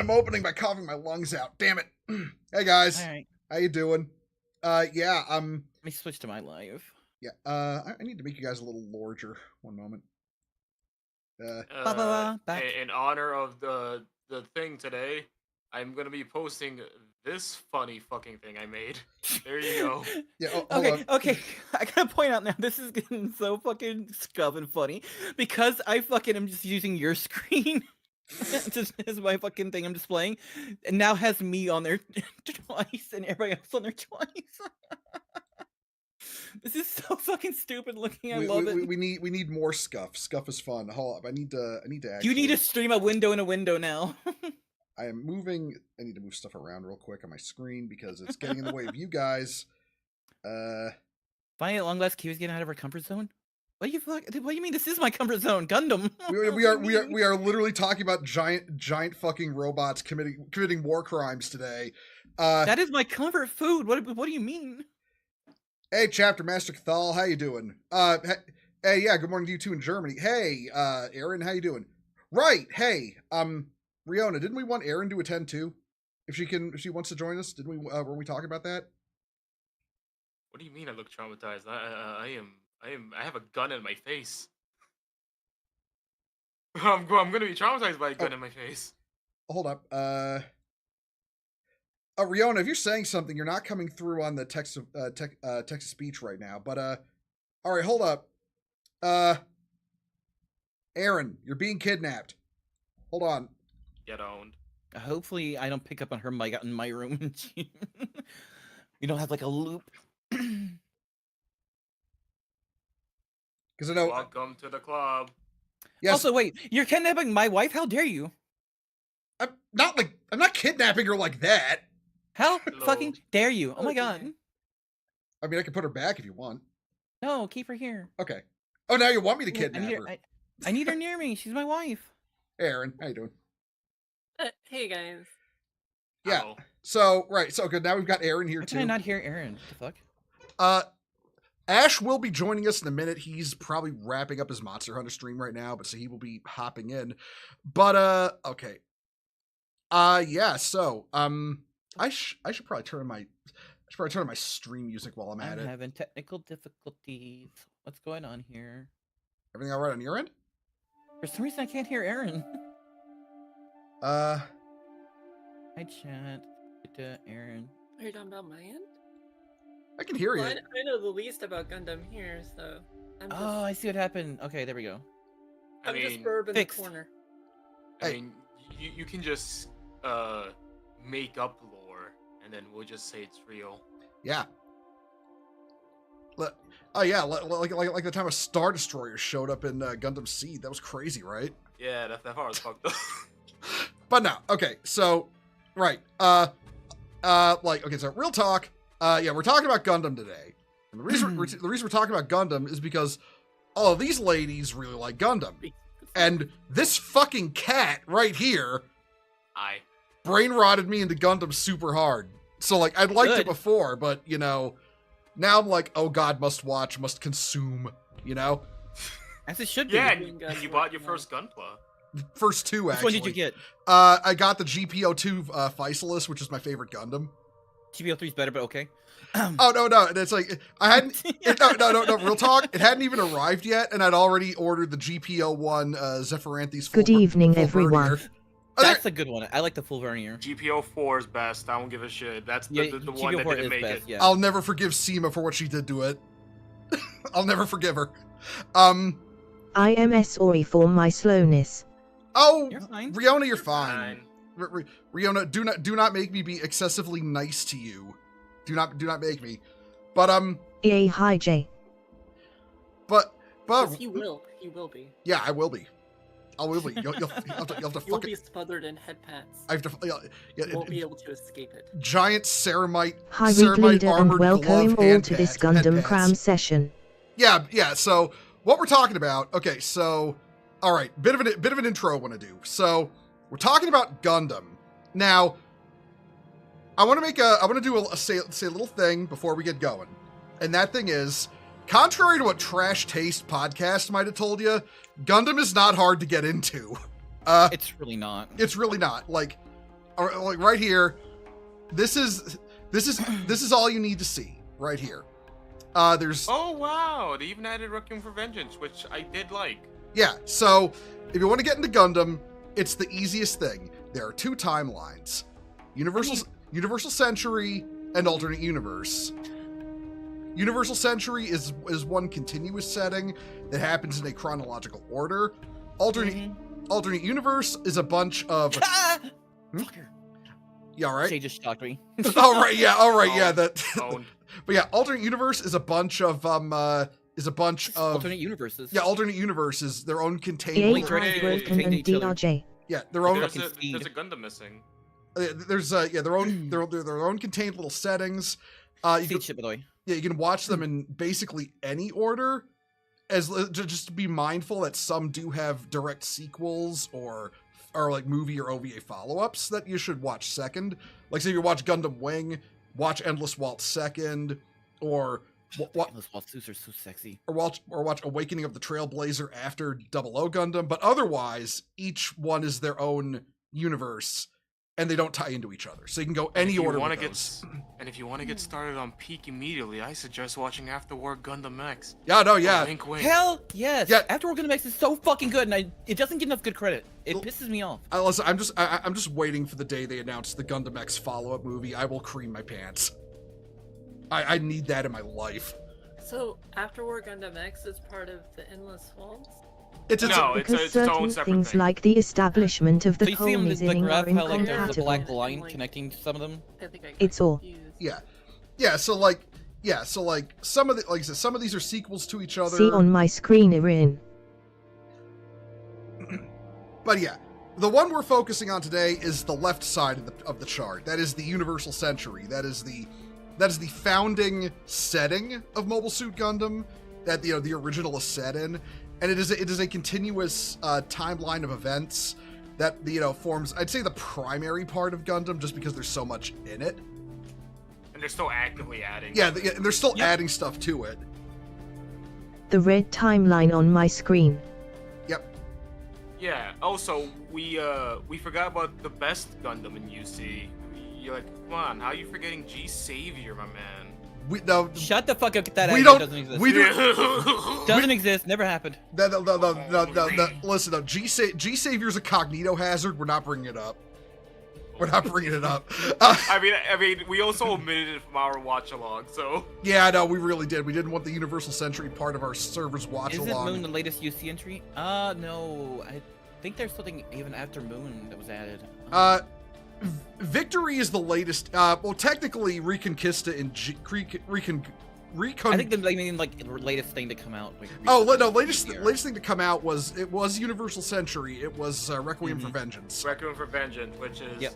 I'm opening by coughing my lungs out. Damn it. Hey guys. All right. How you doing? Yeah, Let me switch to my live. yeah, I need to make you guys a little larger. One moment. Back. In honor of the thing today, I'm gonna be posting this funny fucking thing I made. There you go. Yeah, hold on. Okay. I gotta point out now, this is getting so fucking scuff and funny because I fucking am just using your screen just as my fucking thing I'm displaying, and now has me on there twice and everybody else on there twice. This is so fucking stupid looking. I love it. We need more scuff. Scuff is fun. Hold up. I need to actually... You need to stream a window in a window now. I am moving. I need to move stuff around real quick on my screen because it's getting in the way of you guys. Finally, at long last, Kiwi's getting out of her comfort zone. What do you mean? This is my comfort zone, Gundam. we are literally talking about giant fucking robots committing war crimes today. That is my comfort food. What do you mean? Hey, Chapter Master Cathal, how you doing? Hey, yeah, good morning to you two in Germany. Hey, Aaron, how you doing? Right, hey, Riona, didn't we want Aaron to attend too? If she wants to join us, didn't we? Were we talking about that? What do you mean I look traumatized? I have a gun in my face. I'm gonna be traumatized by a gun in my face. Hold up, Riona, if you're saying something, you're not coming through on the text to speech right now. But all right, hold up. Aaron, you're being kidnapped. Hold on. Get owned. Hopefully, I don't pick up on her mic out in my room. You don't have like a loop. Because I know. Welcome to the club. Yes. Also, wait, you're kidnapping my wife? How dare you? I'm not kidnapping her like that. How Hello. fucking dare you? Oh my god. I mean, I can put her back if you want. No, keep her here. Okay. Oh, now you want me to kidnap her? I need her near me. She's my wife. Hey, Aaron, how you doing? Hey guys. Yeah. Hello. So good. Now we've got Aaron here Why too. can I not hear Aaron? What the fuck? Ash will be joining us in a minute. He's probably wrapping up his Monster Hunter stream right now, but so he will be hopping in. But okay. Yeah. So I should probably turn on my stream music while I'm at it. I'm having technical difficulties. What's going on here? Everything all right on your end? For some reason, I can't hear Aaron. Uh, Hi, chat. To Aaron. Are you talking about my end? I can hear Well, you. I know the least about Gundam here, so I'm just, Oh, I see what happened. Okay, there we go. I'm just mean, Burb in fixed. the corner. I Hey. mean, you can just make up lore, and then we'll just say it's real. Yeah. Oh yeah, like the time a Star Destroyer showed up in Gundam Seed. That was crazy, right? Yeah, that part was fucked up. But no, okay, so right, okay, so real talk. Yeah, we're talking about Gundam today, and the reason we're talking about Gundam is because all of these ladies really like Gundam, and this fucking cat right here brain rotted me into Gundam super hard. So like I'd liked it Good. before, but you know, now I'm like, oh god, must watch, must consume. You know, As it should be. Yeah, Doing guns and you right bought your now. first Gunpla. first two Which actually. one did you get? I got the GPO2 Physalis, which is my favorite Gundam. GBO3 is better, but okay. Oh no, and it's like I hadn't. No. Real talk. It hadn't even arrived yet, and I'd already ordered the GPO1 Zephyranthes. Good evening, everyone. Vernier. Oh, That's a good one. I like the full Vernier. GPO4 is best. I don't give a shit. That's Yeah, the one that GBO4 didn't is make best, it. yeah. I'll never forgive Seema for what she did to it. I'll never forgive her. I am sorry for my slowness. Oh, You're fine. Riona, you're fine. Riona, do not make me be excessively nice to you. Do not make me. But Yay, hi Jay. but Yes, he will be. yeah, I will be. I will be. You'll have to You'll fucking. be smothered in head pats. I have to. You won't be able to escape it. Giant ceramite. Hi Weed ceramite Leader and armored welcome glove all hand to this pads- head Gundam pads. cram session. Yeah. So what we're talking about? Okay, so all right, bit of an intro I want to do. So we're talking about Gundam now. I want to say a little thing before we get going, and that thing is, contrary to what Trash Taste podcast might have told you, Gundam is not hard to get into. It's really not. It's really not. Like, like right here. This is all you need to see right here. There's Oh wow, they even added Requiem for Vengeance, which I did like. yeah. So if you want to get into Gundam, it's the easiest thing. There are two timelines: Universal Century and Alternate Universe. Universal Century is one continuous setting that happens in a chronological order. Alternate Universe is a bunch of. Fucker. Yeah, all right. Jay just shocked me. All right, yeah, all right, yeah. Oh, That. oh, But yeah, Alternate Universe is a bunch of Alternate universes. yeah, alternate universes, their own AI contained. Wait, has hey, broken contain and each other. DRJ. Yeah, their own. there's, a, fucking there's a speed. Gundam missing. There's their own their own contained little settings. You Seed can, ship, by the way. yeah, you can watch them in basically any order. Just to be mindful that some do have direct sequels or like movie or OVA follow-ups that you should watch second. Like say if you watch Gundam Wing, watch Endless Waltz second, or Those Waltzus are so sexy. or watch Awakening of the Trailblazer after 00 Gundam. But otherwise, each one is their own universe, and they don't tie into each other. So you can go any order with those. And if you want to get started on Peak immediately, I suggest watching After War Gundam X. Yeah, no, yeah. Wink, wink. Hell yes! Yeah. After We're Gonna Make is so fucking good, and it doesn't get enough good credit. It pisses me off. Listen, I'm just waiting for the day they announce the Gundam X follow-up movie. I will cream my pants. I need that in my life. So, After War Gundam X is part of the Endless Waltz? It's No, Because it's its own certain separate things thing. like the establishment of So the you see them, colonies the in are graph how like there's a incompatible. black line connecting to some of them. I think I got It's all. confused. yeah. So like some of the like I said, some of these are sequels to each other. See on my screen, Irin. But yeah, the one we're focusing on today is the left side of the chart. That is the Universal Century. That is the founding setting of Mobile Suit Gundam that the original is set in, and it is a continuous timeline of events that forms, I'd say, the primary part of Gundam, just because there's so much in it. And they're still actively adding. Yeah, and they're still adding stuff to it. The red timeline on my screen. Yep. Yeah. Also, we forgot about the best Gundam in UC. You're like, come on, how are you forgetting G Savior, my man? Shut the fuck up! Get that We out. don't- Doesn't exist. we do- Doesn't exist. Never happened. No. Listen up. G Savior's a cognito hazard. We're not bringing it up. We're not bringing it up. I mean, we also omitted it from our watch along, so. Yeah, no, we really did. We didn't want the Universal Century part of our server's watch Isn't along. Moon the latest UC entry? No. I think there's something even after Moon that was added. Victory is the latest. Well, technically, Reconquista and I think they mean like the latest thing to come out. Like, latest year. thing to come out was Universal Century. It was Requiem for Vengeance. Requiem for Vengeance, which is. Yep.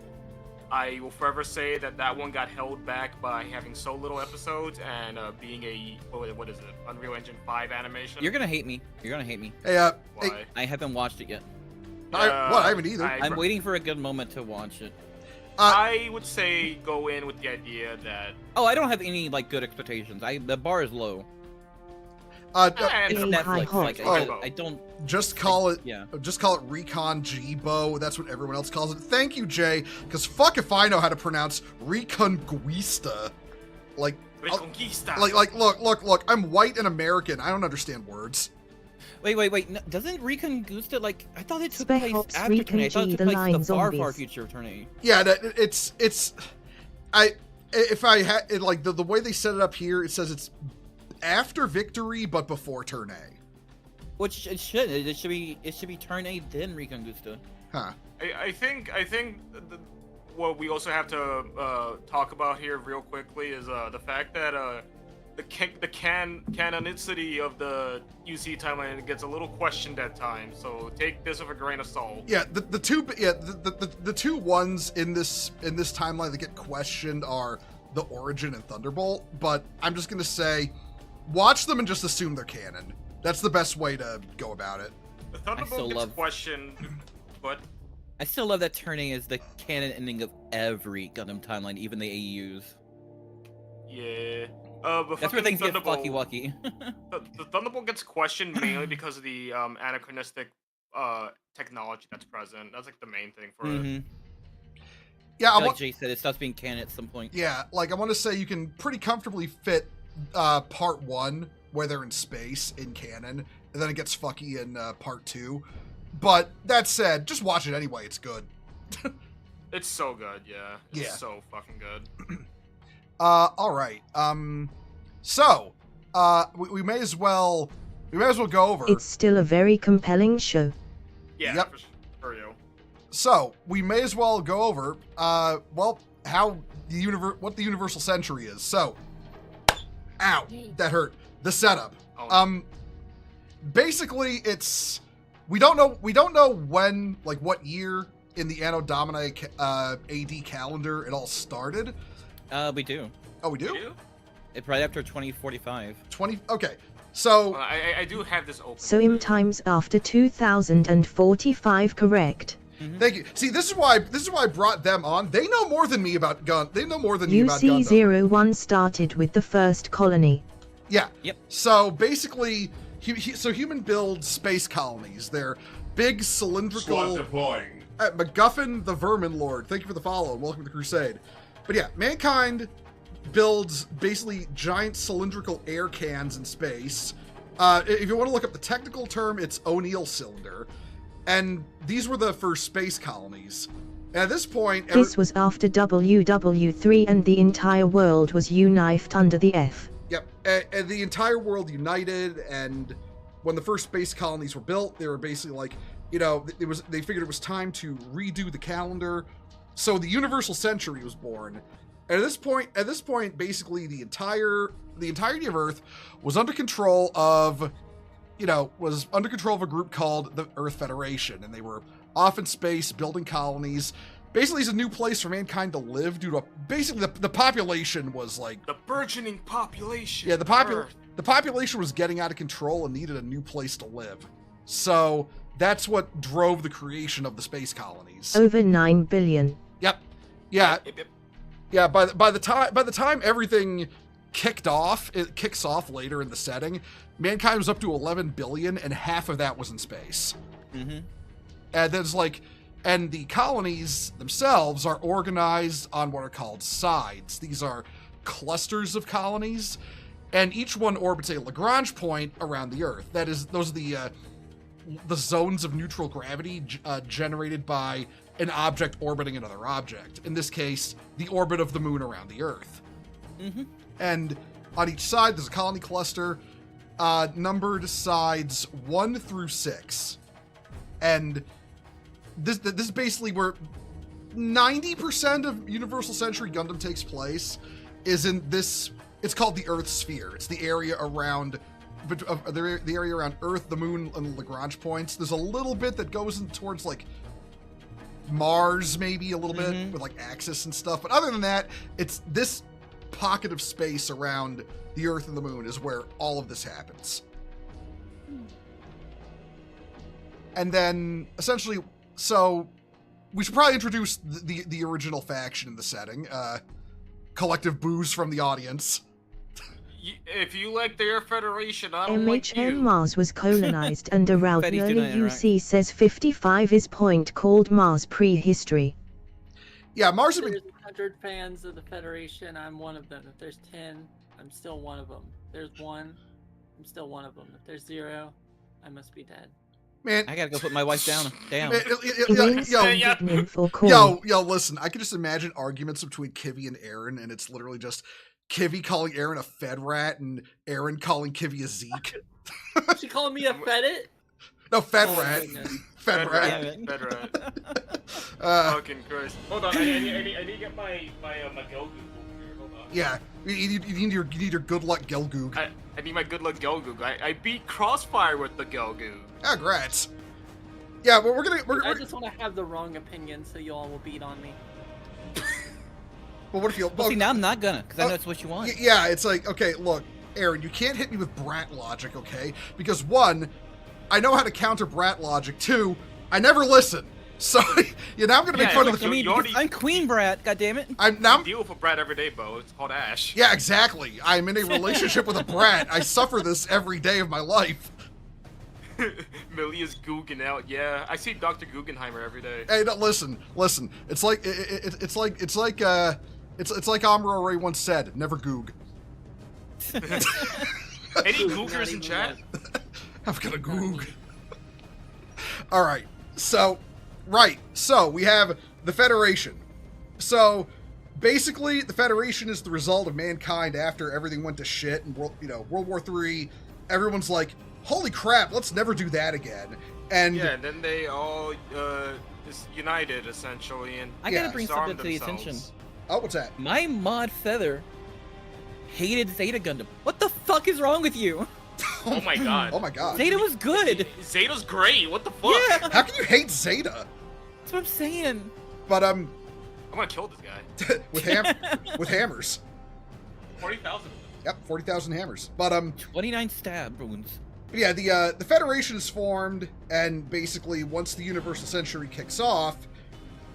I will forever say that one got held back by having so little episodes and being a what is it? Unreal Engine 5 animation. You're gonna hate me. You're gonna hate me. Hey, Why? hey, I haven't watched it yet. I haven't either. I'm waiting for a good moment to watch it. I would say go in with the idea that Oh, I don't have any like good expectations. The bar is low. Just It's Hey, Netflix. hi, Like oh. I don't. call it. Yeah. Just call it Recon Jibo. That's what everyone else calls it. Thank you, Jay. Because fuck if I know how to pronounce Reconquista. Like, Reconquista. look. I'm white and American. I don't understand words. Wait. No, doesn't Reconquista like? I thought it took Spec place Ops after Tourney. I thought it Recon G, took the place line in the far zombies. future of Tourney. Yeah, if I had it, like the way they set it up here, it says it's after Victory but before Turn A. Which it should. It should be Turn A then Reconquista. Huh. I think what we also have to talk about here real quickly is the fact that the canonicity of the UC timeline gets a little questioned at times. So take this with a grain of salt. Yeah, the two ones in this timeline that get questioned are the Origin and Thunderbolt. But I'm just gonna say, watch them and just assume they're canon. That's the best way to go about it. The still Thunderbolt gets love- questioned, but I still love that Turn A is the canon ending of every Gundam timeline, even the AUs. yeah. But That's where fucking things get Thunderbolt- fucky wucky. The Thunderbolt gets questioned mainly because of the anachronistic technology that's present. That's like the main thing for it. Mhm. Yeah, Like Jay said, it stops being canon at some point. yeah, like I want to say you can pretty comfortably fit part 1 where they're in space in canon, and then it gets fucky in part 2. But that said, just watch it anyway. It's good. It's so good, yeah. It's Yeah. so fucking good. All right. So, we may as well go over. It's still a very compelling show. Yeah, Yep. for you. So we may as well go over, well, how what the universal century is. So, ow, that hurt. The setup. Oh. Basically, it's we don't know when, like, what year in the Anno Domini AD calendar it all started. We do. Oh, we do? You? It's right after 2045. 20. Okay, so I do have this open. So in times after 2045, correct? thank you. See, this is why I brought them on. They know more than me about gun. They know more than me about Gundam. UC-01 started with the first colony. Yeah. Yep. So basically, so human build space colonies. They're big cylindrical. deploying. MacGuffin the Vermin Lord. Thank you for the follow and welcome to the Crusade. But yeah, mankind builds basically giant cylindrical air cans in space. If you want to look up the technical term, it's O'Neill cylinder. And these were the first space colonies. And at this point, This was after WW3 and the entire world was unified under the F. Yep, and the entire world united, and when the first space colonies were built, they were basically like, you know, they figured it was time to redo the calendar, so the universal century was born. And at this point, basically the entirety of Earth was under control of, a group called the Earth Federation, and they were off in space building colonies. Basically, it's a new place for mankind to live due to basically the population was like The burgeoning population. yeah, Earth. the population was getting out of control and needed a new place to live. So that's what drove the creation of the space colonies. Over 9 billion. Yep. Yeah. Yep. Yeah. By the time everything kicks off later in the setting, mankind was up to 11 billion, and half of that was in space. Mm-hmm. And there's and the colonies themselves are organized on what are called sides. These are clusters of colonies, and each one orbits a Lagrange point around the Earth. Those are the zones of neutral gravity generated by an object orbiting another object. In this case, the orbit of the moon around the Earth. Mm-hmm. And on each side, there's a colony cluster, numbered sides 1 through 6. And this is basically where 90% of Universal Century Gundam takes place, is in this. It's called the Earth Sphere. It's the area around the area around Earth, the Moon, and the Lagrange points. There's a little bit that goes in towards like Mars, maybe a little bit with like Axis and stuff. But other than that, it's this pocket of space around the Earth and the Moon is where all of this happens. And then essentially, so we should probably introduce the original faction in the setting. Collective boos from the audience. If you like the Air Federation, I don't like MHM you. Mars was colonized and around Fetties do early not interact. UC says 55 is point called Mars prehistory. Yeah, Mars has been. There's 100 fans of the Federation. I'm one of them. If there's 10, I'm still one of them. If there's 1, I'm still one of them. If there's 0, I must be dead. Man, I gotta go put my wife down. Damn. Wings yeah. for call. Yo, listen, I can just imagine arguments between Kivy and Aaron, and it's literally just Kivy calling Aaron a Fed rat and Aaron calling Kivy a Zeke. She called me a fedit? No, Fed Oh, rat. goodness. Fed rat. Damn it. Fed rat. Uh, Fucking Christ. Hold on, I need to get my Gelgoog over here. Hold on. yeah, you need your good luck Gelgoog. I need my good luck Gelgoog. I beat Crossfire with the Gelgoog. Congrats. Yeah, well, I just want to have the wrong opinion so you all will beat on me. Well, what if you? Well, see, now I'm not gonna, because I know Oh, it's what you want. Yeah, it's like, okay, look, Aaron, you can't hit me with brat logic, okay? Because 1, I know how to counter brat logic. 2, I never listen. So, now I'm gonna make Yeah, fun it's of the. I mean, You already- I'm Queen Brat, goddammit. I deal with a brat every day, Bo. It's called Ash. Yeah, exactly. I'm in a relationship with a brat. I suffer this every day of my life. Millie is googing out. Yeah, I see Dr. Guggenheimer every day. Hey, no, listen. It's like it's like Amuro Ray once said, never goog. Any Not googers in even chat? one. I'm gonna goog. All right. So we have the Federation. So basically, the Federation is the result of mankind after everything went to shit and World War III. Everyone's like, holy crap, let's never do that again. And Yeah, and then they all just united essentially and I gotta Yeah, bring disarmed something to the attention. themselves. oh, what's that? My mod Feather hated Zeta Gundam. What the fuck is wrong with you? Oh my god. Oh my god. Zeta was good. Zeta's great. What the fuck? Yeah, How can you hate Zeta? that's what I'm saying. But I'm gonna kill this guy. with hammers. 40,000. Yep, 40,000 hammers. But 29 stab wounds. yeah, the Federation is formed, and basically once the Universal Century kicks off,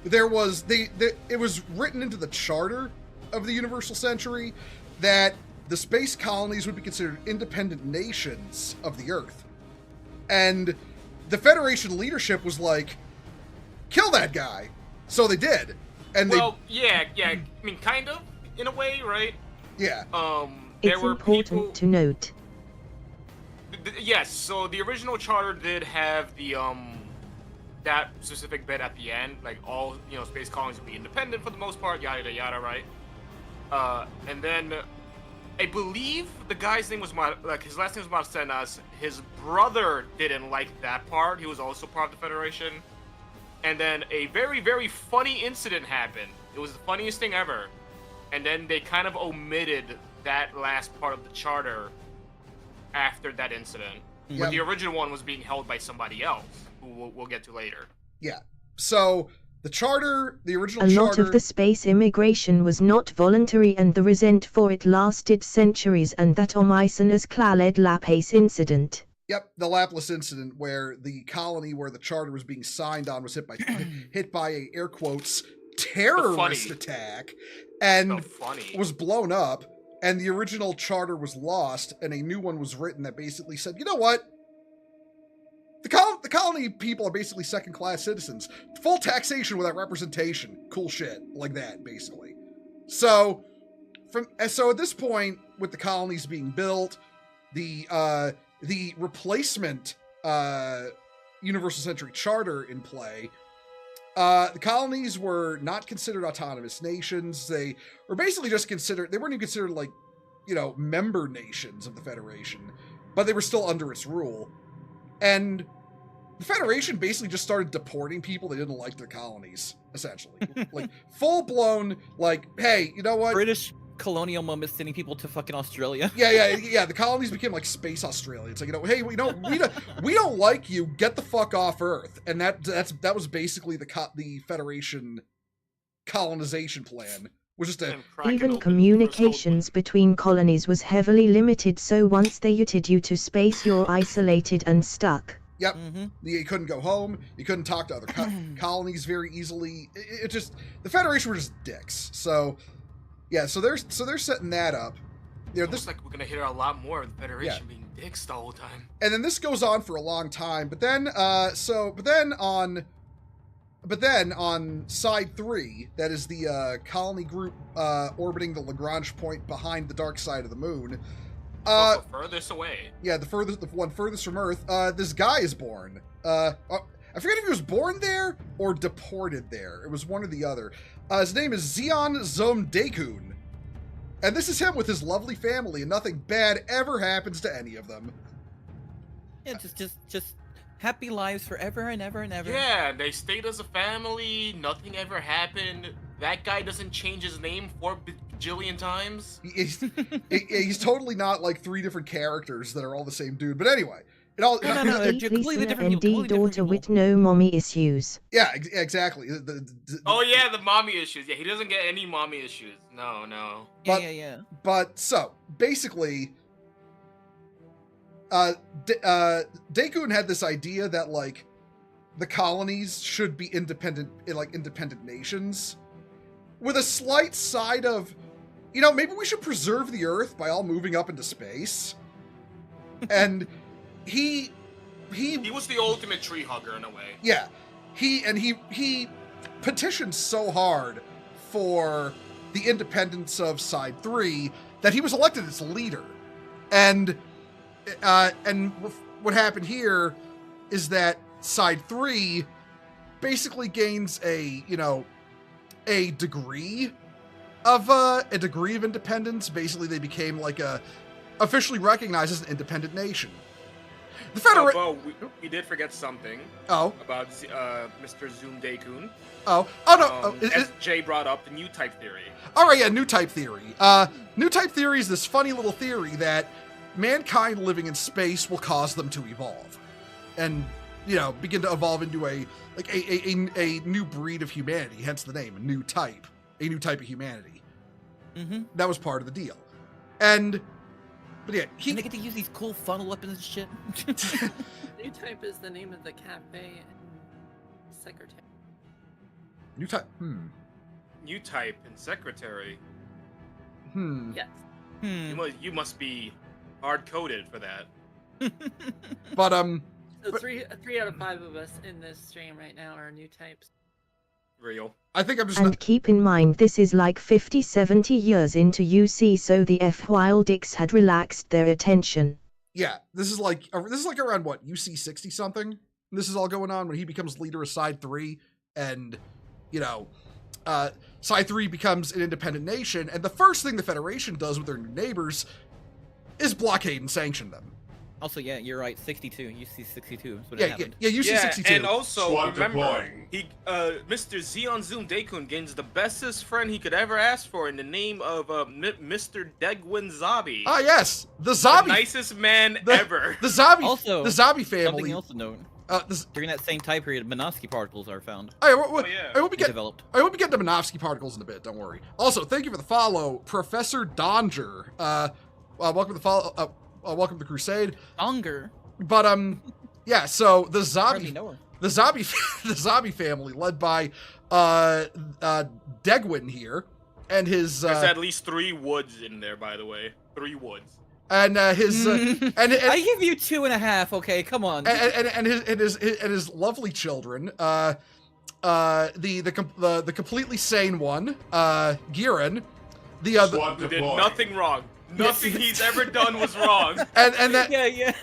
there was it was written into the charter of the Universal Century that the space colonies would be considered independent nations of the Earth. And the Federation leadership was like, kill that guy. So they did. And Well, yeah. I mean, kind of, in a way, right? yeah. There It's were important people. to note. Yes. So the original charter did have the that specific bit at the end, like all space colonies would be independent for the most part, yada yada, right? And then I believe the guy's name was his last name was Marcenas. His brother didn't like that part. He was also part of the Federation. And then a very, very funny incident happened. It was the funniest thing ever. And then they kind of omitted that last part of the charter after that incident. Yep. But the original one was being held by somebody else, who we'll get to later. Yeah. So the charter, the original A charter. lot of the space immigration was not voluntary and the resent for it lasted centuries, and that Omisona's Klaled Lapis incident. Yep, the Lapis incident where the colony where the charter was being signed on was hit by a air quotes terrorist attack and So funny. was blown up, and the original charter was lost, and a new one was written that basically said, you know what? The colony people are basically second-class citizens. Full taxation without representation. Cool shit. Like that, basically. So at this point, with the colonies being built, the replacement Universal Century Charter in play, the colonies were not considered autonomous nations. They were basically just considered, they weren't even considered like, member nations of the Federation, but they were still under its rule. And the Federation basically just started deporting people they didn't like their colonies, essentially. Like, full-blown, like, hey, you know what? British colonial moment sending people to fucking Australia. Yeah. The colonies became like space Australia. It's like, hey, we don't like you. Get the fuck off Earth. And that was basically the Federation colonization plan. Was just a And cracking Even open communications between colonies was heavily limited, so once they uted you to space, you're isolated and stuck. yep. Mm-hmm. You couldn't go home. You couldn't talk to other colonies very easily. It just, the Federation were just dicks. So yeah, so they're setting that up. It looks like we're gonna hear a lot more of the Federation being dicks the whole time. And then this goes on for a long time. But then on side 3, that is the colony group orbiting the Lagrange point behind the dark side of the moon. Also furthest away. Yeah, the one furthest from Earth. This guy is born. I forget if he was born there or deported there. It was one or the other. His name is Zeon Zomdekun. And this is him with his lovely family, and nothing bad ever happens to any of them. Yeah, just happy lives forever and ever and ever. Yeah, they stayed as a family. Nothing ever happened. That guy doesn't change his name 4 bajillion times. He's totally not like 3 different characters that are all the same dude. But anyway, it all. No, they're Eight completely listener different and people, D totally daughter different with people. no mommy issues. Yeah, exactly. Oh yeah, the mommy issues. Yeah, he doesn't get any mommy issues. No. Yeah, But- yeah. But so basically, Daikun had this idea that like the colonies should be independent nations, with a slight side of, maybe we should preserve the Earth by all moving up into space. And the He was the ultimate tree hugger in a way. Yeah, he petitioned so hard for the independence of Side 3 that he was elected its leader. And what happened here is that Side 3 basically gains a degree of independence. Basically, they became like officially recognized as an independent nation. The Federation. Oh, we did forget something. Oh. About Mr. Zoom Daikun. Oh no. As Jay brought up, the new type theory. All right, yeah, new type theory. New type theory is this funny little theory that mankind living in space will cause them to evolve, and begin to evolve into a new breed of humanity. Hence the name, a new type of humanity. Mm-hmm. That was part of the deal, but yeah, and they get to use these cool funnel weapons and shit. New type is the name of the cafe and secretary. New type. New type and secretary. Yes. You must be hard coded for that. But So three out of 5 of us in this stream right now are new types. Real. I think I'm just. And keep in mind this is like 50-70 years into UC, so the F-while dicks had relaxed their attention. Yeah, this is like around what, UC 60 something. This is all going on when he becomes leader of Side 3, and Side 3 becomes an independent nation, and the first thing the Federation does with their new neighbors is blockade and sanction them. Also, yeah, you're right. 62. UC 62 is what Yeah, happened. yeah, UC 62. And also Squad remember, deploying. Mr. Zeon Zoom Daikun gains the bestest friend he could ever ask for in the name of Mr. Degwin Zabi. Ah, yes, the The zombie, nicest man ever. the zombie, Also, the zombie Something family. else to note. This, During that same time period, Minovsky particles are found. I yeah. hope we get. Developed. I hope we get to Minovsky particles in a bit. Don't worry. Also, thank you for the follow, Professor Donger. Welcome to the follow. Welcome to Crusade. Donger. But yeah. So the Hardly zombie, know her. the zombie family, led by Degwin here, and his There's at least 3 woods in there, by the way. 3 woods. and his and I give you 2.5. Okay, come on. and his lovely children. The completely sane one, Giran. Squad Who did deploying. nothing wrong. Nothing he's ever done was wrong. And that. yeah.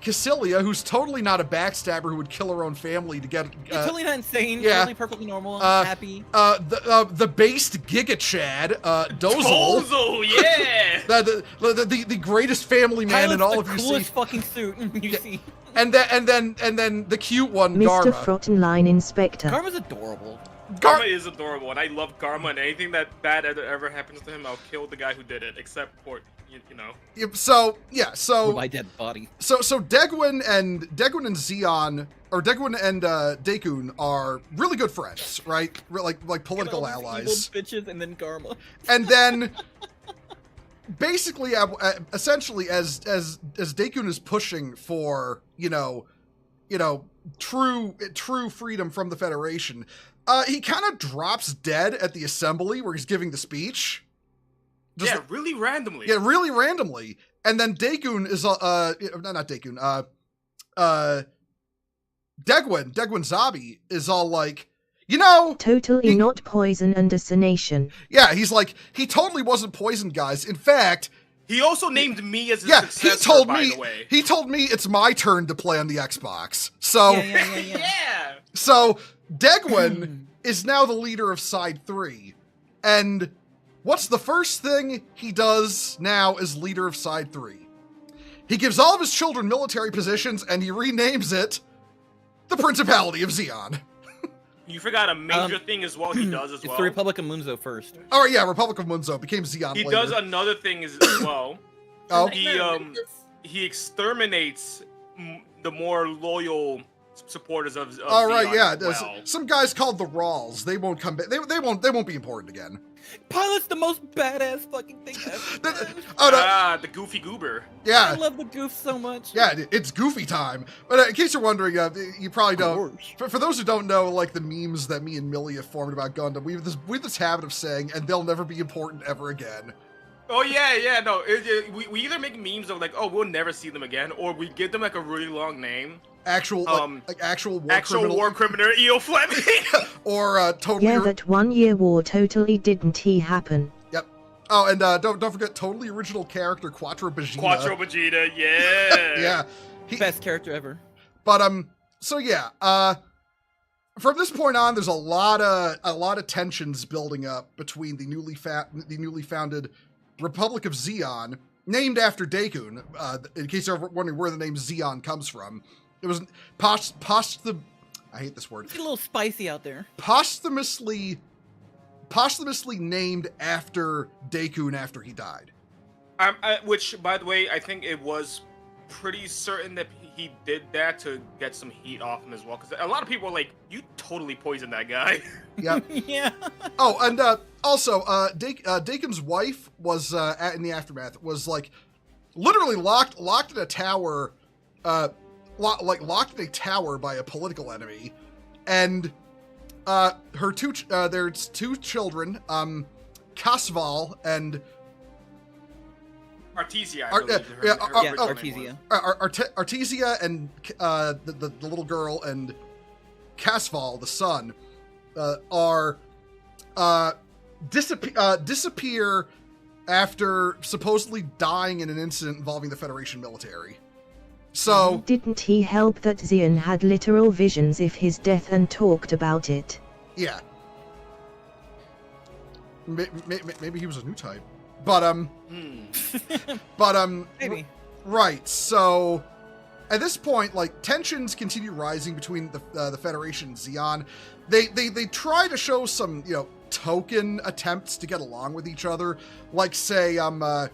Cassilia, who's totally not a backstabber who would kill her own family to get. You're totally not insane. yeah. Totally perfectly normal. Uh, happy. The based Giga Chad, Dozel. Dozel, yeah! The greatest family man in Pilot's all of the UC. coolest fucking suit you Yeah. see. And then the cute one, Mr. Garma. Frottenline Inspector. Karma's adorable. Karma is adorable, and I love Karma, and anything that bad ever happens to him, I'll kill the guy who did it, except for, you know. So yeah, so My dead body. So Degwin and Zeon, or Degwin and Daikun are really good friends, right? Like political Get all these allies. evil bitches and then Karma. And then basically, essentially, as Daikun is pushing for true freedom from the Federation, he kind of drops dead at the assembly where he's giving the speech. Yeah, really randomly. Yeah, really randomly. And then Daikun is not Daikun. Degwin Zabi is all like, Totally not poison and assassination. yeah, he's like, he totally wasn't poisoned, guys. In fact, He also named me as his yeah, successor, by the way. he told me it's my turn to play on the Xbox. So Yeah. Yeah! so Degwin is now the leader of Side 3. And what's the first thing he does now as leader of Side 3? He gives all of his children military positions, and he renames it the Principality of Zeon. You forgot a major thing as well he does as It's well. the Republic of Munzo first. All right, yeah, Republic of Munzo became Zeon He later. does another thing as well. Oh. He exterminates the more loyal supporters of All right, Zeon yeah. as There's well. some guys called the Rawls. They won't come back. They won't be important again. Pilot's the most badass fucking thing ever. Oh no, The Goofy Goober. I yeah, love the goof so much. yeah. It's Goofy time. But in case you're wondering, you probably Of don't. course. For those who don't know, like the memes that me and Millie have formed about Gundam, we have this habit of saying, "and they'll never be important ever again." Oh yeah, no. We either make memes of like, oh, we'll never see them again, or we give them like a really long name. Actual actual war criminal Eo Fleming. Or totally. Yeah, that 1 year war totally didn't happen. Yep. Oh, and don't forget totally original character Quattro Vegeta. Quattro Vegeta, yeah. Yeah. Best character ever. But so yeah, from this point on, there's a lot of tensions building up between the newly founded Republic of Zeon, named after Daikun. In case you're wondering where the name Zeon comes from, it was I hate this word. It's a little spicy out there. Posthumously named after Daikun after he died. Which, by the way, I think it was pretty certain that he did that to get some heat off him as well, because a lot of people are like, you totally poisoned that guy. Yeah. Yeah. Oh, and also, Dakin's wife was in the aftermath was like literally locked in a tower, locked in a tower by a political enemy, and there's two children, Kasval and Artesia. Artesia. Artesia and the little girl and Kasval, the son, disappear after supposedly dying in an incident involving the Federation military. So didn't he help that Zeon had literal visions of his death and talked about it? Yeah. Maybe he was a new type. But Maybe. Right. So at this point, like, tensions continue rising between the Federation and Zeon. They try to show some, token attempts to get along with each other, like say the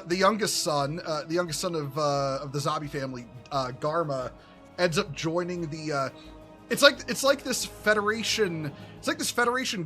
youngest son of the Zabi family, Garma, ends up joining the it's like this Federation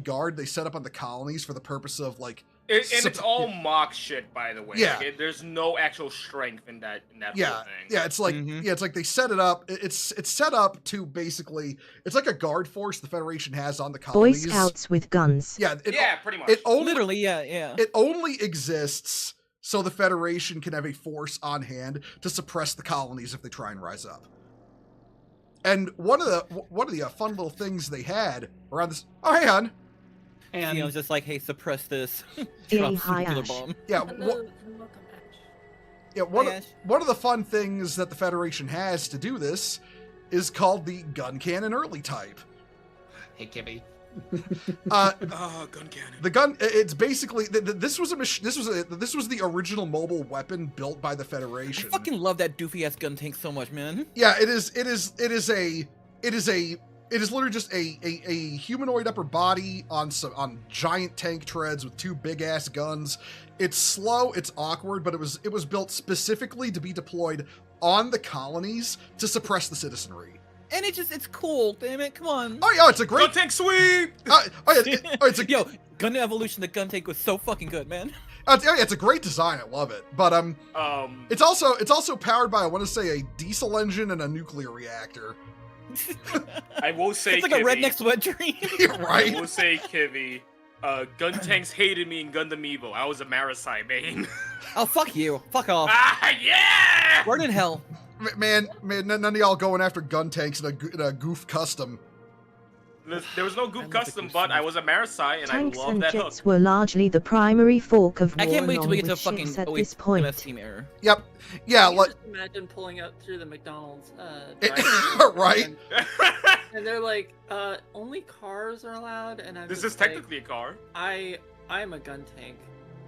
guard they set up on the colonies for the purpose of like it's all mock shit, by the way. Yeah. Like, there's no actual strength in that whole thing. Yeah, it's like it's like they set it up. It's set up to basically, it's like a guard force the Federation has on the Boy colonies. Scouts with guns. Yeah, pretty much. It only Literally, yeah. It only exists so the Federation can have a force on hand to suppress the colonies if they try and rise up. And one of the fun little things they had around this. Oh, hey, hon. And I was just like, hey, suppress this. Hey, Drop hi, nuclear Ash. bomb. Yeah, Hello, and welcome, Ash. yeah. Hi, Ash. One of the fun things that the Federation has to do this is called the gun cannon early type. Hey, Kibby. Gun cannon. The gun. It's basically this was the original mobile weapon built by the I Federation. fucking love that doofy ass gun tank so much, man. Yeah, it is literally just a humanoid upper body on giant tank treads with two big ass guns. It's slow, it's awkward, but it was built specifically to be deployed on the colonies to suppress the citizenry. And it's cool, damn it, come on. Oh yeah, it's a Gun great. tank sweep! It's a Yo, Gundam Evolution, the gun tank was so fucking good, man. it's a great design. I love it, but it's also powered by, I want to say, a diesel engine and a nuclear reactor. I will say, It's like a Kibby, redneck's wet dream. You're right. I will say, Kivy, gun tanks hated me in Gundam Evo. I was a Marasai main. Oh, fuck you. Fuck off. Yeah! Burn in hell. Man, none of y'all going after gun tanks in a goof custom. There was no I Goop love the custom, Goop but I stuff. was a Marasai, and Tanks I love and that hook. jets were largely the primary fork of war I can't wait till along we get to with fucking ships at MS this point. team error. Yep. Yeah. You Like. just imagine pulling up through the McDonald's Right. and they're like, only cars are allowed, and I'm This just is like, technically a car. I'm a gun tank.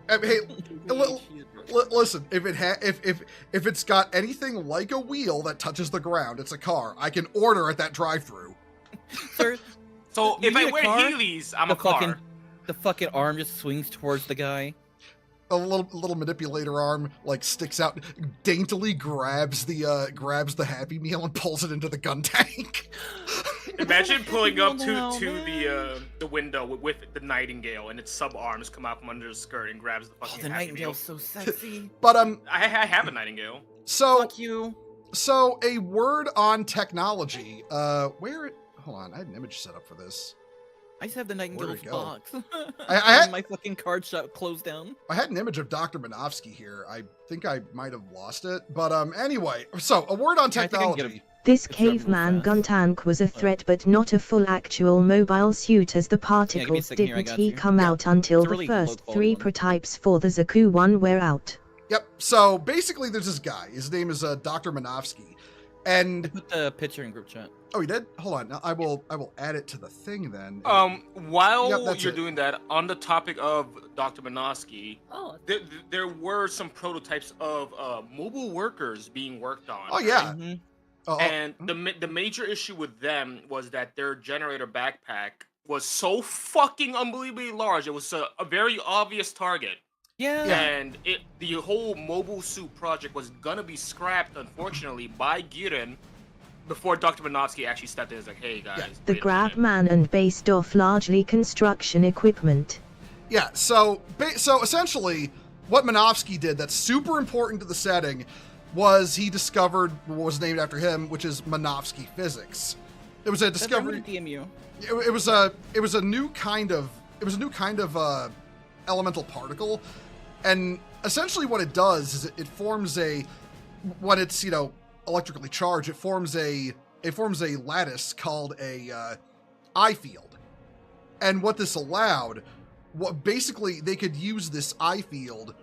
I mean, hey, Give me a cheeseburger. listen. If it's got anything like a wheel that touches the ground, it's a car. I can order at that drive-through. Sir, So You if I need a wear car? Heelys, I'm a the fucking arm just swings towards the guy. A little manipulator arm like sticks out, daintily grabs the Happy Meal and pulls it into the gun tank. Imagine pulling up No, to man. the window with the Nightingale, and its sub arms come out from under the skirt and grabs the Oh, fucking the Happy Meal. Nightingale's so sexy. But I have a Nightingale. so Fuck you. a word on technology. Hold on, I had an image set up for this. I just have the Nightingale's it go? box. I had- my fucking card shop closed down. I had an image of Dr. Minovsky here. I think I might have lost it. But anyway, so a word on I think I can get technology. This It's jumping caveman fast. gun tank was a threat but not a full actual mobile suit as the give me a particles second here, I didn't got you. come Yeah. out until It's a the really first low-quality 3 one. prototypes for the Zaku 1 were out. Yep. So basically, there's this guy. His name is Dr. Minovsky. I And put the picture in group chat. oh, he did. Hold on. Now I will add it to the thing then. While Yep, that's you're it. doing that, on the topic of Dr. Minovsky, Oh, there were some prototypes of mobile workers being worked on. Oh yeah. Mhm. Oh, And the major issue with them was that their generator backpack was so fucking unbelievably large. It was a very obvious target. Yeah. And the whole mobile suit project was gonna be scrapped, unfortunately, by Giren before Dr. Minovsky actually stepped in and was like, hey guys. The wait a grab minute." man and based off largely construction equipment. yeah. So essentially, what Minovsky did that's super important to the setting was he discovered what was named after him, which is Minovsky physics. It was a That's why I'm discovery. gonna DM you. It was a new kind of elemental particle, and essentially what it does is it forms when it's electrically charged, it forms a lattice called a eye field. And what this allowed, basically they could use this eye field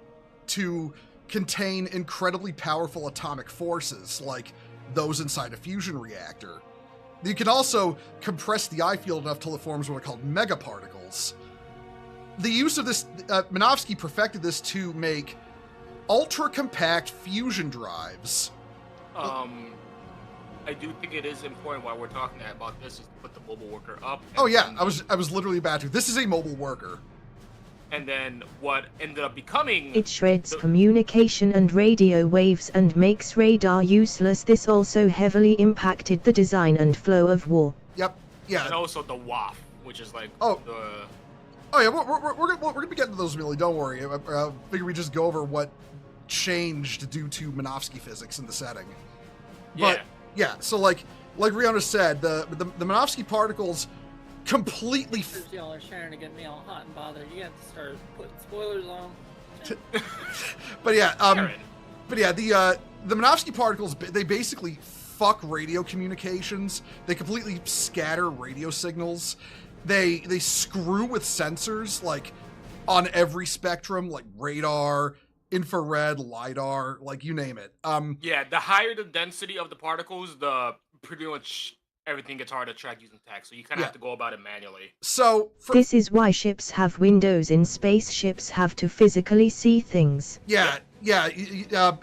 to contain incredibly powerful atomic forces like those inside a fusion reactor. You can also compress the eye field enough till it forms what are called megaparticles. The use of this, Minovsky perfected this to make ultra-compact fusion drives. I do think it is important while we're talking about this is to put the mobile worker up. Oh yeah, and I was literally about to. This is a mobile worker. And then what ended up becoming It shreds communication and radio waves and makes radar useless. This also heavily impacted the design and flow of war. Yep. Yeah. and also the WAF, which is like Oh. the Oh yeah, we're gonna be getting to those, Millie. Don't worry. I figure we just go over what changed due to Minovsky physics in the setting. But yeah, so like Rihanna said, the Minovsky particles completely. Because y'all are trying to get me all hot and bothered. You have to start putting spoilers on. But yeah, Karen. the Minovsky particles, they basically fuck radio communications. They completely scatter radio signals. They screw with sensors like on every spectrum, like radar, infrared, lidar, like you name it. Yeah, the higher the density of the particles, the pretty much everything gets hard to track using tech. So you kind of Yeah. have to go about it manually. So This is why ships have windows in space. Ships have to physically see things.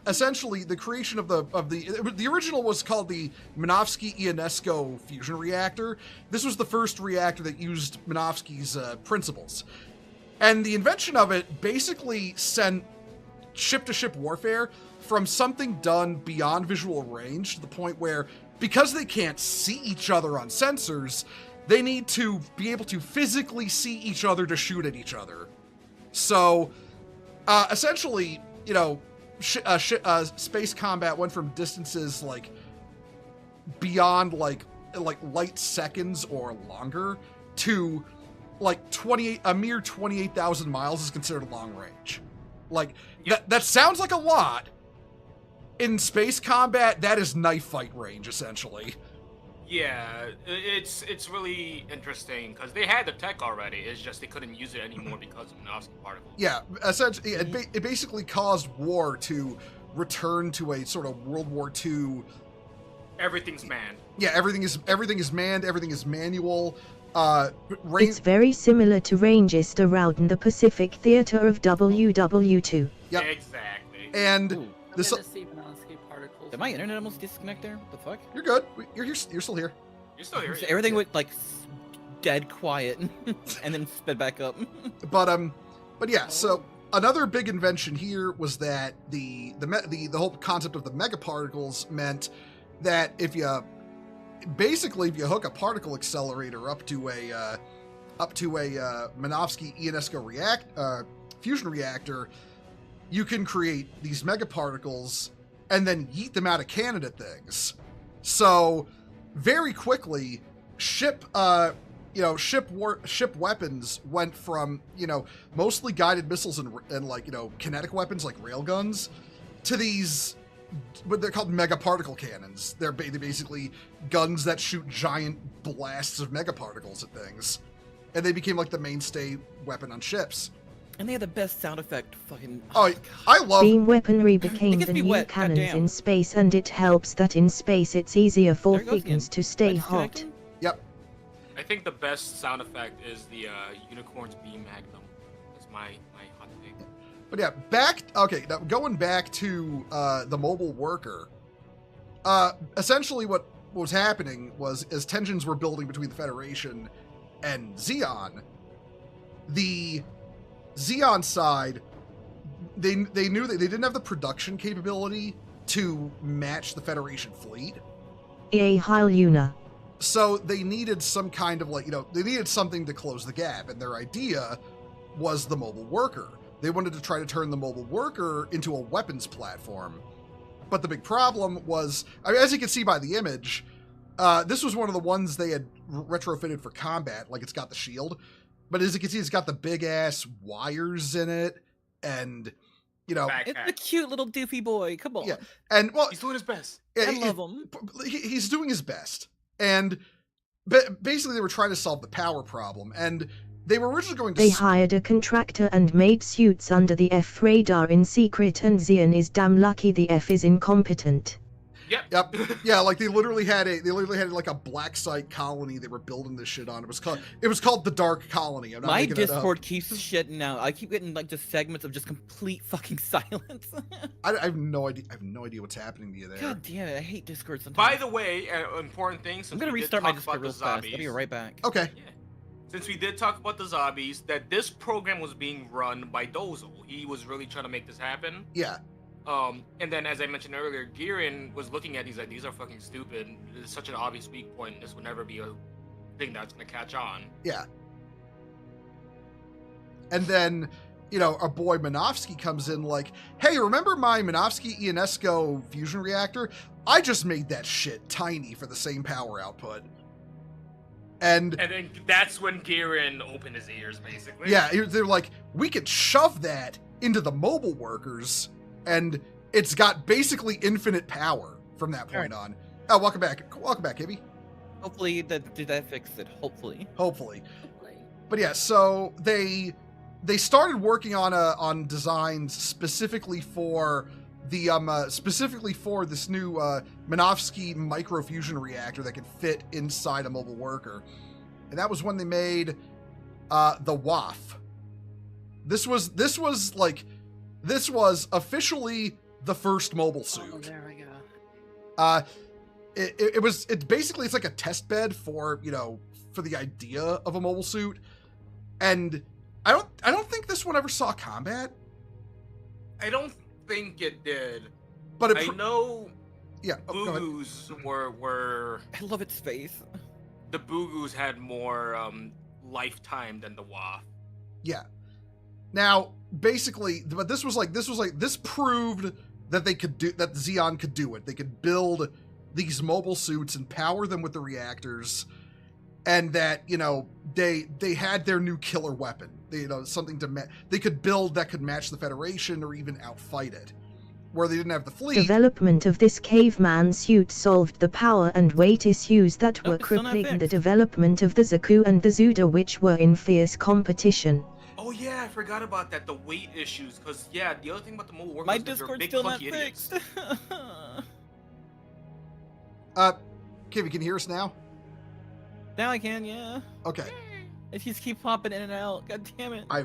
essentially the creation of the original was called the Minovsky Ionesco fusion reactor. This was the first reactor that used Minovsky's principles, and the invention of it basically sent ship-to-ship warfare from something done beyond visual range to the point where, because they can't see each other on sensors, they need to be able to physically see each other to shoot at each other. So essentially, space combat went from distances like beyond like light seconds or longer to like a mere 28,000 miles is considered long range. Like that sounds like a lot. In space combat, that is knife fight range essentially. Yeah, it's really interesting because they had the tech already. It's just they couldn't use it anymore because of Minovsky particles. Yeah, essentially, it basically caused war to return to a sort of World War II. Everything's manned. Yeah, everything is manned. Everything is manual. It's very similar to Rangist around in the Pacific Theater of WW2. Yep. Exactly. And Ooh. I'm this. gonna see Minovsky particles. Did my internet almost disconnect there? What the fuck? You're good. You're still here. You're still here. So everything went like dead quiet and then sped back up. But yeah. So another big invention here was that the whole concept of the megaparticles meant that if you hook a particle accelerator up to a Minovsky Ionesco fusion reactor, you can create these megaparticles and then yeet them out of cannon at things. So very quickly, ship weapons went from, mostly guided missiles and like, kinetic weapons like railguns to these, what they're called megaparticle cannons. They're basically guns that shoot giant blasts of megaparticles at things. And they became like the mainstay weapon on ships. And they had the best sound effect. Fucking. Oh, I love. Beam weaponry became gets the me new wet, cannons goddamn. in space, and it helps that in space it's easier for There it goes things again. to stay Disconnect hot. him? Yep. I think the best sound effect is the Unicorn's Beam Magnum. That's my hot take. But yeah, now going back to the mobile worker. Essentially what was happening was, as tensions were building between the Federation and Xeon, the Xeon side, they knew that they didn't have the production capability to match the Federation fleet. EA Heil Una. So they needed some kind of they needed something to close the gap, and their idea was the mobile worker. They wanted to try to turn the mobile worker into a weapons platform. But the big problem was, as you can see by the image, this was one of the ones they had retrofitted for combat, like it's got the shield. But as you can see, it's got the big ass wires in it, and It's a cute little doofy boy. Come on. yeah, and well, He's doing his best. yeah, I love him. He's doing his best, and basically they were trying to solve the power problem, and they were originally going to. They hired a contractor and made suits under the F radar in secret, and Xeon is damn lucky the F is incompetent. Yep. Yeah, like they literally had like a black site colony they were building this shit on. It was called the Dark Colony. I'm not My making that up. Discord keeps shitting out. I keep getting like just segments of just complete fucking silence. I have no idea. I have no idea what's happening to you there. God damn it! I hate Discord sometimes. By the way, important thing. Since I'm gonna we did restart my talk Discord about the real fast. I'll zombies, be right back. Okay. Yeah. Since we did talk about the zombies, that this program was being run by Dozel. He was really trying to make this happen. Yeah. And then, as I mentioned earlier, Girin was looking at these like, these are fucking stupid. It's such an obvious weak point. This would never be a thing that's gonna catch on. Yeah. And then, our boy Minovsky comes in like, hey, remember my Minovsky Ionesco fusion reactor? I just made that shit tiny for the same power output. And then that's when Girin opened his ears, basically. yeah, they're like, we could shove that into the mobile workers, and it's got basically infinite power from that point on. Oh, welcome back, Kibby. Hopefully that fixed it. Hopefully. Hopefully. But yeah, so they started working on designs specifically for the this new Minovsky microfusion reactor that could fit inside a mobile worker, and that was when they made the WAF. This was officially the first mobile suit. Oh, there we go. It's basically like a test bed for the idea of a mobile suit, and I don't think this one ever saw combat. I don't think it did. But I know. Yeah. Oh, go ahead. Boogoos were I love its face. the Boogoos had more lifetime than the WAF. Yeah. Now, basically, but this proved that that Xeon could do it. They could build these mobile suits and power them with the reactors, and that they had their new killer weapon. Something they could build that could match the Federation or even outfight it, where they didn't have the fleet. Development of this caveman suit solved the power and weight issues that were Nope, it's still not crippling the fixed. development of the Zaku and the Zuda, which were in fierce competition. Oh yeah, I forgot about that. The weight issues, because the other thing about the mobile workers My is they're Discord's big still not clunky idiots. fixed. Kibby, can you hear us now? Now I can, yeah. Okay. It just keep popping in and out. God damn it. I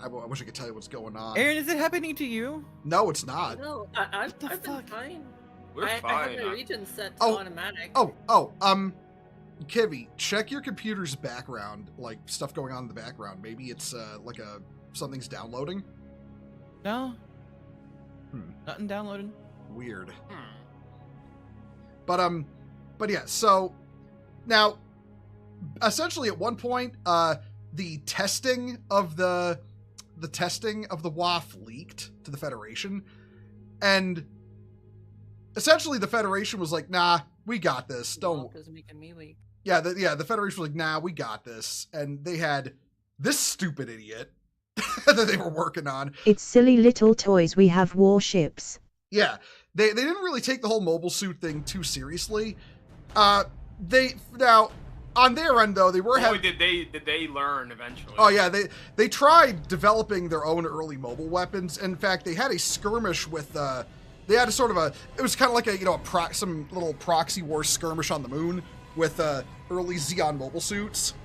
wish I could tell you what's going on. Aaron, is it happening to you? No, it's not. No, I've the been fuck? fine. We're I fine. have my region set to Oh. automatic. Kibby, check your computer's background, like stuff going on in the background. Maybe it's something's downloading. No. Hmm. Nothing downloaded. Weird. Hmm. But yeah, so now essentially at one point, the testing of the WAF leaked to the Federation, and essentially the Federation was like, nah, we got this. Don't. Is making me weak. the Federation was like, nah, we got this. And they had this stupid idiot that they were working on. It's silly little toys, we have warships. Yeah, they didn't really take the whole mobile suit thing too seriously. Now on their end though, they were Boy, did they learn eventually. Oh yeah, they tried developing their own early mobile weapons. In fact, they had a skirmish with they had a sort of it was kind of like a some little proxy war skirmish on the moon with early Xeon mobile suits,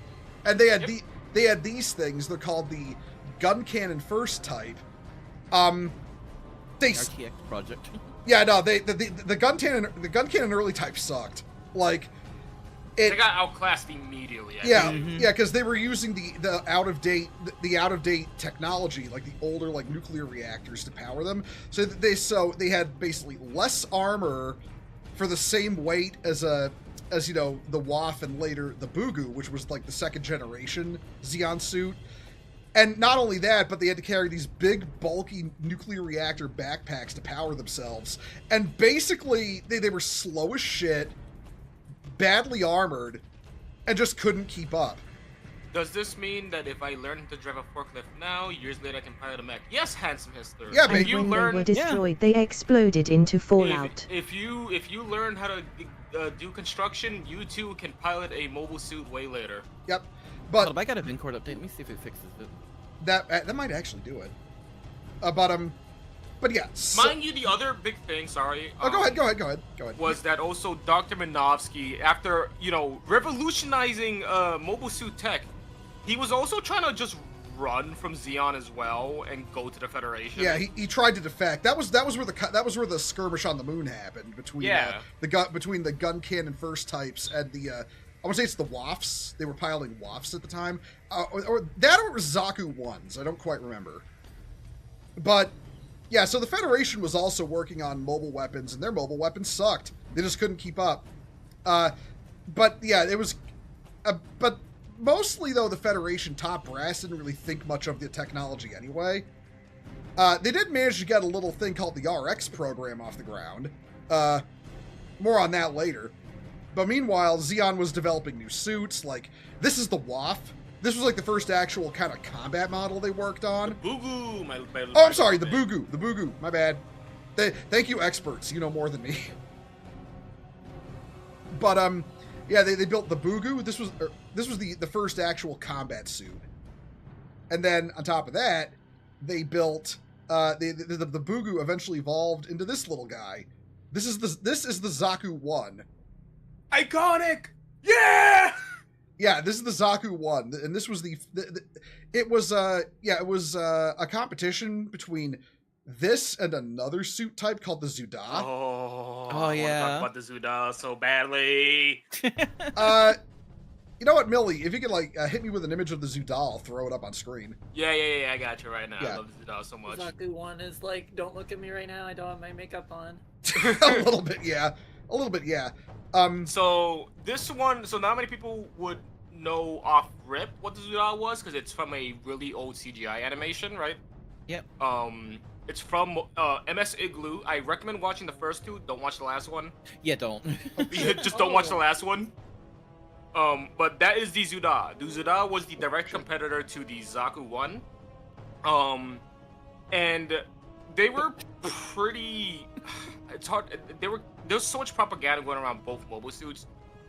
and they had they had these things. They're called the gun cannon first type. They RTX project. Yeah, no, the gun cannon early type sucked. Like, they got outclassed immediately. Yeah, because they were using the out of date technology, like the older like nuclear reactors to power them. So they had basically less armor for the same weight as the WAF and later the Bugu, which was like the second generation Xeon suit. And not only that, but they had to carry these big, bulky nuclear reactor backpacks to power themselves. And basically, they were slow as shit, badly armored, and just couldn't keep up. Does this mean that if I learn to drive a forklift now, years later I can pilot a mech? Yes, handsome history. Yeah, and when they were destroyed, they exploded into fallout. If you learn how to do construction, you too can pilot a mobile suit way later. Yep. But I got a Vincord update. Let me see if it fixes it. That might actually do it. But yeah. Mind you, the other big thing, sorry. Go ahead. Was that also Dr. Minovsky, after, revolutionizing mobile suit tech, he was also trying to just run from Xeon as well and go to the Federation. Yeah, he tried to defect. That was where the skirmish on the moon happened between the gun cannon first types and the I want to say it's the WAFs. They were piloting WAFs at the time. Or it was Zaku 1s. I don't quite remember. But, yeah, so the Federation was also working on mobile weapons, and their mobile weapons sucked. They just couldn't keep up. But, yeah, it was... but mostly, though, the Federation top brass didn't really think much of the technology anyway. They did manage to get a little thing called the RX program off the ground. More on that later. But meanwhile, Xeon was developing new suits, like, this is the WAF. This was like the first actual kind of combat model they worked on. The Bugu, I'm sorry, the Bugu, my bad. Thank you, experts, you know more than me. But, yeah, they built the Bugu. This was the first actual combat suit. And then, on top of that, they built, the Bugu eventually evolved into this little guy. This is the Zaku 1. Iconic! Yeah! Yeah, this is the Zaku 1, and this was it was a competition between this and another suit type called the Zuda. Oh yeah. I want to talk about the Zuda so badly. You know what, Millie? If you could hit me with an image of the Zuda, I'll throw it up on screen. Yeah, I got you right now. Yeah. I love the Zuda so much. Zaku 1 is like, don't look at me right now, I don't have my makeup on. A little bit, yeah. So this one, so not many people would know off rip what the Zuda was, because it's from a really old CGI animation, right? Yep. It's from MS Igloo. I recommend watching the first two. Don't watch the last one. Yeah, don't. Just don't watch the last one. But that is the Zuda. The Zuda was the direct competitor to the Zaku 1. And they were pretty... It's hard. There's so much propaganda going around both mobile suits.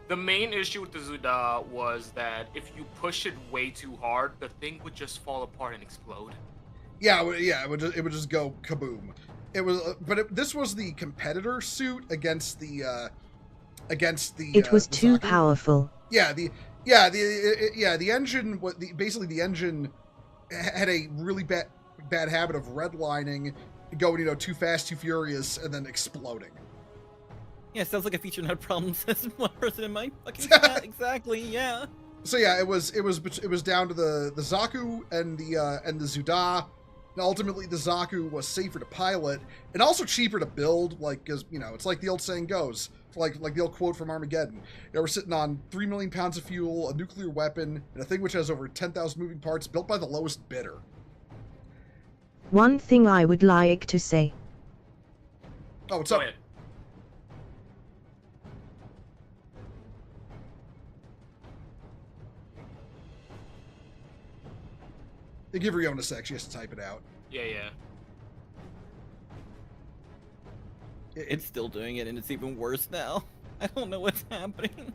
The main issue with the Zuda was that if you push it way too hard, the thing would just fall apart and explode. Yeah, it would just go kaboom. It was, this was the competitor suit against the. It was too Zaku. Powerful. Yeah, the engine. Basically the engine had a really bad habit of redlining, going too fast, too furious, and then exploding. Yeah, sounds like a feature not a problem, says one person in my fucking chat. Exactly, yeah. So yeah, it was down to the Zaku and the Zuda. And ultimately, the Zaku was safer to pilot and also cheaper to build. Because it's like the old saying goes, like the old quote from Armageddon. We're sitting on 3 million pounds of fuel, a nuclear weapon, and a thing which has over 10,000 moving parts, built by the lowest bidder. One thing I would like to say. Oh, what's up? Give Riona a sec. She has to type it out. Yeah. It's still doing it, and it's even worse now. I don't know what's happening.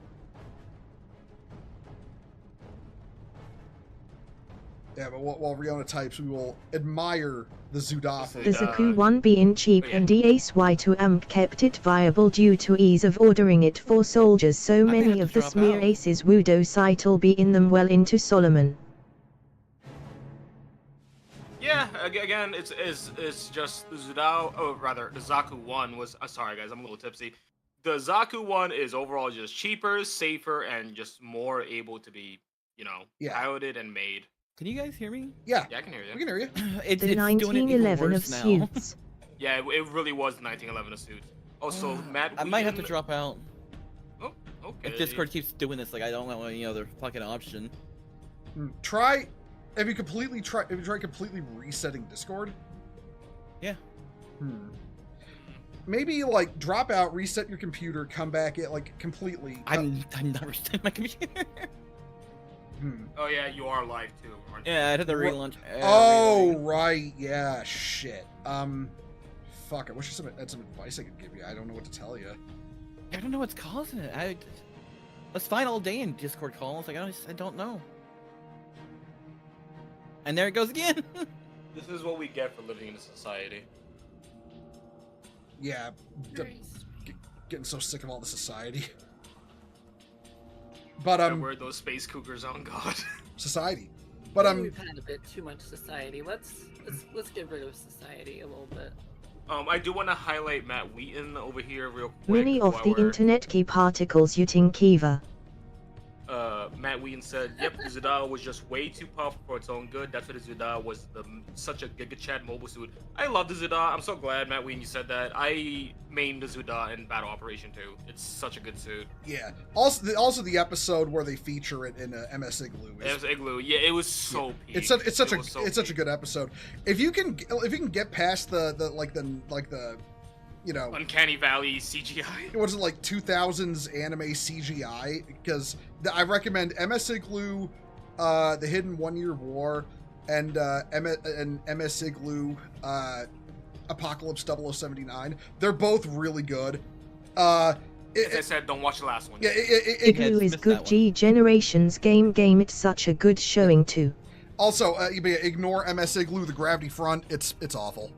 Yeah, but while Riona types, we will admire the Zuda. The Zaku 1 being cheap and the Ace Y2 kept it viable due to ease of ordering it for soldiers. So may many have of to the drop smear out. aces Wudo Site'll be in them well into Solomon. Yeah, again, it's just the Zudao, or rather, the Zaku 1 was, sorry guys, I'm a little tipsy. The Zaku 1 is overall just cheaper, safer, and just more able to be, piloted and made. Can you guys hear me? Yeah, Yeah, I can hear you. we can hear you. It's The doing it even 1911 of worse now. suits. Yeah, it really was 1911 a suit. Also, Matt I might have to Wheaton- drop out. Oh, okay. If Discord keeps doing this, like, I don't know any other fucking option. Have you tried completely resetting Discord? Yeah. Maybe like drop out, reset your computer, come back at like completely. I'm not restarting my computer. Oh yeah, you are live too, aren't you? Yeah, I had to relaunch. Oh everything. right, yeah, shit. Fuck. I wish I had some advice I could give you. I don't know what to tell you. I don't know what's causing it. I was fine all day in Discord calls. Like I don't know. And there it goes again. This is what we get for living in a society. Yeah, getting so sick of all the society. But Where are those space cougars on God? society. But We've had a bit too much society. Let's get rid of society a little bit. I do want to highlight Matt Wheaton over here real quick. Many of the while we're- internet key particles using Kiva. Matt Wheaton said, "Yep, the Zudao was just way too powerful for its own good. That's why the Zudao was such a Giga Chad mobile suit." I love the Zudao. I'm so glad, Matt Wheaton, you said that. I mained the Zudao in Battle Operation 2. It's such a good suit. yeah, also the episode where they feature it in MS Igloo. It was Igloo. Yeah, it was so peak. It's such a peak. good episode. If you can get past the Uncanny Valley CGI. it wasn't like 2000s anime CGI, because I recommend MS Igloo, The Hidden 1 Year War, and MS Igloo, Apocalypse 0079. They're both really good. As I said, don't watch the last one. Yeah, Igloo is missed good that G Generations game. It's such a good showing too. also, ignore MS Igloo, the Gravity Front. It's awful.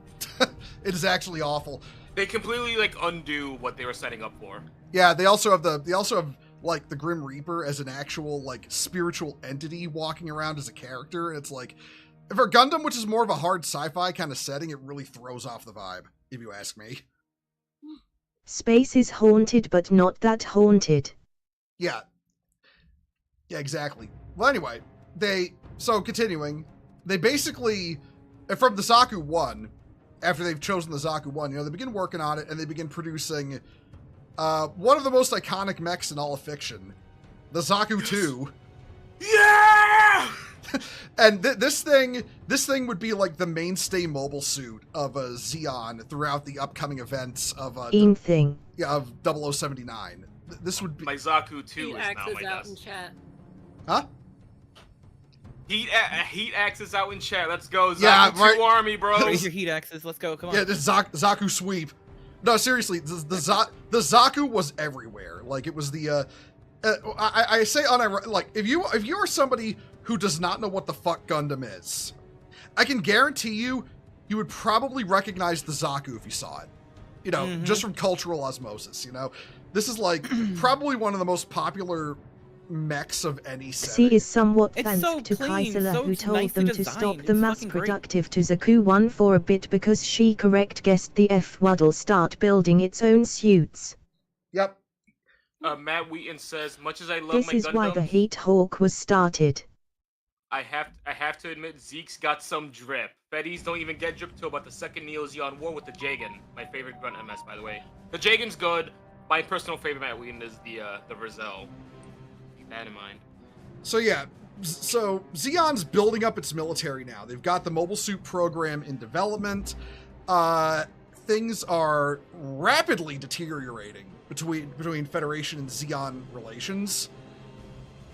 It is actually awful. They completely undo what they were setting up for. Yeah, they also have like the Grim Reaper as an actual like spiritual entity walking around as a character. And it's like, for Gundam, which is more of a hard sci-fi kind of setting, it really throws off the vibe, if you ask me. Space is haunted, but not that haunted. Yeah, exactly. Well, anyway, continuing, they basically, from the Zaku 1, after they've chosen the Zaku 1, they begin working on it, and they begin producing one of the most iconic mechs in all of fiction, the Zaku 2. Yeah! And this thing would be like the mainstay mobile suit of Zeon throughout the upcoming events of of 0079. This would be My Zaku 2 Heat is now axes my out in best. chat. huh? Heat axes out in chat. Let's go. Zaku Yeah, 2 right. army, Raise bros. your heat axes. Let's go. Come on. Yeah, the Zaku sweep. No, seriously, the Zaku was everywhere. Like it was the I say like if you are somebody who does not know what the fuck Gundam is, I can guarantee you would probably recognize the Zaku if you saw it. Just from cultural osmosis. This is like probably one of the most popular mechs of any setting. C is somewhat It's thanks so to clean, Kaisala, so who told nicely them to designed. stop the It's mass fucking great. productive to Zaku 1 for a bit because she correct guessed the F-Waddle start building its own suits. Yep. Matt Wheaton says, much as I love This my is why the Gundams, Heat Hawk was started. I have to admit Zeke's got some drip. Fetties don't even get drip till about the second Neo Zeon War with the Jagan. My favorite Grunt MS, by the way. The Jagan's good. My personal favorite Matt Wheaton is the Rizal. Keep that in mind. So yeah, so Zeon's building up its military now. They've got the mobile suit program in development. Things are rapidly deteriorating between Federation and Zeon relations.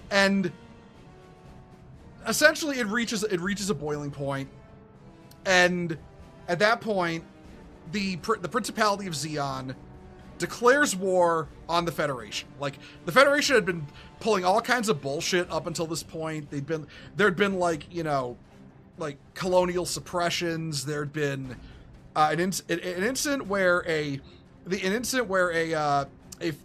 And essentially it reaches a boiling point, and at that point, the Principality of Zeon declares war on the Federation. Like, the Federation had been pulling all kinds of bullshit up until this point. There'd been like, you know, like colonial suppressions. There'd been an incident where the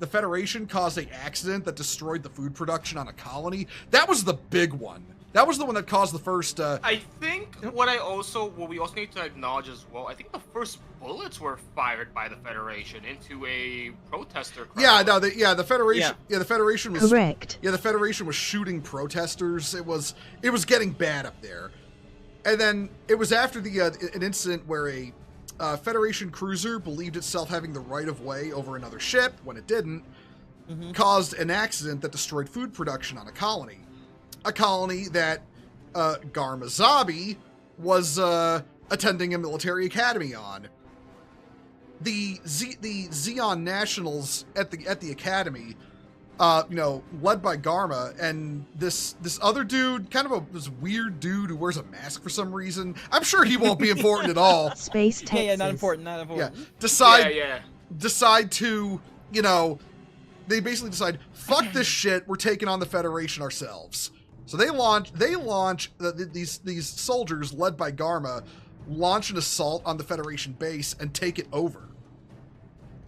Federation caused an accident that destroyed the food production on a colony. That was the big one. That was the one that caused the first. I think what we also need to acknowledge as well. I think the first bullets were fired by the Federation into a protester crowd. Yeah, no, the Federation. Yeah, the Federation was Correct. Yeah, the Federation was shooting protesters. It was getting bad up there, and then it was after an incident where a Federation cruiser believed itself having the right of way over another ship when it didn't, caused an accident that destroyed food production on a colony. A colony that Garma Zabi was attending a military academy on. The Zeon Nationals at the academy, led by Garma and this other dude, kind of this weird dude who wears a mask for some reason. I'm sure he won't be important at all. Space Texas. Yeah, not important. Yeah, decide to, they basically decide, fuck this shit, we're taking on the Federation ourselves. So they launch these soldiers led by Garma launch an assault on the Federation base and take it over.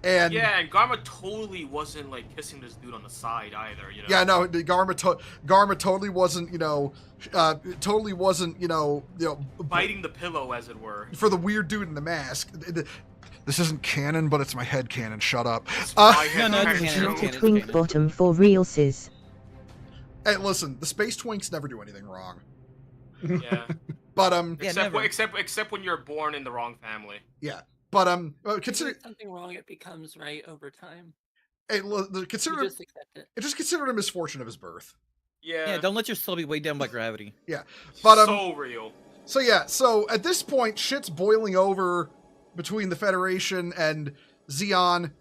And Garma totally wasn't like kissing this dude on the side either, Yeah, no, Garma totally wasn't, biting the pillow, as it were. For the weird dude in the mask. This isn't canon, but it's my head canon. Shut up. It's canon. Twink bottom for reelses. Hey, listen, the space twinks never do anything wrong. Yeah. But except when you're born in the wrong family. Yeah. But consider something wrong, it becomes right over time. Hey, consider just accept it. Just consider it a misfortune of his birth. Yeah. Yeah, don't let your soul be weighed down by gravity. Yeah. But so real. So at this point, shit's boiling over between the Federation and Zeon.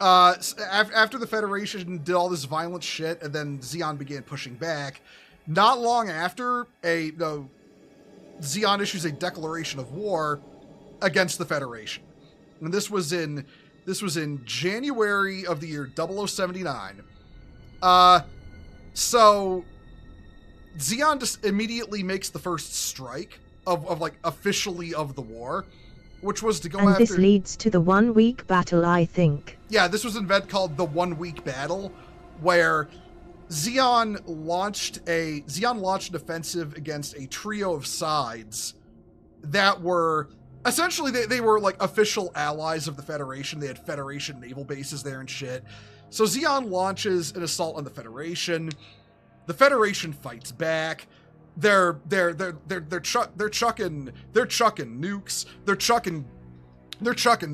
After the Federation did all this violent shit, and then Zeon began pushing back, not long after, Zeon issues a declaration of war against the Federation. And this was in January of the year 0079. So Zeon just immediately makes the first strike of like officially of the war, which was to go after. And this leads to the 1 week battle, I think. Yeah, this was an event called the 1 week battle, where Zeon launched an offensive against a trio of sides that were essentially they were like official allies of the Federation. They had Federation naval bases there and shit. So Zeon launches an assault on the Federation. The Federation fights back. They're chucking nukes. They're chucking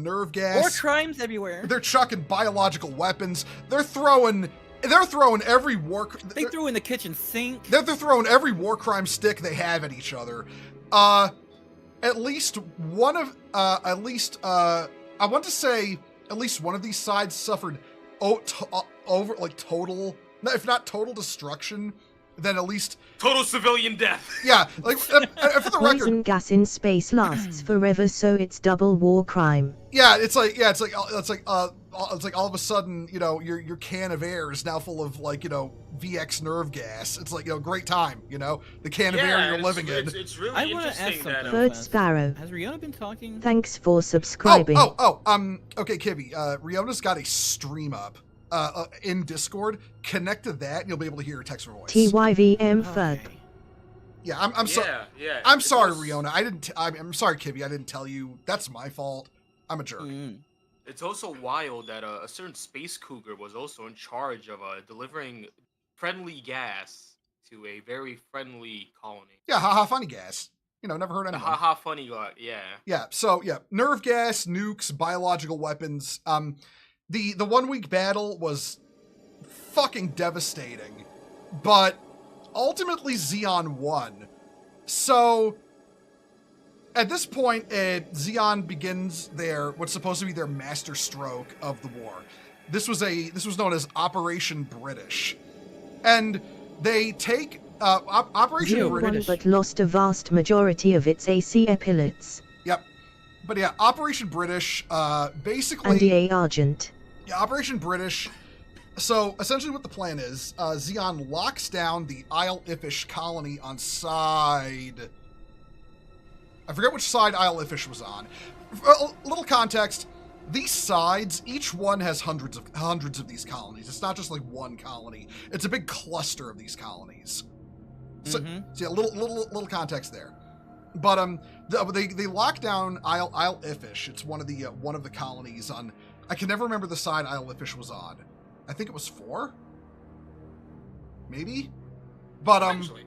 nerve gas. War crimes everywhere. They're chucking biological weapons. They're throwing every war. They threw in the kitchen sink. They're throwing every war crime stick they have at each other. At least one of I want to say at least one of these sides suffered over like total, if not total destruction, then at least total civilian death. Yeah, like for the record, poison gas in space lasts forever, so it's double war crime. Yeah, it's like all of a sudden, your can of air is now full of like, VX nerve gas. It's like, great time, the can of air you're living in. It's really I want to ask interesting that. something. Bird Sparrow. Has Rihanna been talking? Thanks for subscribing. Okay, Kibby, Riona's got a stream up in Discord. Connect to that and you'll be able to hear her text her voice. TYVM FUD. Yeah, I'm sorry. Yeah. I'm sorry, Riona. I'm sorry, Kibby. I didn't tell you. That's my fault. I'm a jerk. It's also wild that a certain space cougar was also in charge of delivering friendly gas to a very friendly colony. Yeah, haha, funny gas. Never heard anyone. Haha, funny guy. Yeah. Yeah. So nerve gas, nukes, biological weapons. The 1 week battle was fucking devastating, but ultimately Zeon won. So at this point, Zeon begins what's supposed to be their master stroke of the war. This was known as Operation British, and they take Operation Zero British. Won British. but lost a vast majority of its AC pilots. Yep. But yeah, Operation British, basically. And EA Argent. Yeah, Operation British. So essentially, what the plan is, Xeon locks down the Isle Iffish colony on side. I forget which side Isle Iffish was on. A little context: these sides, each one has hundreds of these colonies. It's not just like one colony; it's a big cluster of these colonies. So, so yeah, little context there. But they lock down Isle Iffish. It's one of the colonies on. I can never remember the side Isle Iffish was on. I think it was 4, maybe. But Actually.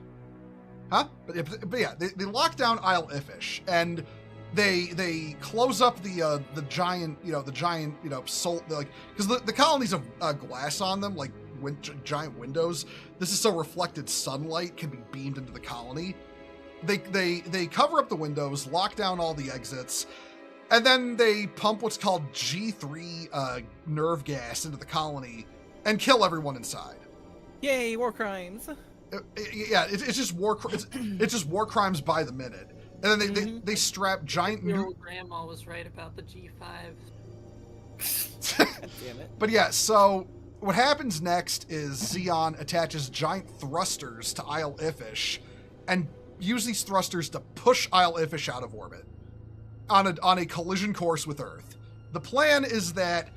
huh? But yeah, they lock down Isle Iffish and they close up the giant soul, like, because the colonies have glass on them, like giant windows. This is so reflected sunlight can be beamed into the colony. They cover up the windows, lock down all the exits, and then they pump what's called G3 nerve gas into the colony and kill everyone inside. Yay, war crimes. Yeah, it's just war. It's just war crimes by the minute. And then they strap giant Your old grandma was right about the G5. God damn it. But yeah, so what happens next is Xeon attaches giant thrusters to Isle Iffish and use these thrusters to push Isle Iffish out of orbit on a collision course with Earth. The plan is that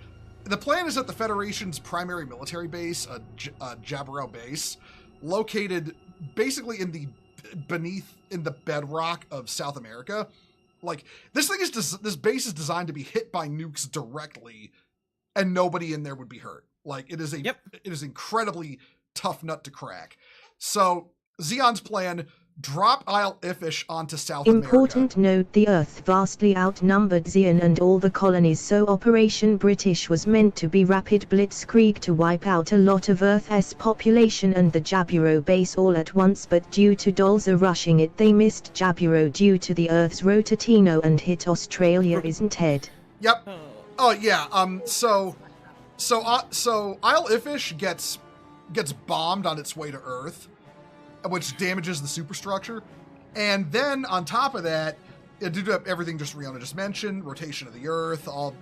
the Federation's primary military base, Jabberell base, located basically in the bedrock of South America. Like, this base is designed to be hit by nukes directly, and nobody in there would be hurt. Like, it is incredibly tough nut to crack. So Xeon's plan: drop Isle Iffish onto South Important America. note: the Earth vastly outnumbered Xeon and all the colonies, so Operation British was meant to be rapid blitzkrieg to wipe out a lot of Earth's population and the Jaburo base all at once, but due to Dolza rushing it, they missed Jaburo due to the Earth's rotatino and hit Australia, isn't Ted? Yep. Oh yeah. So Isle Iffish gets bombed on its way to Earth, which damages the superstructure. And then on top of that, due to everything just Rihanna just mentioned, rotation of the Earth, all,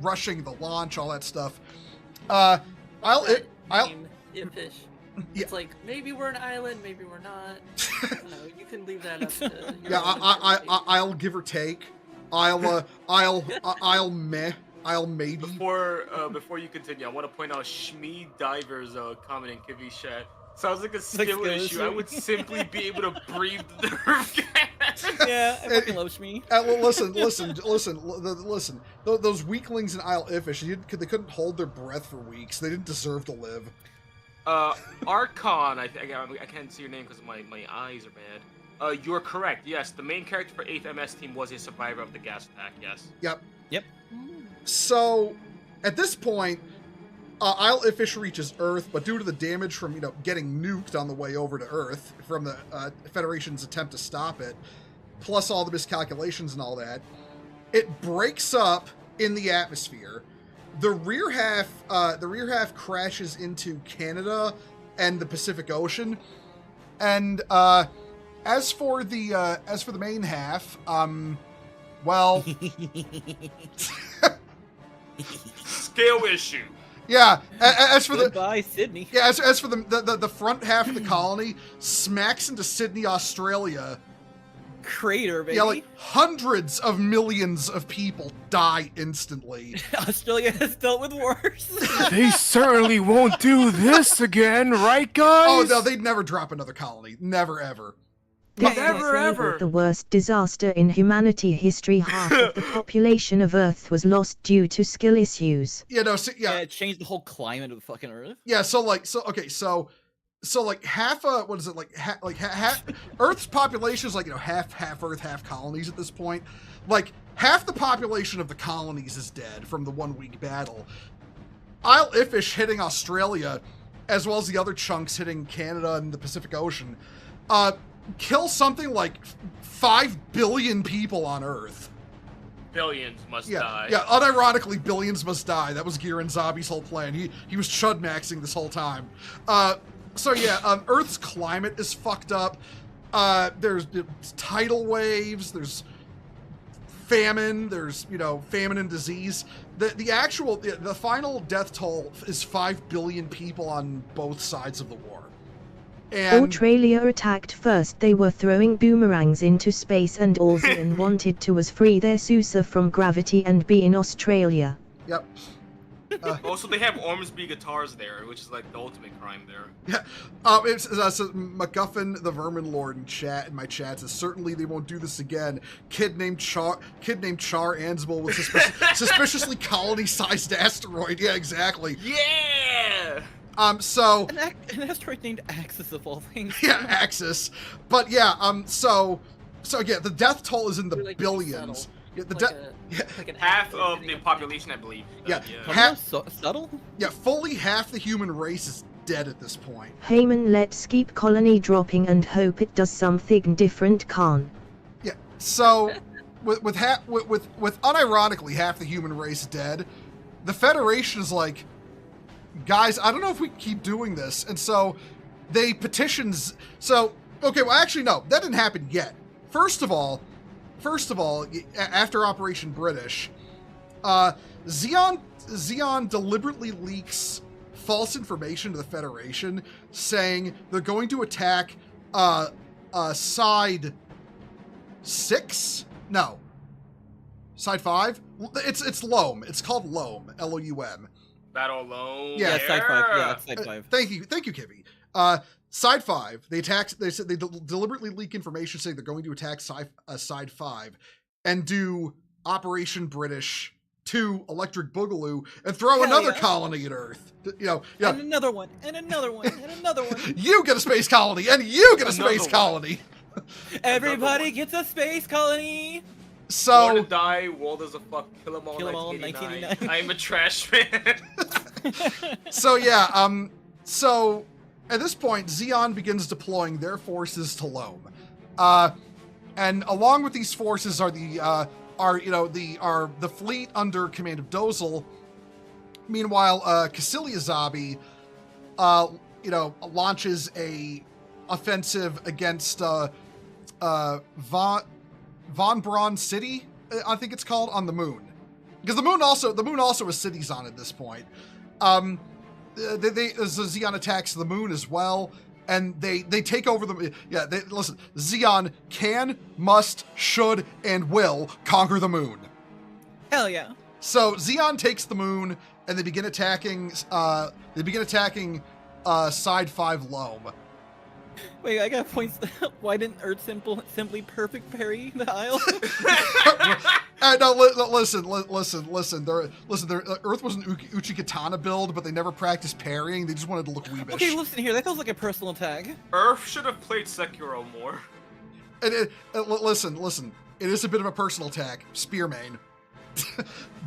rushing the launch, all that stuff. Isle Iffish. Yeah. It's like, maybe we're an island, maybe we're not. You can leave that up to your Yeah, own I'll give or take. I'll maybe. Before you continue, I want to point out Shmee Diver's comment in Kivi's chat. Sounds like a skill issue. I would simply be able to breathe the nerve gas. Yeah, I fucking love me. Well, listen. Those weaklings in Isle Iffish, they couldn't hold their breath for weeks. They didn't deserve to live. Archon, I can't see your name because my eyes are bad. You're correct. Yes, the main character for 8th MS team was a survivor of the gas attack. Yes. Yep. So, at this point, Isle Iffish reaches Earth, but due to the damage from getting nuked on the way over to Earth from the Federation's attempt to stop it, plus all the miscalculations and all that, it breaks up in the atmosphere. The rear half crashes into Canada and the Pacific Ocean, and as for the main half, well, Scale issue. yeah. As for Goodbye, Sydney. Yeah, as for the front half of the colony smacks into Sydney, Australia. Crater, baby. Yeah, like hundreds of millions of people die instantly. Australia has dealt with worse. They certainly won't do this again, right, guys? Oh no, they'd never drop another colony. Never ever. This Never, ever ever. the worst disaster in humanity history. Half of the population of Earth was lost due to skill issues. Yeah, it changed the whole climate of the fucking Earth. Yeah, so half what is it half Earth's population is half Earth, half colonies at this point. Like half the population of the colonies is dead from the 1 week battle. Isle Iffish hitting Australia, as well as the other chunks hitting Canada and the Pacific Ocean, kill something like 5 billion people on Earth. Billions must die. Yeah, unironically, billions must die. That was Giran Zabi's whole plan. He was chud maxing this whole time. So yeah, Earth's climate is fucked up. There's tidal waves. There's famine. There's famine and disease. The final death toll is 5 billion people on both sides of the war. And Australia attacked first. They were throwing boomerangs into space, and all Xian wanted to was free their Sousa from gravity and be in Australia. Yep. Also, they have Ormsby guitars there, which is like the ultimate crime there. Yeah. It's so MacGuffin, the Vermin Lord, in my chat says certainly they won't do this again. Kid named Char Ansbel with suspiciously colony-sized asteroid. Yeah, exactly. Yeah. So An asteroid named Axis of all things. yeah, Axis. But yeah, so yeah, the death toll is in the Like billions. Yeah, like an Half asteroid of hitting the a population, I believe. Yeah. Subtle? Yeah, fully half the human race is dead at this point. Heyman, let's keep colony dropping and hope it does something different, Khan. Yeah. So with unironically half the human race dead, the Federation is like, guys, I don't know if we keep doing this. And so they petitions. So, okay, well, actually, no, that didn't happen yet. First of all, after Operation British, Xi'an deliberately leaks false information to the Federation saying they're going to attack Side 6? No. Side 5? It's Loam. It's called Loam. L-O-U-M. Battle alone. Yeah, Side 5. Yeah, Side 5. Thank you, Kivy. Side 5, they said they deliberately leak information saying they're going to attack Side 5 and do Operation British 2 Electric Boogaloo and throw Hell another yeah. colony at Earth. Yeah. And another one, and another one, and another one. You get a space colony, and you get a Another space one. colony. Everybody gets a space colony. Born So to die, world as a fuck, kill 'em all, Kill 'em all, 1989. 1989. I'm a trash man. So yeah, so at this point, Xi'an begins deploying their forces to Loam, and along with these forces are the fleet under command of Dozel. Meanwhile, Cassilia Zabi, launches a offensive against Von Braun City, I think it's called, on the moon, because the moon also has cities on at this point. Xi'an attacks the moon as well, and they take over the. Yeah, listen. Xi'an can, must, should, and will conquer the moon. Hell yeah. So Xi'an takes the moon, and they begin attacking. Side 5 Loam. Wait, I got points. Why didn't Earth simply perfect parry the aisle? No, listen. Earth was an Uchikatana build, but they never practiced parrying. They just wanted to look weebish. Okay, listen here. That feels like a personal attack. Earth should have played Sekiro more. Listen. It is a bit of a personal attack, spear main.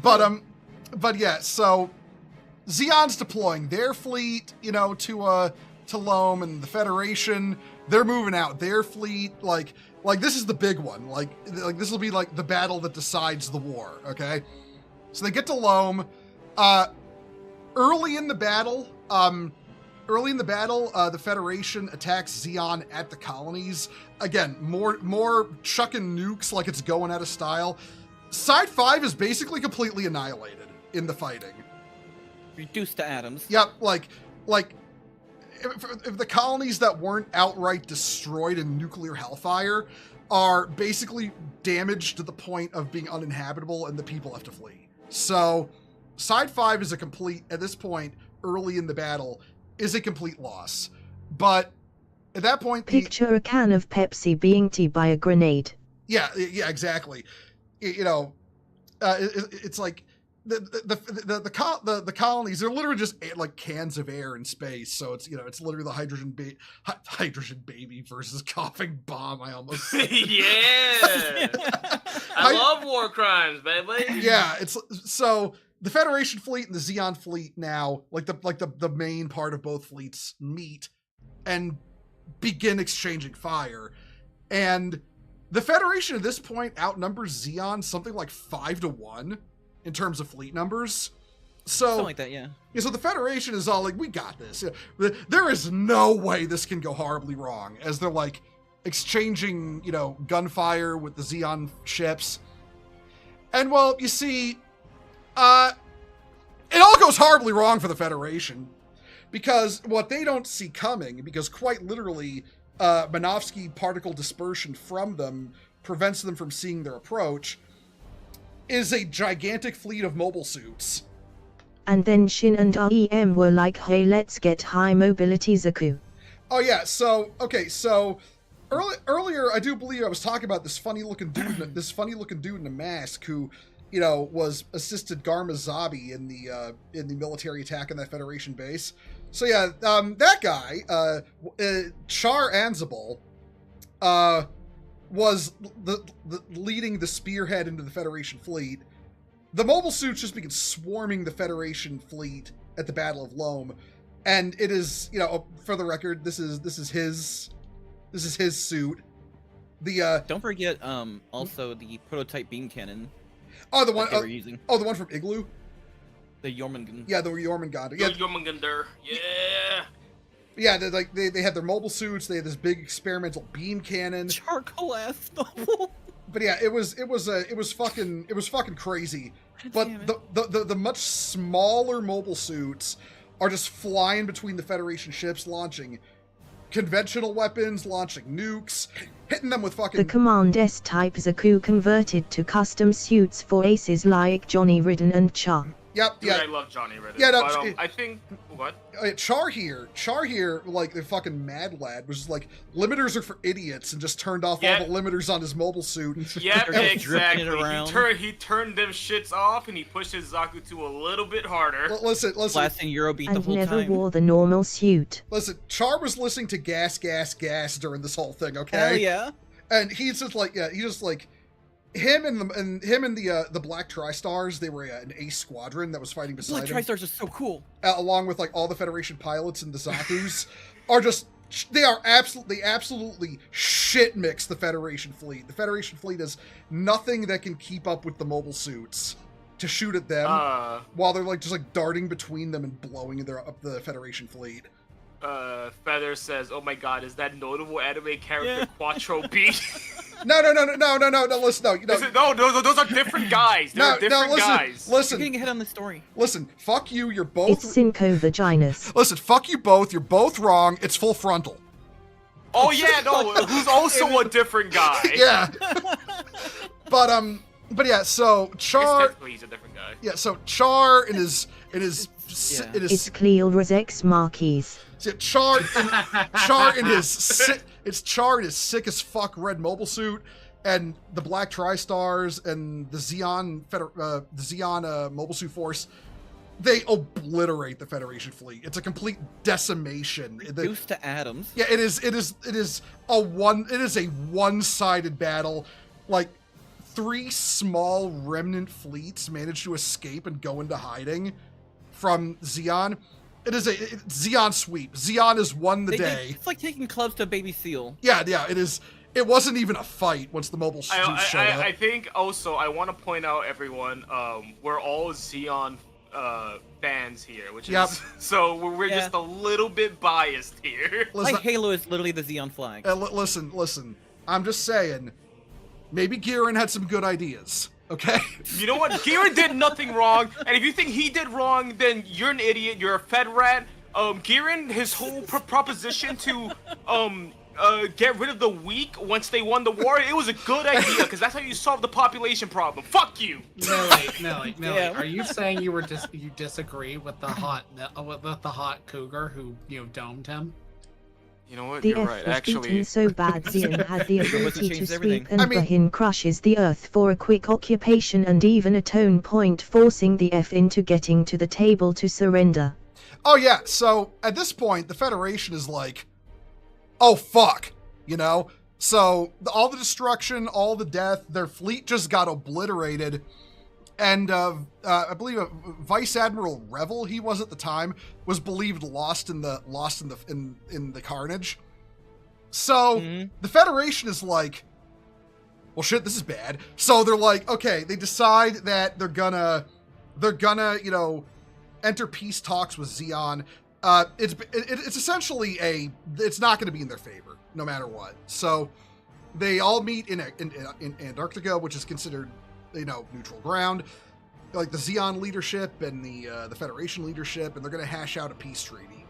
but yeah. So Xi'an's deploying their fleet, to Loam, and the Federation, they're moving out their fleet. Like this is the big one. Like this will be like the battle that decides the war. Okay, so they get to Loam. Early in the battle, the Federation attacks Xi'an at the colonies. Again, more chucking nukes like it's going out of style. Side 5 is basically completely annihilated in the fighting. Reduced to atoms. Yep, like if the colonies that weren't outright destroyed in nuclear hellfire are basically damaged to the point of being uninhabitable, and the people have to flee. So Side 5 is at this point, early in the battle, is a complete loss. But at that point, Picture a can of Pepsi being tea by a grenade. Yeah, exactly. It's like the colonies, they're literally just like cans of air in space. So it's literally the hydrogen baby versus coughing bomb. I almost Yeah. I love war crimes, baby. Yeah, it's so the Federation fleet and the Xi'an fleet now, the main part of both fleets, meet and begin exchanging fire. And the Federation at this point outnumbers Xi'an something like 5-1 in terms of fleet numbers. Something like that, yeah. Yeah, so the Federation is all like, we got this. There is no way this can go horribly wrong, as they're like exchanging, gunfire with the Xeon ships. And well, you see, it all goes horribly wrong for the Federation, because what they don't see coming, because quite literally, Minovsky particle dispersion from them prevents them from seeing their approach, is a gigantic fleet of mobile suits. And then Shin and REM were like, hey, let's get high mobility Zaku. Oh yeah, so earlier I do believe I was talking about this funny looking dude in a mask who, was assisted Garma Zabi in the military attack on that Federation base. So yeah, that guy, Char Ansible, was the leading the spearhead into the Federation fleet. The mobile suits just began swarming the Federation fleet at the Battle of Loam, and it is, for the record, this is his suit. The Don't forget, also the prototype beam cannon. the one they were using. the one from Igloo. The Jormungand. Yeah, the Jormungand. Yeah. Yeah, Jormungandr. Yeah. yeah. They had their mobile suits. They had this big experimental beam cannon. Charcoal ass novel. But yeah, it was fucking crazy. But Damn it. the much smaller mobile suits are just flying between the Federation ships, launching conventional weapons, launching nukes, hitting them with fucking... The Command S-type Zaku converted to custom suits for aces like Johnny Ridden and Char. Yep, Dude, yeah. I love Johnny Ridden. Yeah, no, but, I think what? Char here, like the fucking mad lad, was just like, limiters are for idiots, and just turned off all the limiters on his mobile suit. Yep, Drifting exactly. it around. He turned them shits off, and he pushed his Zaku to a little bit harder. Listen. Blasting Eurobeat the And whole never time. wore the normal suit. Listen, Char was listening to Gas, Gas, Gas during this whole thing, okay? Hell yeah. And he's just like, him and the Black Tri-Stars, they were an ace squadron that was fighting beside Black him. Tri-Stars are so cool. Along with like all the Federation pilots and the Zakus, are just they absolutely shit mix the Federation fleet. The Federation fleet has nothing that can keep up with the mobile suits to shoot at them while they're like just like darting between them and blowing up the Federation fleet. Feather says, "Oh my God, is that notable anime character Quattro B?" No, listen, No, those are different guys. They're different guys. We're Listen, getting ahead on the story. listen, fuck you, you're both... It's Cinco Vaginas. Listen, fuck you both, you're both wrong, it's Full Frontal. Oh yeah, no, who's also a different guy. Yeah. But yeah, so Char... Technically, he's a different guy. Yeah, so Char in his Yeah. It's Cleo's ex Marquis. Char in his sick as fuck red mobile suit, and the Black Tri-Stars and the Xeon mobile suit force, they obliterate the Federation fleet. It's a complete decimation. Reduced to atoms. Yeah, it is a one-sided battle. Like 3 small remnant fleets managed to escape and go into hiding from Xeon. It is a Xeon sweep. Xeon has won the day. It's like taking clubs to a baby seal. Yeah, it is. It wasn't even a fight once the mobile suits showed up. I think also I want to point out, everyone, we're all Xeon fans here, which is so we're just a little bit biased here. Listen, Like Halo is literally the Xeon flag. listen. I'm just saying, maybe Giran had some good ideas. Okay. You know what? Giran did nothing wrong, and if you think he did wrong, then you're an idiot. You're a Fed rat. Giran, his whole proposition to get rid of the weak once they won the war, it was a good idea because that's how you solve the population problem. Fuck you. Millie, Yeah. are you saying you disagree with the hot cougar who domed him? You know what? The You're F right. was Actually, beaten so bad Xian had the ability to changed sweep everything. and I mean- Bahin crushes the Earth for a quick occupation and even a tone point, forcing the F into getting to the table to surrender. Oh yeah. So at this point, the Federation is like, oh fuck, So all the destruction, all the death, their fleet just got obliterated. And I believe Vice Admiral Revel, he was at the time, was believed lost in the carnage. So the Federation is like, well, shit, this is bad. So they're like, okay, they decide that they're gonna enter peace talks with Zeon. It's essentially it's not going to be in their favor no matter what. So they all meet in Antarctica, which is considered, neutral ground, like the Zeon leadership and the Federation leadership, and they're going to hash out a peace treaty.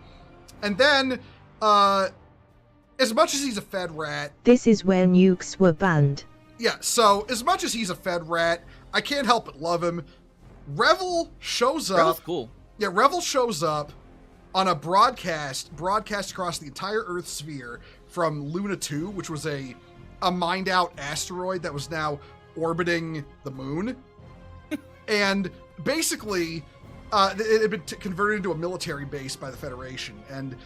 And then, as much as he's a Fed rat, This is where nukes were banned. yeah. So as much as he's a Fed rat, I can't help but love him. Revel shows up. That was cool. Yeah, Revel shows up on a broadcast across the entire Earth sphere from Luna 2, which was a mined out asteroid that was now orbiting the moon. And basically, it had been converted into a military base by the Federation. And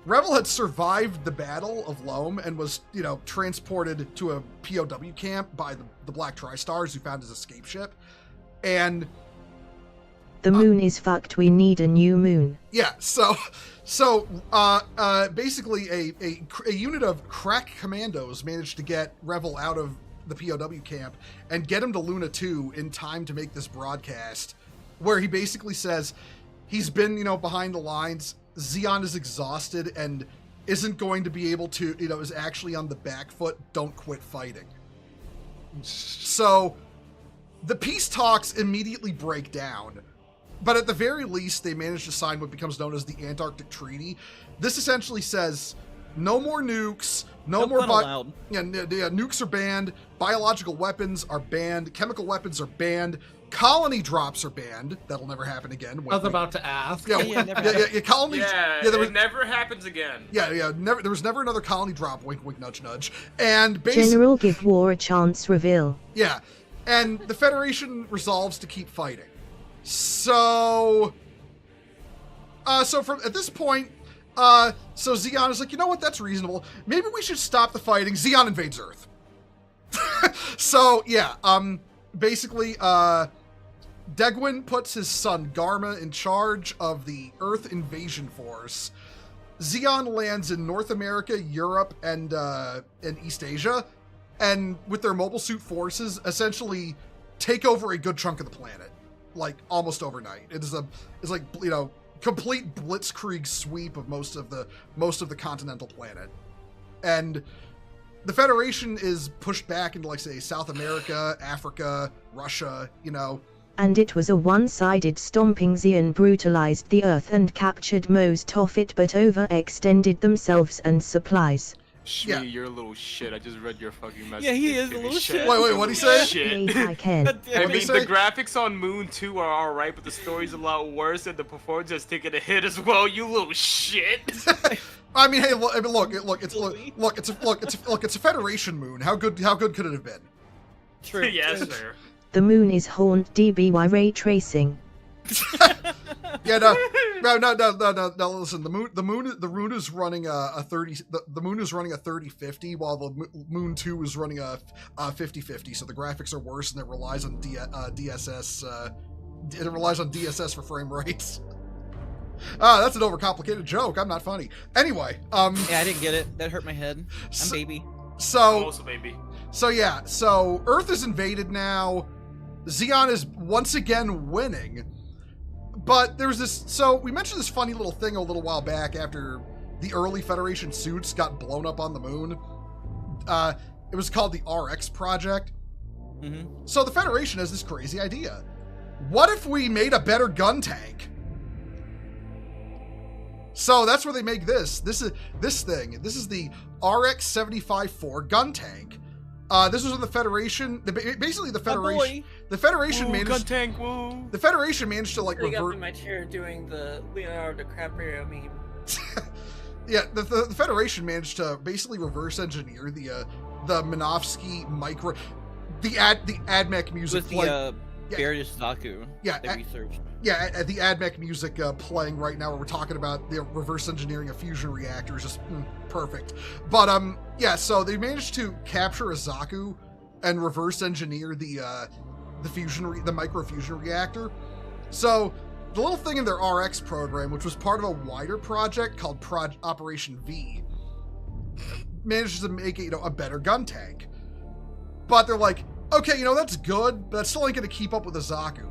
Revel had survived the Battle of Loam and was, transported to a POW camp by the Black Tri-Stars, who found his escape ship. And The moon is fucked, we need a new moon. yeah, so basically a unit of crack commandos managed to get Revel out of the POW camp and get him to Luna 2 in time to make this broadcast, where he basically says he's been, behind the lines. Zeon is exhausted and isn't going to be able to, is actually on the back foot. Don't quit fighting. So the peace talks immediately break down. But at the very least, they managed to sign what becomes known as the Antarctic Treaty. This essentially says no more nukes, no more allowed. nukes are banned, biological weapons are banned, chemical weapons are banned, colony drops are banned. That'll never happen again. I was about to ask. Yeah, colonies. Yeah, it never happens again. Never. There was never another colony drop. Wink, wink, nudge, nudge. And basically, General give war a chance reveal. yeah, and the Federation resolves to keep fighting. So from at this point, so Zeon is like, you know what? That's reasonable. Maybe we should stop the fighting. Zeon invades Earth. So yeah, basically, Degwin puts his son Garma in charge of the Earth invasion force. Zeon lands in North America, Europe, and East Asia, and with their mobile suit forces, essentially take over a good chunk of the planet. Like almost overnight. It's like, complete blitzkrieg sweep of most of the continental planet. And the Federation is pushed back into, like, say, South America, Africa, Russia, And it was a one-sided stomping. Zeon brutalized the Earth and captured most of it, but overextended themselves and supplies. Shmi, Yeah. you're a little shit. I just read your fucking message. Yeah, he is a Give me little shit. Wait, what'd he say? Shit. I can. God damn I it. mean, say? the graphics on Moon 2 are alright, but the story's a lot worse, and the performance has taken a hit as well. You little shit. I mean, hey, it's a Federation moon. How good could it have been? True. Yes, fair. The moon is haunt DBY ray tracing. Yeah, no. Listen, the moon is running a 30. The moon is running a 3050, while the moon 2 is running a 5050. So the graphics are worse, and it relies on DSS. It relies on DSS for frame rates. That's an overcomplicated joke. I'm not funny. Anyway, Yeah, I didn't get it. That hurt my head. I'm baby. So Also, baby. So yeah, so Earth is invaded now. Zeon is once again winning. But there's this, so we mentioned this funny little thing a little while back after the early Federation suits got blown up on the moon. It was called the RX Project. Mm-hmm. So the Federation has this crazy idea. What if we made a better gun tank? So that's where they make this. This is the RX-75-4 gun tank. This was when the Federation, basically the Federation, the Federation managed. Gun tank, woo. The Federation managed to like Sitting up revert. in my chair doing the Leonardo DiCaprio meme. Yeah, the Federation managed to basically reverse engineer the Minovsky micro, the AdMech music With play. the yeah. Barish Zaku Yeah, that we searched. Yeah, the AdMech music playing right now, where we're talking about the reverse engineering of fusion reactors, just perfect. But yeah, so they managed to capture a Zaku and reverse engineer the micro fusion reactor. So the little thing in their RX program, which was part of a wider project called Operation V, managed to make it, a better gun tank. But they're like, okay, that's good, but that still ain't gonna keep up with the Zaku.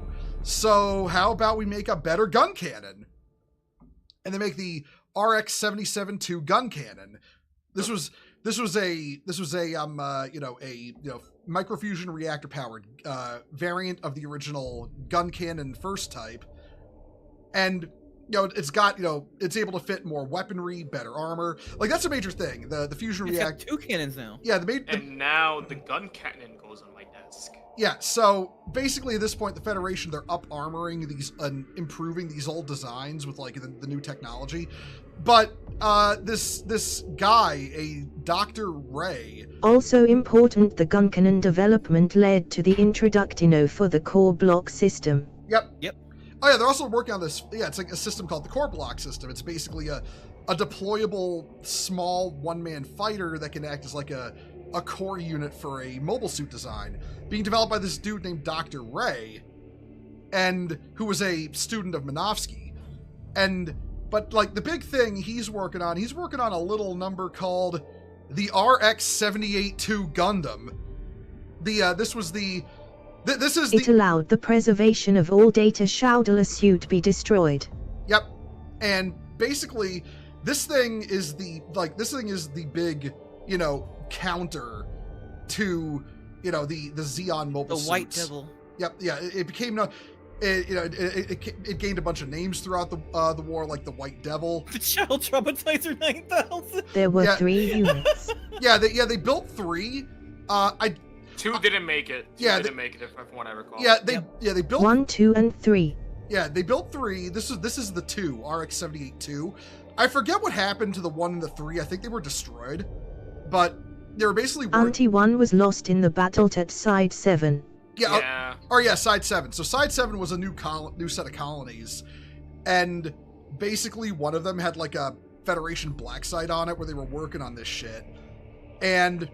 so how about we make a better gun cannon? And they make the RX-77-2 gun cannon. This was a microfusion reactor powered variant of the original gun cannon first type, and it's got it's able to fit more weaponry, better armor. Like, that's a major thing. The fusion reactor. 2 cannons now. Yeah, and now the gun cannon goes on my desk. Yeah, so basically at this point, the Federation, they're up armoring these and improving these old designs with like the new technology. But this guy, a Dr. Ray. Also important, the gun cannon development led to the introduction for the core block system. Yep. Yep. Oh yeah, they're also working on this. Yeah, it's like a system called the core block system. It's basically a deployable small one-man fighter that can act as like a core unit for a mobile suit design, being developed by this dude named Dr. Ray, and who was a student of Minovsky. But like the big thing he's working on a little number called the RX-78-2 Gundam. It allowed the preservation of all data should a suit be destroyed. Yep. And basically this thing is the big, counter to, the Xeon mobile suits. The White Devil. Yep. Yeah. It became no. It gained a bunch of names throughout the war, like the White Devil. The Child Traumatizer 9000. There were 3 units. They built 3. 2 didn't make it. Two didn't make it, from what I recall. They built 1, 2, and 3. Yeah, they built 3. This is the 2, RX-78-2. I forget what happened to the 1 and the 3. I think they were destroyed, but they were basically. Anti-1 was lost in the battle at Side 7. Side 7. So Side 7 was a new set of colonies, and basically one of them had like a Federation black site on it where they were working on this shit, and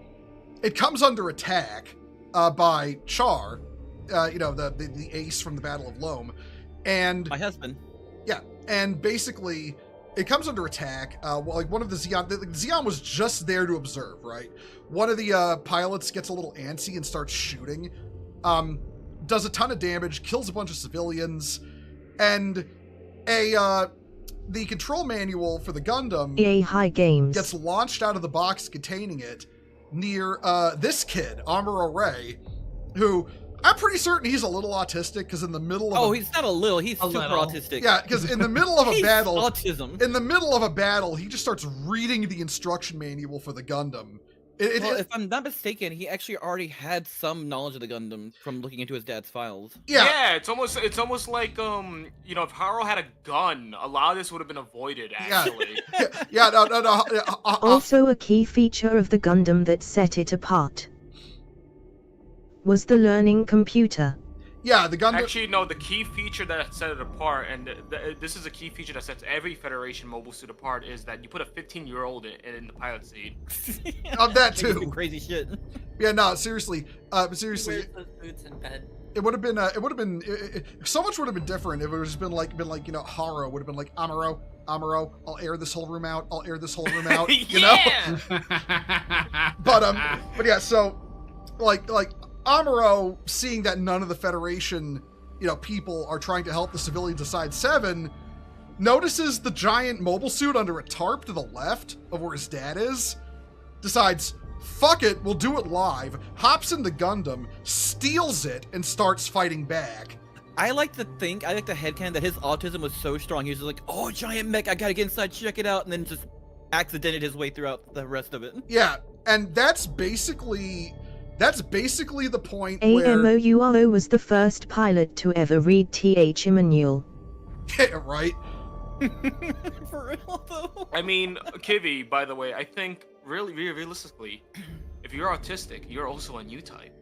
it comes under attack by Char, the ace from the Battle of Loam, and my husband. Yeah, and basically it comes under attack. One of the Xeon was just there to observe, right? One of the pilots gets a little antsy and starts shooting. Does a ton of damage, kills a bunch of civilians, and the control manual for the Gundam EA High Games gets launched out of the box containing it near this kid, Amuro Ray, who I'm pretty certain he's a little autistic, because in the middle of he's not a little, he's super autistic. Yeah, because in the middle of a battle, autism. In the middle of a battle, he just starts reading the instruction manual for the Gundam. If I'm not mistaken, he actually already had some knowledge of the Gundam from looking into his dad's files. Yeah, it's almost like if Haro had a gun, a lot of this would have been avoided. Actually, no. Also, a key feature of the Gundam that set it apart was the learning computer. Yeah, the Gundam. Actually, no. The key feature that set it apart, and this is a key feature that sets every Federation mobile suit apart, is that you put a 15-year-old in the pilot seat. Of that too. Crazy shit. Yeah, no, seriously. Seriously. Where's those boots in bed? It would have been. So much would have been different if it would have been like Haro would have been like Amuro, I'll air this whole room out. Yeah! But yeah, so like Amuro, seeing that none of the Federation, people are trying to help the civilians of Side 7, notices the giant mobile suit under a tarp to the left of where his dad is, decides, fuck it, we'll do it live, hops in the Gundam, steals it, and starts fighting back. I like to headcanon that his autism was so strong, he was just like, oh, giant mech, I gotta get inside, check it out, and then just accidented his way throughout the rest of it. Yeah, and that's basically the point Amuro was the first pilot to ever read Th Manual. Yeah, right? For real, though? I mean, Kivi, by the way, I think, really realistically, if you're autistic, you're also a new type.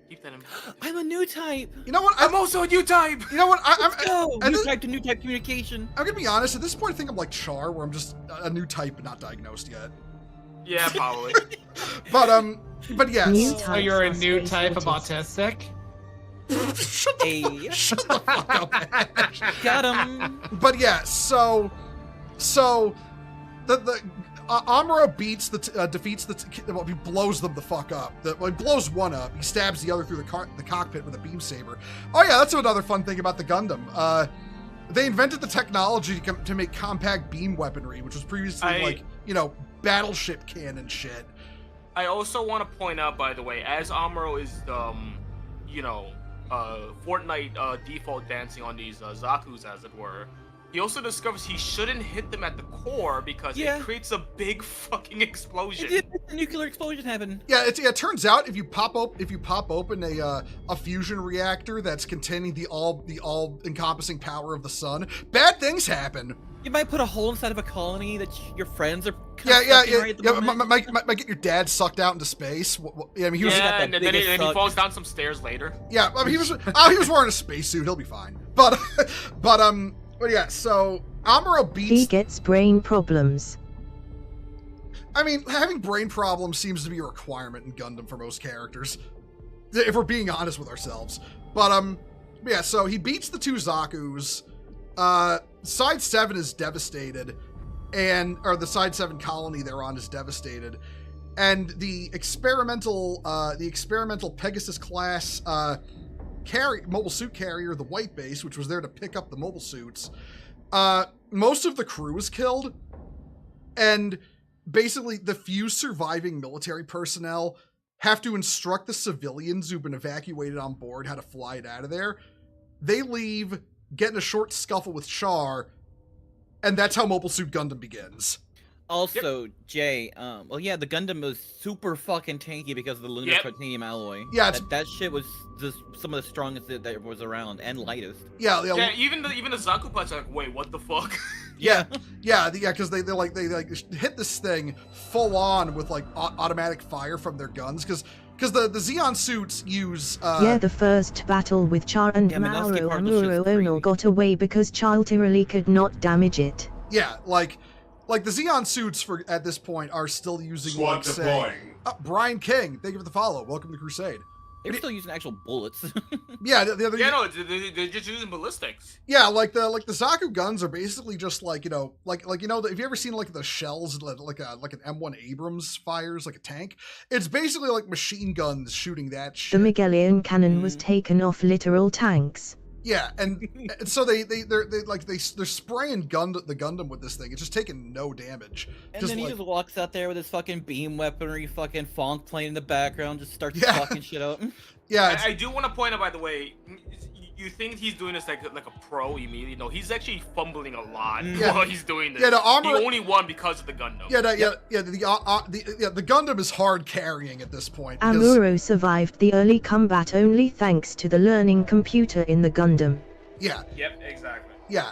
Keep that in mind. I'm a new type! You know what? I'm also a new type! You know what? Let's go! New type to new type communication. I'm gonna be honest, at this point I think I'm like Char, where I'm just a new type but not diagnosed yet. Yeah, probably. But yes. So you're a new type of autistic? Shut the fuck up, Ash. Got him. But yeah, so the Amuro defeats well, he blows them the fuck up. He blows one up. He stabs the other through the cockpit with a beam saber. Oh yeah, that's another fun thing about the Gundam. They invented the technology to make compact beam weaponry, which was previously battleship cannon shit. I also want to point out, by the way, as Amuro is, Fortnite default dancing on these Zaku's, as it were, he also discovers he shouldn't hit them at the core because it creates a big fucking explosion. A nuclear explosion happened. Yeah, it turns out if you pop open a fusion reactor that's containing the all encompassing power of the sun, bad things happen. You might put a hole inside of a colony that your friends are. Might get your dad sucked out into space. I mean, he was. Yeah, and then he falls down some stairs later. Yeah, I mean, he was wearing a spacesuit. He'll be fine. But yeah, so Amuro beats. He gets brain problems. I mean, having brain problems seems to be a requirement in Gundam for most characters, if we're being honest with ourselves. But yeah, so he beats the two Zaku's. Side 7 is devastated, or the Side 7 colony they're on is devastated, and the experimental Pegasus class mobile suit carrier, the White Base, which was there to pick up the mobile suits, most of the crew was killed, and basically the few surviving military personnel have to instruct the civilians who've been evacuated on board how to fly it out of there. They leave, get in a short scuffle with Char, and that's how Mobile Suit Gundam begins. Also, Jay, well, yeah, the Gundam was super fucking tanky because of the lunar titanium alloy. Yeah, that shit was just some of the strongest that was around and lightest. Yeah. Even the Zaku parts are like, wait, what the fuck? Yeah, because they hit this thing full on with like automatic fire from their guns because the Zeon suits use the first battle with Char and Mauro Amuro Ono got away because Char literally could not damage it. Yeah, like the Zeon suits at this point are still using Squad deploying. Brian King, thank you for the follow. Welcome to Crusade. They're still using actual bullets. They're just using ballistics. Yeah, like the Zaku guns are basically just have you ever seen like the shells like an M1 Abrams fires like a tank? It's basically like machine guns shooting that shit. The Miguelian cannon was taken off literal tanks. Yeah, and so they're spraying the Gundam with this thing. It's just taking no damage. And then he just walks out there with his fucking beam weaponry, fucking Fonk playing in the background, just starts fucking shit up. Yeah, I do want to point out, by the way, you think he's doing this like a pro immediately? No, he's actually fumbling a lot while he's doing this. Yeah, he only won because of the Gundam. The Gundam is hard carrying at this point. Amuro survived the early combat only thanks to the learning computer in the Gundam. Yeah. Yep, exactly. Yeah.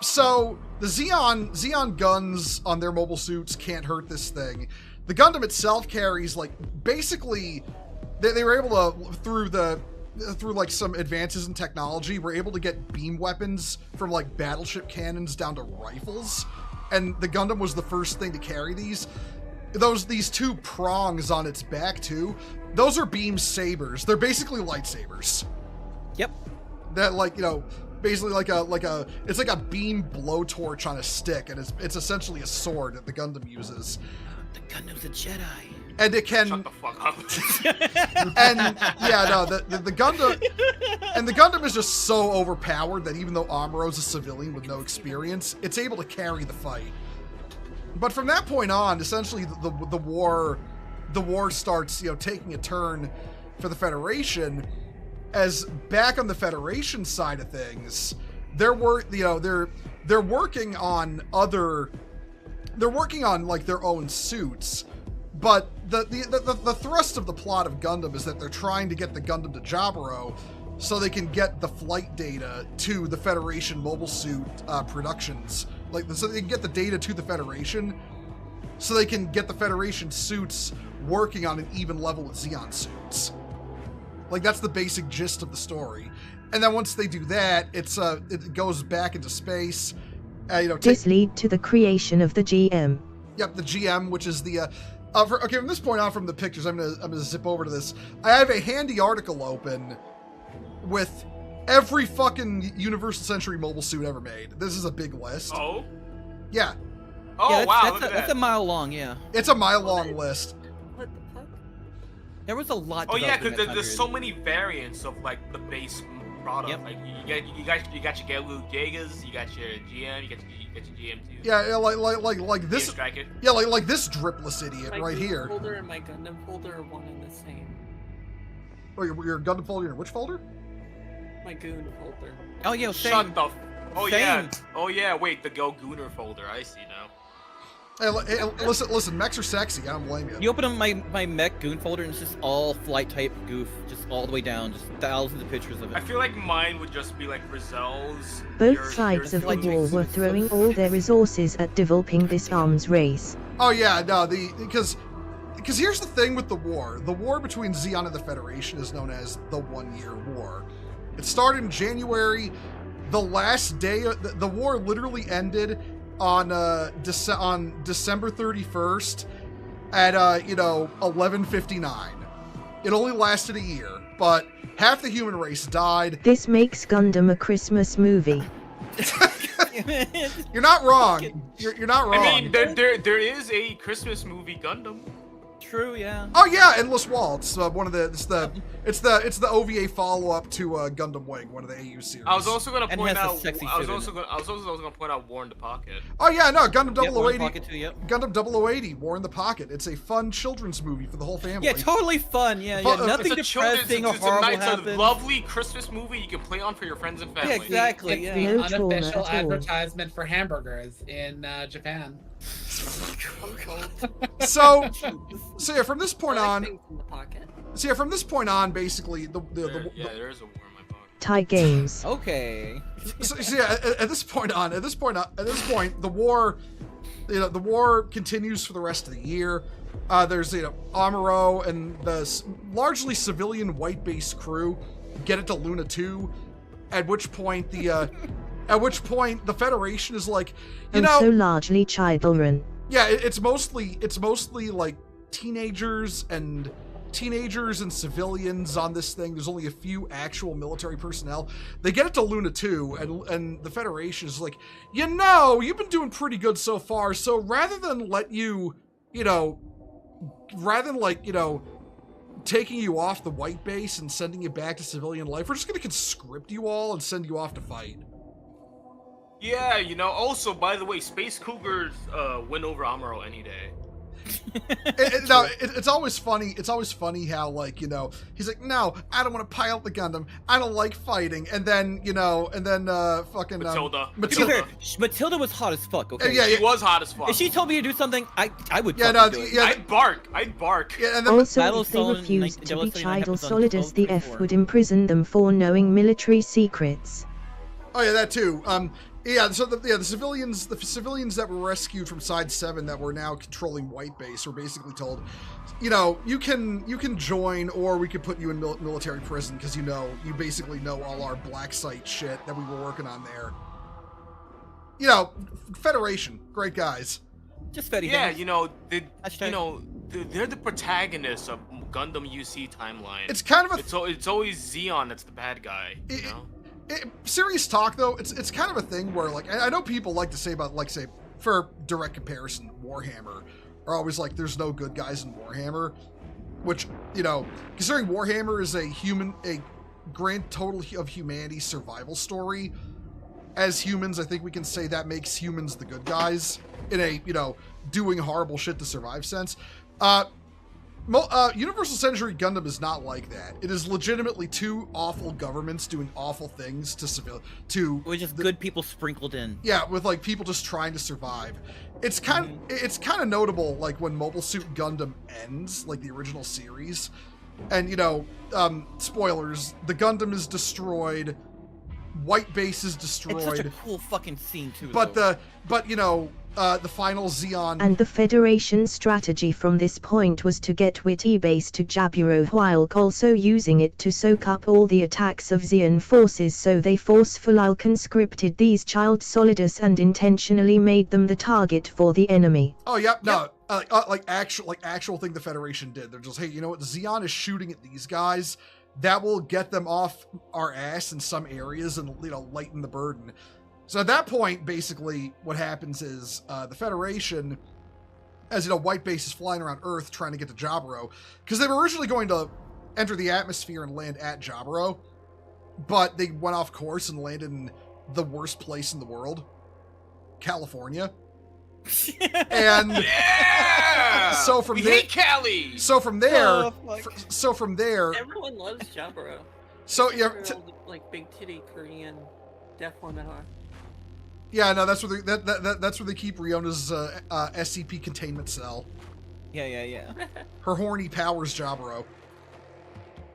So the Zeon guns on their mobile suits can't hurt this thing. The Gundam itself carries basically they were able to through like some advances in technology, we're able to get beam weapons from like battleship cannons down to rifles, and the Gundam was the first thing to carry these. These two prongs on its back too, those are beam sabers. They're basically lightsabers. Yep. That basically it's like a beam blowtorch on a stick, and it's essentially a sword that the Gundam uses. The Gundam's a Jedi. And it can. Shut the fuck up. And the Gundam, and the Gundam is just so overpowered that even though Amuro's a civilian with no experience, it's able to carry the fight. But from that point on, essentially the war starts taking a turn for the Federation, as back on the Federation side of things, they're working on like their own suits. But the thrust of the plot of Gundam is that they're trying to get the Gundam to Jaburo so they can get the flight data to the Federation mobile suit productions. So they can get the data to the Federation so they can get the Federation suits working on an even level with Zeon suits. That's the basic gist of the story. And then once they do that, it goes back into space. This lead to the creation of the GM. Yep, the GM, which is the... from this point on, from the pictures, I'm gonna zip over to this. I have a handy article open with every fucking Universal Century mobile suit ever made. This is a big list. Oh? Yeah. Oh yeah, wow, that's, look at that's that. a mile long. Yeah, It's a mile-long list. What the fuck? there was a lot. Oh yeah, developed in because that there's time so period. many variants of like the base product. Yep. Like you got your Gelu Jagas, you got your GM, you got your GM2. Yeah, like this. Striker. Yeah, like this dripless idiot My right Goon here. folder and my Gundam folder are one and the same. Oh, your Gundam folder, which folder? My Goon folder. Oh yeah, same. Shut the. Oh yeah. Same. Oh yeah. Wait, the Go Gooner folder. I see now. Hey, listen, mechs are sexy. I don't blame you. You open up my mech goon folder and it's just all flight type goof, just all the way down, just thousands of pictures of I it. feel like mine would just be like Rizel's. Both sides of the like war were Jesus. throwing all their resources at developing this arms race. Oh yeah, no, because here's the thing with the war. The war between Zeon and the Federation is known as the 1-year war. It started in January. The last day, the war literally ended on December 31st at 11:59. It only lasted a year, but half the human race died. This makes Gundam a Christmas movie. You're not wrong. You're not wrong. I mean, there is a Christmas movie Gundam. True, yeah. Oh yeah, Endless Wall. It's one of the it's the OVA follow up to Gundam Wing, one of the AU series. I was also gonna And point has a out. sexy I was fit in also it. gonna point out War in the Pocket. Oh yeah, no, Gundam Yep, one 0080. pocket too, yep. Gundam 0080, War in the Pocket. It's a fun children's movie for the whole family. Yeah, totally fun. Yeah, Fun- yeah. Nothing It's a children's. depressing or It's horrible a happens. lovely Christmas movie you can play on for your friends and family. Yeah, exactly. It's Yeah. the No trauma unofficial at all. advertisement for hamburgers in Japan. So yeah, from this point I like on, things in the pocket. basically the Yeah, there is a War in my pocket. Tie games. Okay. so yeah, at this point, the war, the war continues for the rest of the year. There's Amuro and the largely civilian white base crew get it to Luna 2, at which point the Federation is like, Also largely children. yeah, it's mostly like teenagers and civilians on this thing. There's only a few actual military personnel. They get it to Luna 2, and the Federation is like, you've been doing pretty good so far. So rather than taking you off the white base and sending you back to civilian life, we're just gonna conscript you all and send you off to fight. Yeah, also, by the way, Space Cougars win over Amuro any day. It's always funny. It's always funny how he's like, no, I don't want to pilot the Gundam. I don't like fighting. And then fucking Matilda. To be fair, Matilda was hot as fuck. Okay. Yeah, She was hot as fuck. If she told me to do something, I would. Yeah, fucking no, do it. yeah. I'd bark. Yeah, and then Also, Battle if they Zone refused to be 1979 child episode solidus, the F 12-24. would imprison them for knowing military secrets. oh yeah, that too. Yeah, so the civilians that were rescued from Side 7 that were now controlling White Base were basically told, you can join, or we could put you in military prison because you basically know all our black site shit that we were working on there. Federation, great guys. Just Fetty. Yeah, Hashtag- they're the protagonists of Gundam UC timeline. It's kind of a It's always Zeon that's the bad guy. serious talk though. It's kind of a thing where I know people like to say about say for direct comparison, Warhammer are always like there's no good guys in Warhammer, which considering Warhammer is a grand total of humanity survival story. As humans, I think we can say that makes humans the good guys in a doing horrible shit to survive sense. Universal Century Gundam is not like that. It is legitimately two awful governments doing awful things to With just good people sprinkled in. yeah, with people just trying to survive. It's kind of notable when Mobile Suit Gundam ends, the original series, and spoilers, the Gundam is destroyed, White Base is destroyed. It's such a cool fucking scene too. But though. the final Zeon. And the Federation's strategy from this point was to get Witty Base to Jaburo while also using it to soak up all the attacks of Zeon forces, so they forcefully conscripted these child solidus and intentionally made them the target for the enemy. Oh yep, no. Actual thing the Federation did. They're just, hey, you know what? Zeon is shooting at these guys. That will get them off our ass in some areas and lighten the burden. So at that point, basically, what happens is the Federation, as you know, White Base is flying around Earth trying to get to Jaburo, because they were originally going to enter the atmosphere and land at Jaburo, but they went off course and landed in the worst place in the world, California. And Yeah. so from we there, hate Cali. so from there, Oh, fuck. so from there, Everyone loves Jaburo. so That's yeah, where all the, like big titty Korean deaf women are. yeah, no, that's where that's where they keep Riona's SCP containment cell. Yeah. Her horny powers Jaburo.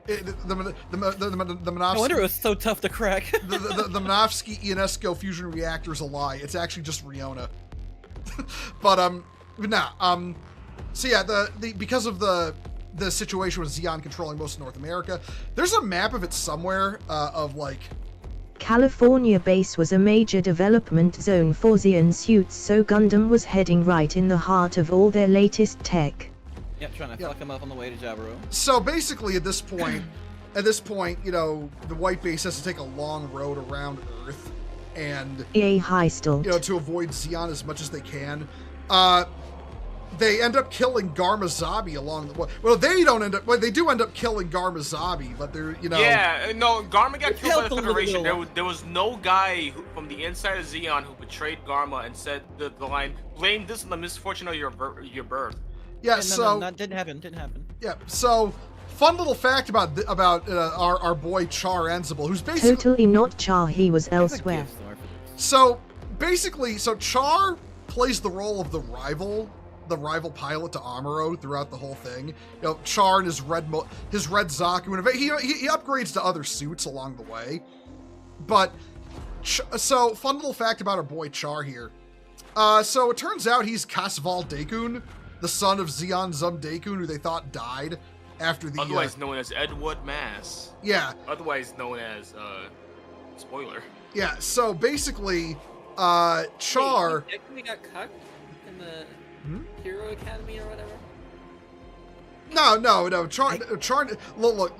The No Minovsky, wonder it was so tough to crack. the Minovsky Ionesco fusion reactor is a lie. It's actually just Riona. But so yeah, the because of the situation with Zeon controlling most of North America, there's a map of it somewhere of like. California base was a major development zone for Zeon suits, so Gundam was heading right in the heart of all their latest tech. Yep, trying to fuck him up on the way to Jaburo. So basically, at this point, you know, the White Base has to take a long road around Earth, and EA Heistel. you know, to avoid Zeon as much as they can. They end up killing Garma Zabi along the way. Well, they don't end up. Well, they do end up killing Garma Zabi, but they're, you know. Yeah, no, Garma got killed by helped the a little bit Federation. along. There was no guy from the inside of Zeon who betrayed Garma and said the line, blame this on the misfortune of your birth. Yeah. No, So that didn't happen. yeah. So fun little fact about our boy Char Enzible, who's basically. Totally not Char, he was I have a elsewhere. gift somewhere for this. So basically, Char plays the role of the rival pilot to Amuro throughout the whole thing. You know, Char and his red Zaku, and he upgrades to other suits along the way. But so fun little fact about our boy Char here. So it turns out he's Kasval Dakun, the son of Zeon Zum Dakun, who they thought died after the Otherwise known as Edward Mass. yeah. Otherwise known as spoiler. Yeah, so basically, Char. Wait, he actually got cucked in the Hero Academy or whatever. No. Char. Look.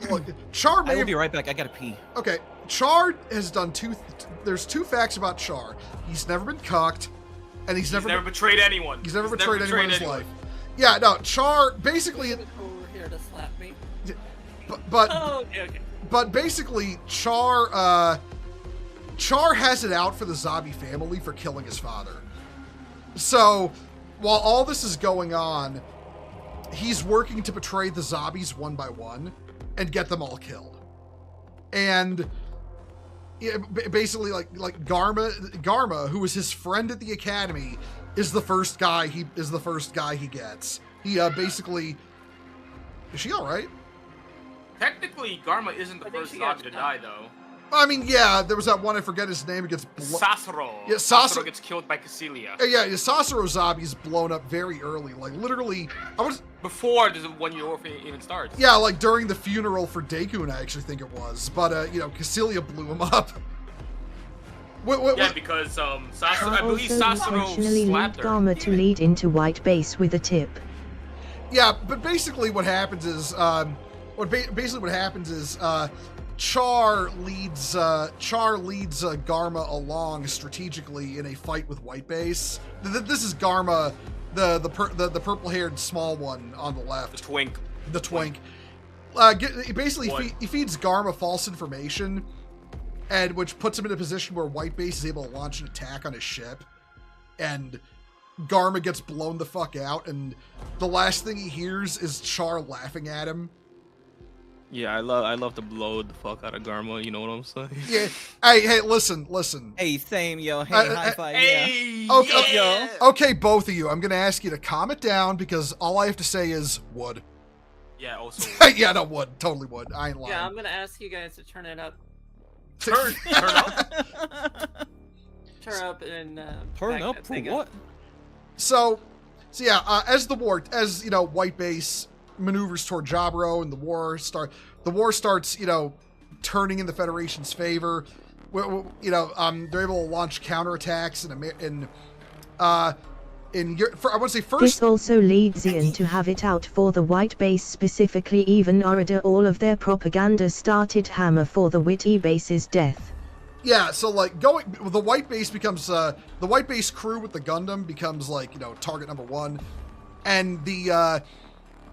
Char I may will have. be right back. I gotta pee. Okay, Char has done there's two facts about Char. He's never been cucked, and he's never betrayed anyone. he's never betrayed anyone in his life. Yeah, no, Char basically, He was over here to slap me. but Oh, okay. but basically Char has it out for the Zabi family for killing his father. So while all this is going on, he's working to betray the Zabis one by one and get them all killed. And yeah, basically, like Garma, who was his friend at the academy, is the first guy he gets. He basically, is she all right? Technically, Garma isn't the I think first she got Zabi to shot. die, though. I mean, yeah, there was that one, I forget his name. It gets Sasoro. Yeah, Sasoro gets killed by Cassilia. yeah, Sasoro Zabi is blown up very early. Like literally, Before the 1 year war even starts. yeah, like during the funeral for Dakun, I actually think it was. But you know, Cassilia blew him up. Yeah, because Sasoro, I Char believe also Sasoro intentionally slapped led her. Garma to lead into White Base with a tip. Yeah, but basically what happens is, Char leads Garma along strategically in a fight with White Base. This is Garma, the purple-haired small one on the left. The twink. The twink. He feeds Garma false information, and which puts him in a position where White Base is able to launch an attack on his ship, and Garma gets blown the fuck out, and the last thing he hears is Char laughing at him. Yeah, I love to blow the fuck out of Garma. You know what I'm saying? Yeah. Hey, listen. Hey, same, yo. Hey, Uh, high five, Hey, Okay, yeah. Okay, both of you. I'm gonna ask you to calm it down because all I have to say is wood. Yeah, also. Yeah, no, wood. Totally would. I ain't lying. Yeah, I'm gonna ask you guys to turn it up. Turn up. Turn up and Turn back up that for thing what? So yeah, as you know, White Base maneuvers toward Jaburo and the war starts, you know, turning in the Federation's favor. You know, they're able to launch counterattacks I want to say first. This also leads Zeon to have it out for the White Base, specifically even Orida. All of their propaganda started hammer for the Witty Base's death. Yeah, so like the white base becomes the white base crew with the Gundam becomes like, you know, target number 1, and the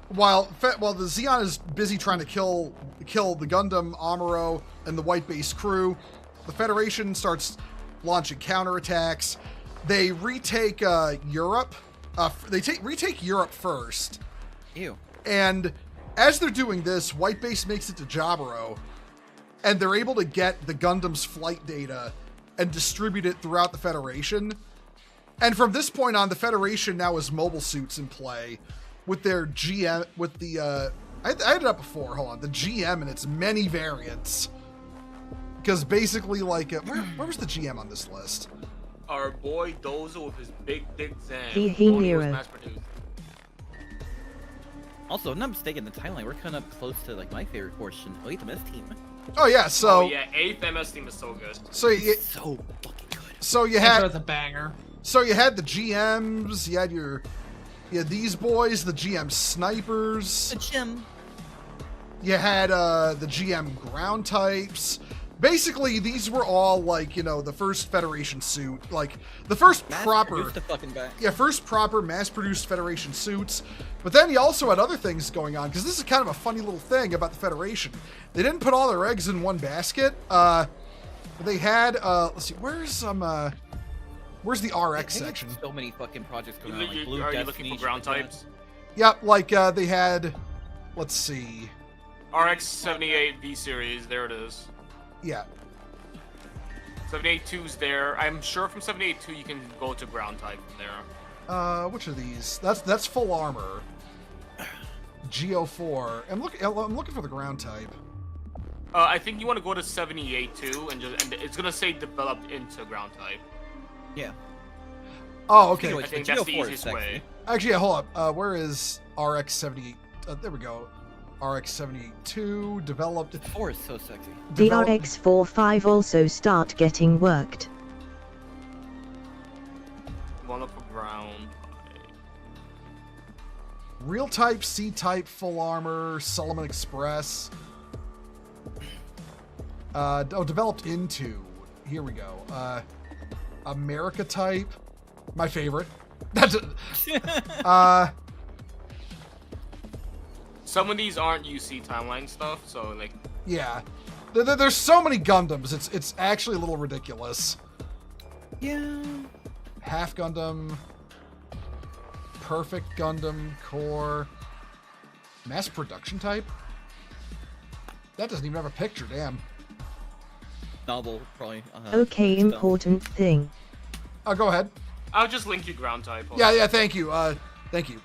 while the Zeon is busy trying to kill the Gundam Amuro and the white base crew, the Federation starts launching counterattacks. They retake Europe. They retake Europe first. Ew. And as they're doing this, white base makes it to Jaburo, and they're able to get the Gundam's flight data and distribute it throughout the Federation. And from this point on, the Federation now has mobile suits in play with their GM, with the, I had it up before, hold on, the GM and its many variants. Because basically, like, where was the GM on this list? Our boy Dozo with his big dick Zan. He only was Nero. mass-produced. Also, if I'm not mistaken, the timeline, we're kind of close to, like, my favorite portion, Elite MS Team. Oh yeah, so Oh yeah, 8th MS team is so good. so you So fucking good. so you Intro had is a banger. so you had the GMs, you had these boys, the GM snipers. The gym. You had the GM ground types. Basically, these were all like, you know, the first Federation suit, like the first proper, The fucking guy. yeah, first proper mass-produced Federation suits. But then you also had other things going on, because this is kind of a funny little thing about the Federation. They didn't put all their eggs in one basket. They had let's see, where's the RX They had section? So many fucking projects going on. Like You- Blue are you Destiny, looking for ground shit like that. types? Yep, like they had, let's see, RX-78 V series, there it is. yeah. 78-2's there. I'm sure from 78-2 you can go to ground type from there. Which are these? That's full armor. GO4. I'm looking for the ground type. I think you want to go to 78-2 and it's gonna say developed into ground type. Yeah. Oh, okay. Anyway, I think the that's the GO4 is easiest sexy. way. Actually, yeah, hold up. Where is RX-78? There we go. RX-72 developed. 4 is so sexy. The developed- RX-45 also start getting worked. You want to look for ground. Real type, C type, full armor, Solomon Express. Developed into. Here we go. America type. My favorite. That's Some of these aren't UC timeline stuff, so like yeah. There's so many Gundams. It's actually a little ridiculous. Yeah. Half Gundam, Perfect Gundam, Core, mass production type. That doesn't even have a picture. Damn. Novel, probably. Okay, stuff. important thing. Oh, go ahead. I'll just link you ground type. Hold Yeah, on. yeah. Thank you. Thank you.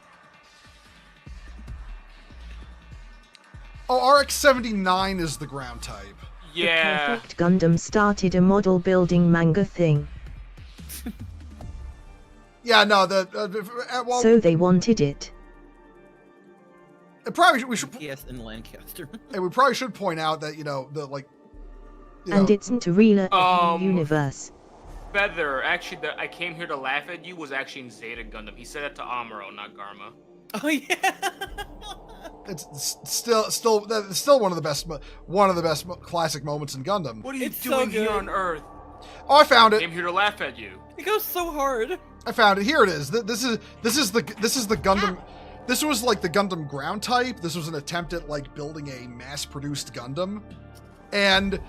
Oh, RX-79 is the ground type. Yeah. The Perfect Gundam started a model building manga thing, Yeah, no. Well, so they wanted it. we should PS in Lancaster. and we probably should point out that, you know, the like. You And know, it's not a real Um, universe. Feather, actually, I came here to laugh at you was actually in Zeta Gundam. He said that to Amuro, not Garma. Oh yeah. it's still one of the best classic moments in Gundam. What are you It's so doing here good. on Earth? Oh, I found I it. came here to laugh at you. It goes so hard. I found it. Here it is. This is the Gundam. This was like the Gundam ground type. This was an attempt at like building a mass-produced Gundam, and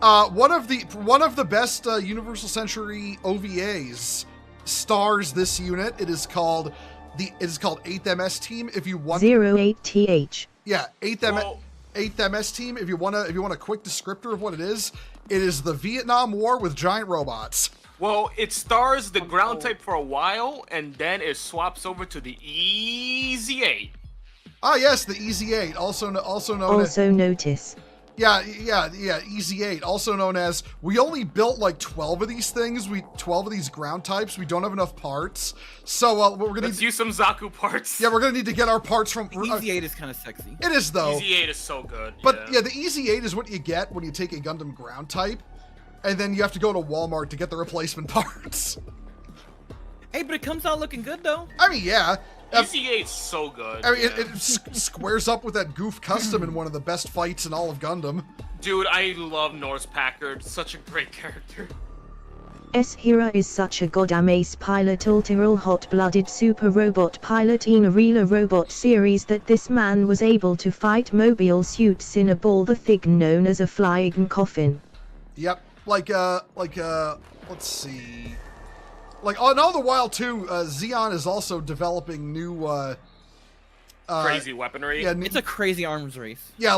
one of the best Universal Century OVAs stars this unit. It is called 8th MS Team. If you want, 08th. yeah, 8th Well, 8th MS Team. If you want a quick descriptor of what it is the Vietnam War with giant robots. well, it stars the ground type for a while, and then it swaps over to the EZ8. Ah, yes, the EZ8, also known as Also notice. yeah, EZ8, also known as we only built like 12 of these things. 12 of these ground types. We don't have enough parts, so we're gonna Let's use some Zaku parts. yeah, we're gonna need to get our parts from. Easy 8 is kind of sexy. It is though. EZ8 is so good. But yeah, the EZ8 is what you get when you take a Gundam ground type, and then you have to go to Walmart to get the replacement parts. Hey, but it comes out looking good though. I mean, yeah. EZ8 is so good. I mean, yeah. it squares up with that goof custom in one of the best fights in all of Gundam. Dude, I love Norse Packard. Such a great character. S-Hira is such a goddamn ace pilot, ultra hot-blooded super robot pilot in a real robot series that this man was able to fight mobile suits in a ball the thing known as a flying coffin. Yep. Let's see. Like, all the while too, Xeon is also developing new, Crazy weaponry. Yeah, It's a crazy arms race. yeah,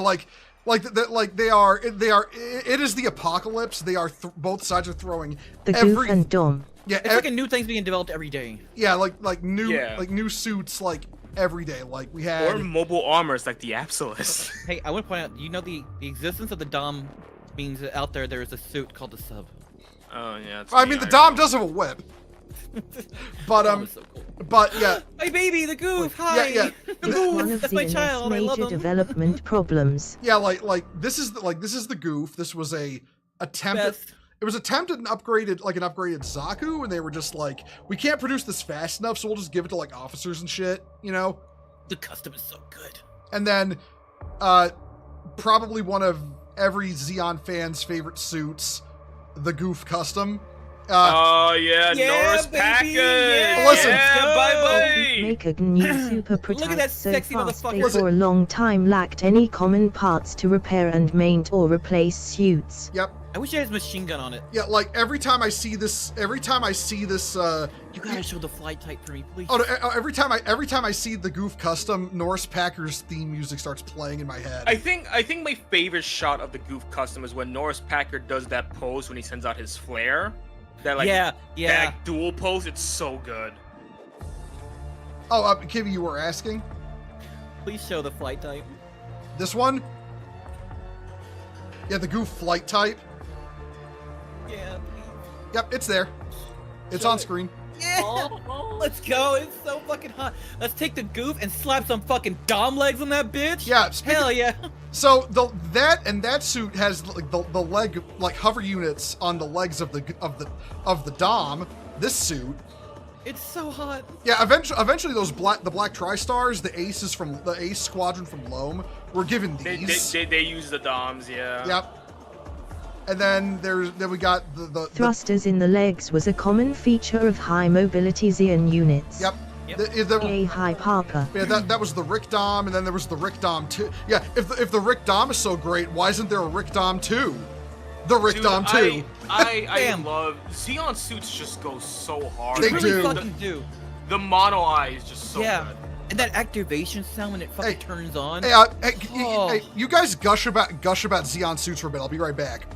they are. It is the apocalypse. They are both sides are throwing The Goof and Dom. Yeah, It's like a new thing's being developed every day. yeah, like new suits like every day. Like we had. Or mobile armors like the Absolus. Hey, I want to point out, you know the existence of the Dom means that out there is a suit called the Sub. Oh yeah. I mean, the Dom does have a whip. But Dom is so cool. but yeah, My baby, the Goof. Hi. yeah. The One Goof. of That's my Xeon's child. I love major him. development problems. yeah, this is the Goof. This was a attempt. Best. It was attempted and upgraded Zaku, and they were just like, we can't produce this fast enough, so we'll just give it to like officers and shit, you know. The custom is so good. And then, probably one of every Xeon fan's favorite suits, the Goof custom. Oh yeah, Yeah, Norse baby, Packard. yeah. Listen. Yeah, bye bye. Make a new super Look at that prototype so sexy fast they motherfucker. for a long time lacked any common parts to repair and maint or replace suits. Yep. I wish I had his machine gun on it. Yeah, like every time I see this, You gotta show the flight type for me, please. oh, no, every time I see the Goof custom, Norse Packers theme music starts playing in my head. I think my favorite shot of the Goof custom is when Norse Packard does that pose when he sends out his flare. That like yeah. that dual pose. It's so good. Oh, Kibby, you were asking? Please show the flight type. This one? Yeah, the Goof flight type. Yeah, please. Yep, it's there. It's Show on it. screen. Yeah. Oh, Let's go. It's so fucking hot. Let's take the Goof and slap some fucking Dom legs on that bitch. Yeah, Hell yeah. So that suit has like the leg like hover units on the legs of the Dom. This suit, It's so hot. yeah. Eventually, the black tri-stars, the Ace Squadron from Loam, were given these. They use the DOMs, yeah. Yep. And then we got the Thrusters in the legs was a common feature of high mobility Xeon units. yep. Yep. A high Parker. Yeah, that was the Rick Dom, and then there was the Rick Dom 2. Yeah, if the Rick Dom is so great, why isn't there a Rick Dom 2? The Rick Dude, Dom 2. I Damn. love Xeon suits. Just go so hard. They They really do. fucking do. The mono eye is just so Yeah. good. And that activation sound when it fucking Hey. turns on. Hey, Oh. hey, you guys gush about Xeon suits for a bit. I'll be right back.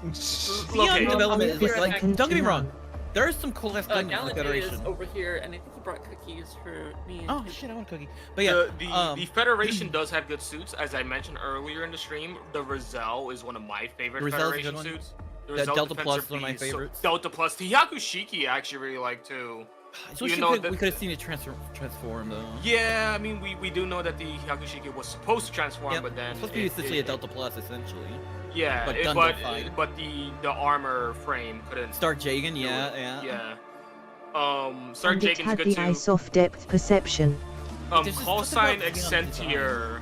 Xeon Okay. development is I'll be like, second don't get me to wrong. none. There is some cool ass Gundams in the Gallant is Federation. over here, and I think he brought cookies for me. And Oh him. shit, I want a cookie. But yeah, The Federation does have good suits, as I mentioned earlier in the stream. The Rizal is one of my favorite The Rizal's a good Federation one. suits. The Rizal Delta Defensor Plus is one of my B is so- favorites. Delta Plus, the Yakushiki I actually really like too. I just wish you know we that- could have seen it transform though. Yeah, I mean we do know that the Yakushiki was supposed to transform, Yep. but then It's supposed to be essentially a Delta Plus essentially. Yeah, but Gundam-fied. but the armor frame couldn't. Stark Jagan, do yeah, it. yeah. Yeah. Stark And it Jagan's had good the too. ice off depth perception. There's just Call something sign about Xeon Accentier,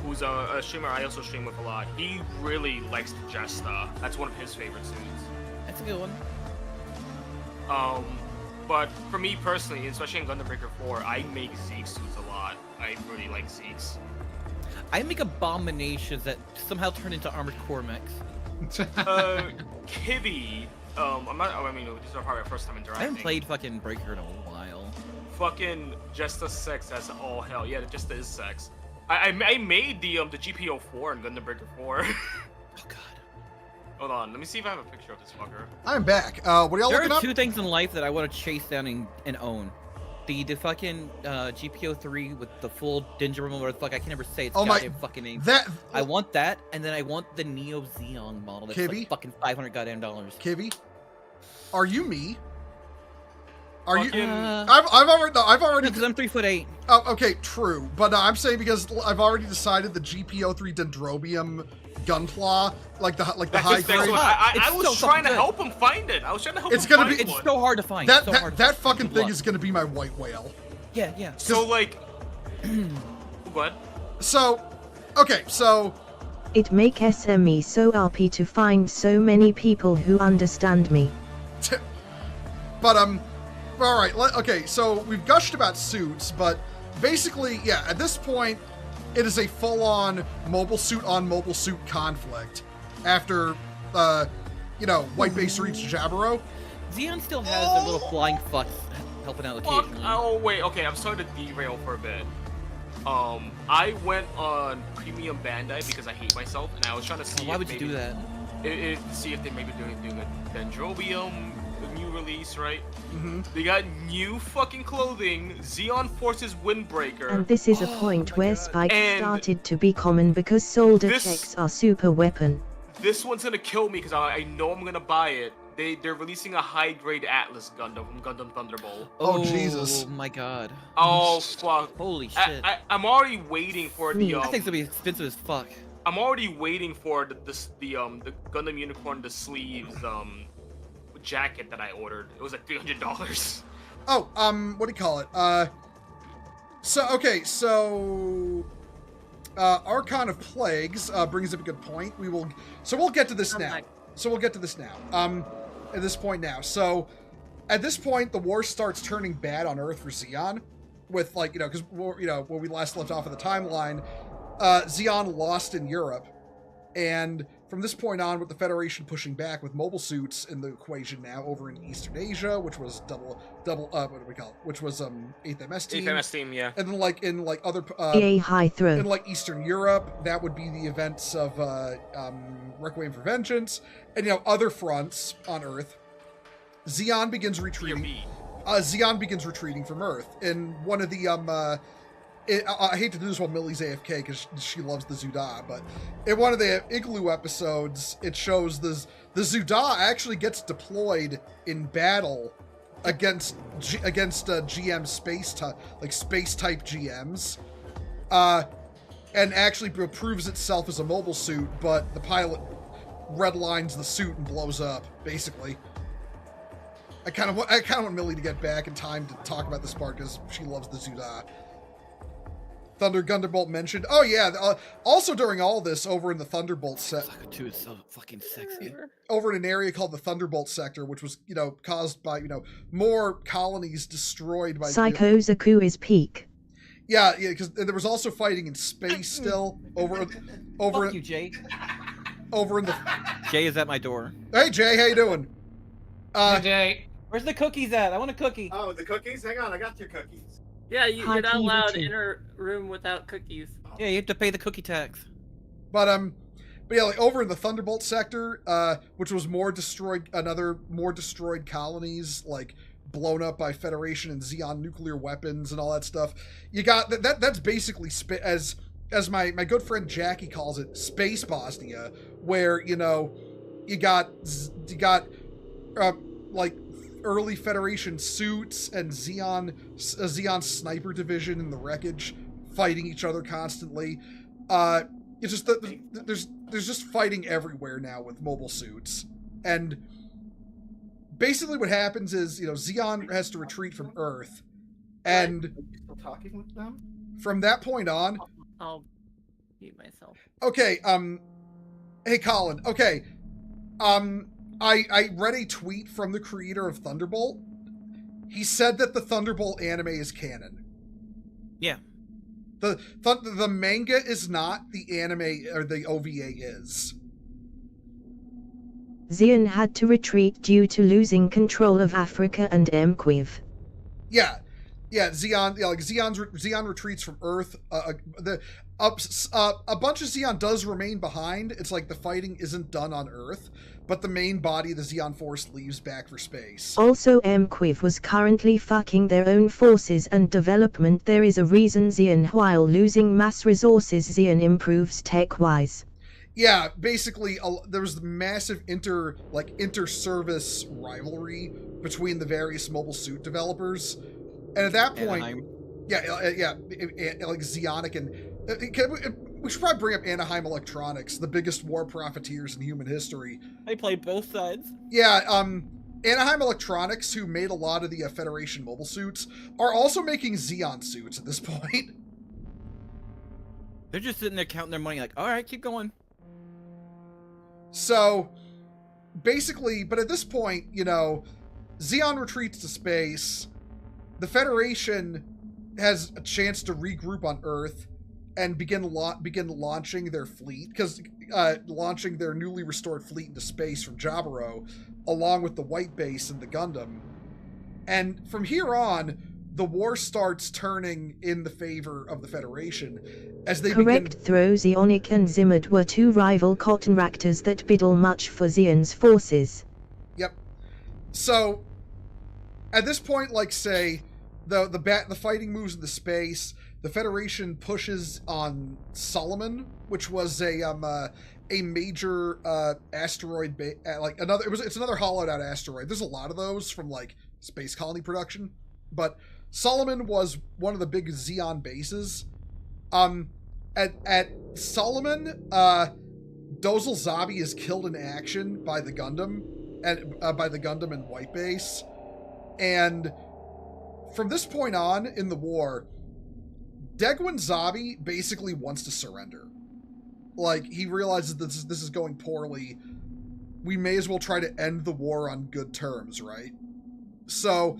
who's a streamer I also stream with a lot. He really likes the Jesta. That's one of his favorite suits. That's a good one. But for me personally, especially in Gundam Breaker 4, I make Zeke suits a lot. I really like Zeke's. I make abominations that somehow turn into armored core mechs. Kibby, I'm not. I mean, this is probably our first time I interacting. haven't played fucking Breaker in a while. Fucking Jesta sex as all hell. Yeah, Jesta is sex. I made the GPO4 in Gundam Breaker 4. Oh god. Hold on, let me see if I have a picture of this fucker. I'm back. What are y'all There looking are up? two things in life that I want to chase down and own. The fucking GPO3 with the full Danger Room, whatever the fuck, I can never say its Oh my- goddamn fucking name. That I want that, and then I want the Neo Xeon model that's Kibby? like fucking $500 goddamn dollars. Kibby, are you me? Are you? Fucking- I've already. Because I'm 3'8". Oh, okay, true. But I'm saying because I've already decided the GPO3 Dendrobium Gunpla, like the high That's his next grade. one. I It's was so trying to fucking good. help him find it. I was trying to help It's him gonna find be- It's one. so hard to find. That so hard to that find. fucking Good thing luck. is gonna be my white whale. Yeah, yeah. So like, what? So, okay, so It make SME so RP to find so many people who understand me. But, all right, okay, so we've gushed about suits, but basically, yeah, at this point, it is a full-on mobile suit on mobile suit conflict after, White Base reached Jaburo. Xeon still has their little flying fucks helping out Fuck. occasionally. Oh wait, okay, I'm sorry to derail for a bit. I went on Premium Bandai because I hate myself, and I was trying to see. Why would you do that? See if they maybe doing a Dendrobium, the new release, right? Mm-hmm. They got new fucking clothing, Xeon Forces Windbreaker. And this is a point where God. spikes And started to be common because soldier this- checks are super weapon. This one's gonna kill me because I know I'm gonna buy it. They're releasing a high grade Atlas Gundam from Gundam Thunderbolt. Oh, Jesus. Oh my god. Oh fuck. Holy shit. I'm already waiting for the That thing's gonna be expensive as fuck. I'm already waiting for the Gundam Unicorn the sleeves jacket that I ordered. It was like $300. Oh, what do you call it? Archon of Plagues brings up a good point. We'll get to this now. At this point now. So, at this point, the war starts turning bad on Earth for Xeon, with because when we last left off of the timeline, Xeon lost in Europe, and from this point on, with the Federation pushing back with mobile suits in the equation now over in Eastern Asia, which was what do we call it? Which was 8th MS team. 8th MS team, yeah. And then in other High throw. in Eastern Europe, that would be the events of Requiem for Vengeance, and other fronts on Earth. Xeon begins retreating. Xeon begins retreating from Earth. In one of the I hate to do this while Millie's AFK because she loves the Zuda, but in one of the Igloo episodes, it shows the Zuda actually gets deployed in battle against GM space type GMs, and actually proves itself as a mobile suit, but the pilot redlines the suit and blows up. Basically, I kind of want Millie to get back in time to talk about this part because she loves the Zuda. Thunder Gunderbolt mentioned. Oh yeah. Also during all this, over in the Thunderbolt set, Sucker 2 is so fucking sexy. over in an area called the Thunderbolt sector, which was caused by more colonies destroyed by Psycho Zaku is peak. Yeah, because there was also fighting in space still over Fuck you, Jay. over in the. Jay is at my door. Hey Jay, how you doing? Hey, Jay. Where's the cookies at? I want a cookie. Oh, the cookies? Hang on, I got your cookies. Yeah, you're not Hot allowed Eva in a room without cookies. Yeah, you have to pay the cookie tax. But yeah, over in the Thunderbolt sector, which was more destroyed colonies, blown up by Federation and Xeon nuclear weapons and all that stuff. You got that's basically as my good friend Jackie calls it, Space Bosnia, where you got early Federation suits and Xeon sniper division in the wreckage fighting each other constantly. It's just there's just fighting everywhere now with mobile suits, and basically what happens is Xeon has to retreat from Earth, and Are you still talking with them? from that point on, I'll mute myself. okay, hey Colin, okay, I read a tweet from the creator of Thunderbolt. He said that the Thunderbolt anime is canon. Yeah. The manga is not, the anime or the OVA is. Xeon had to retreat due to losing control of Africa and Mquiv. Yeah, Xeon. Yeah, Xeon retreats from Earth. A bunch of Xeon does remain behind. It's like the fighting isn't done on Earth, but the main body of the Xeon force leaves back for space. Also Mquiv was currently fucking their own forces and development. There is a reason Xeon, while losing mass resources, Xeon improves tech-wise. Yeah, basically, there was the massive inter-service rivalry between the various mobile suit developers, and at that point, like Xeonic and we should probably bring up Anaheim Electronics, the biggest war profiteers in human history. They played both sides. Yeah, Anaheim Electronics, who made a lot of the Federation mobile suits, are also making Xeon suits at this point. They're just sitting there counting their money like, all right, keep going. So basically, but at this point, you know, Xeon retreats to space. The Federation has a chance to regroup on Earth and begin launching their fleet, because launching their newly restored fleet into space from Jaburo, along with the White Base and the Gundam. And from here on, the war starts turning in the favor of the Federation as they Correct throw. Zeonic and Zimad were two rival cotton ractors that biddle much for Zeon's forces. Yep. So at this point, like say, the fighting moves into space. The Federation pushes on Solomon, which was a major asteroid, it's another hollowed out asteroid. There's a lot of those from like space colony production, but Solomon was one of the big Xeon bases. At Solomon, Dozal Zabi is killed in action by the Gundam and White Base, and from this point on in the war, Degwin Zabi basically wants to surrender. Like, he realizes this is going poorly. We may as well try to end the war on good terms, right? So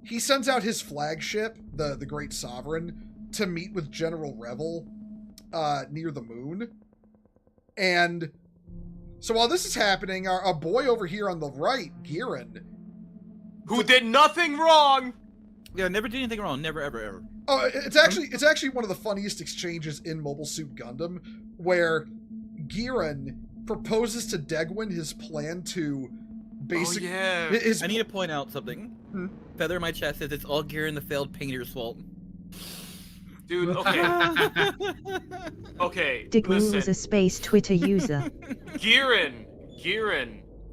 he sends out his flagship, the Great Sovereign, to meet with General Revel near the moon. And so while this is happening, our boy over here on the right, Giran, Who did nothing wrong! Yeah, never did anything wrong. Never, ever, ever. Oh, it's actually one of the funniest exchanges in Mobile Suit Gundam, where Giran proposes to Degwin his plan to basically. Oh, yeah. I need to point out something. Feather in my chest says it's all Garen the failed painter's fault. Dude, okay. Okay, Degwin listen. was a space Twitter user. Giran.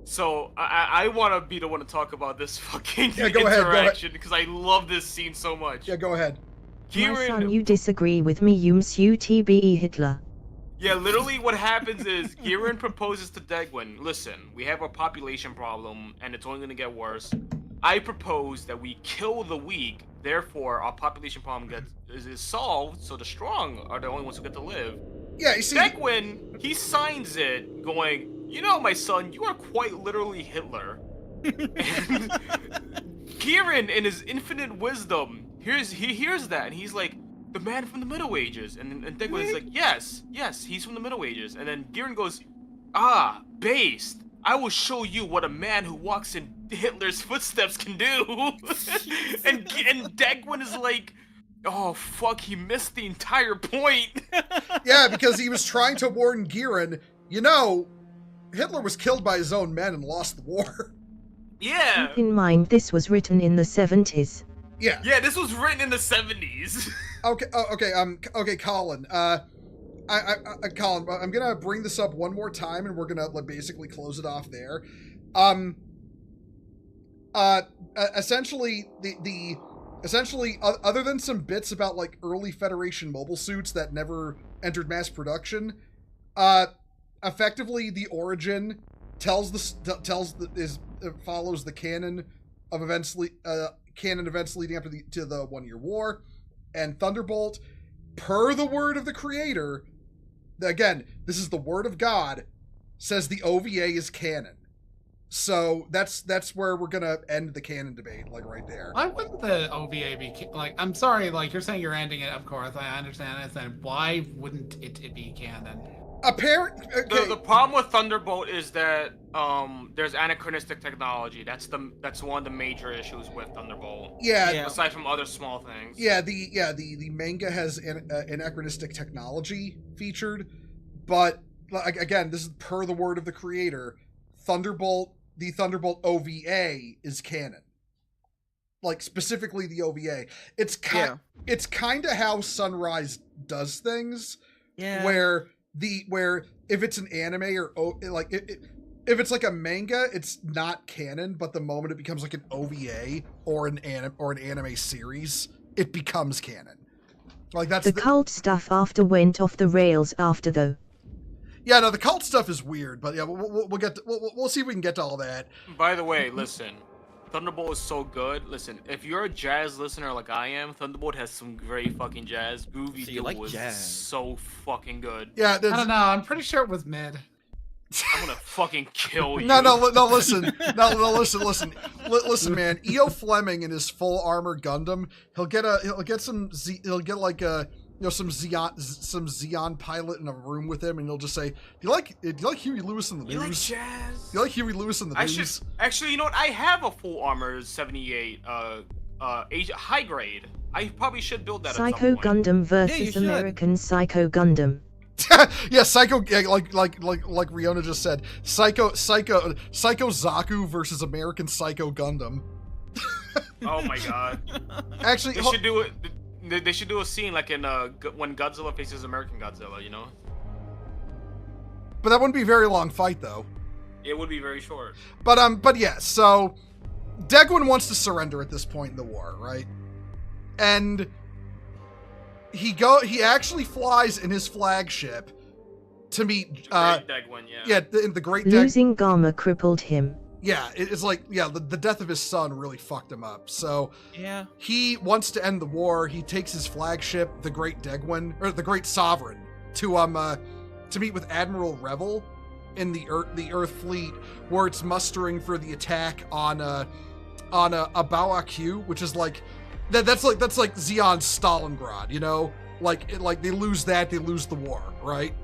So, I want to be the one to talk about this fucking Yeah, go ahead. interaction, because I love this scene so much. Yeah, go ahead. My son, you disagree with me, you TBE Hitler. Yeah, literally what happens is Giran proposes to Degwin, listen, we have a population problem, and it's only going to get worse. I propose that we kill the weak, therefore our population problem is solved, so the strong are the only ones who get to live. Yeah, you see... Degwin, he signs it, going, you know, my son, you are quite literally Hitler. And Giran, in his infinite wisdom, he hears that, and he's like, the man from the Middle Ages. And Degwin is like, yes, he's from the Middle Ages. And then Giran goes, based. I will show you what a man who walks in Hitler's footsteps can do. and Degwin is like, oh, fuck, he missed the entire point. Yeah, because he was trying to warn Giran, you know, Hitler was killed by his own men and lost the war. Yeah. Keep in mind this was written in the 70s. Yeah. Yeah, this was written in the 70s. Okay, Colin. Colin, I'm gonna bring this up one more time, and we're gonna basically close it off there. Essentially, essentially, other than some bits about like early Federation mobile suits that never entered mass production, effectively the origin follows the canon of events leading up to the 1 Year War, and Thunderbolt, per the word of the creator, again, this is the word of God, says the OVA is canon. So that's where we're gonna end the canon debate, like right there. Why wouldn't the OVA be like? I'm sorry, like you're saying you're ending it. Of course, I understand. Why wouldn't it be canon? Okay. The problem with Thunderbolt is that there's anachronistic technology. That's one of the major issues with Thunderbolt. Yeah. Aside from other small things. Yeah. The manga has anachronistic technology featured, but again, this is per the word of the creator. The Thunderbolt OVA is canon. Like specifically the OVA. It's kind of how Sunrise does things. Yeah. Where if it's an anime or if it's like a manga, it's not canon, but the moment it becomes like an OVA or an anime series, it becomes canon. Like that's the cult stuff after went off the rails after though. Yeah, no, the cult stuff is weird, but yeah, we'll see if we can get to all that. By the way, listen, Thunderbolt is so good. Listen, if you're a jazz listener like I am, Thunderbolt has some great fucking jazz. Groovy So you like was jazz. so fucking good. Yeah, I don't know. I'm pretty sure it was mid. I'm gonna fucking kill you. No, listen. Listen, man. E.O. Fleming in his full armor Gundam, he'll get some Xeon pilot in a room with him, and he'll just say, "Do you like Huey Lewis in the News? You like jazz? Do you like Huey Lewis in the News?" Actually, you know what? I have a full armor 78 high grade. I probably should build that. Psycho at some point. Gundam versus Yeah, you should. American Psycho Gundam. Yeah, Psycho, yeah, like Riona just said, Psycho Zaku versus American Psycho Gundam. Oh my god. Actually, They should do it. They should do a scene like in when Godzilla faces American Godzilla. You know. but that wouldn't be a very long fight though. It would be very short. But yeah, so Degwin wants to surrender at this point in the war, right? And he actually flies in his flagship to meet Great Degwin, yeah. the Great Deg. Losing Garma crippled him. Yeah, it's like, yeah, the death of his son really fucked him up. So Yeah. he wants to end the war. He takes his flagship, the Great Degwin, or the Great Sovereign, to meet with Admiral Revel in the Earth fleet, where it's mustering for the attack on Abawa Q, which is like that's like Xeon's Stalingrad, you know? Like they lose that, they lose the war, right?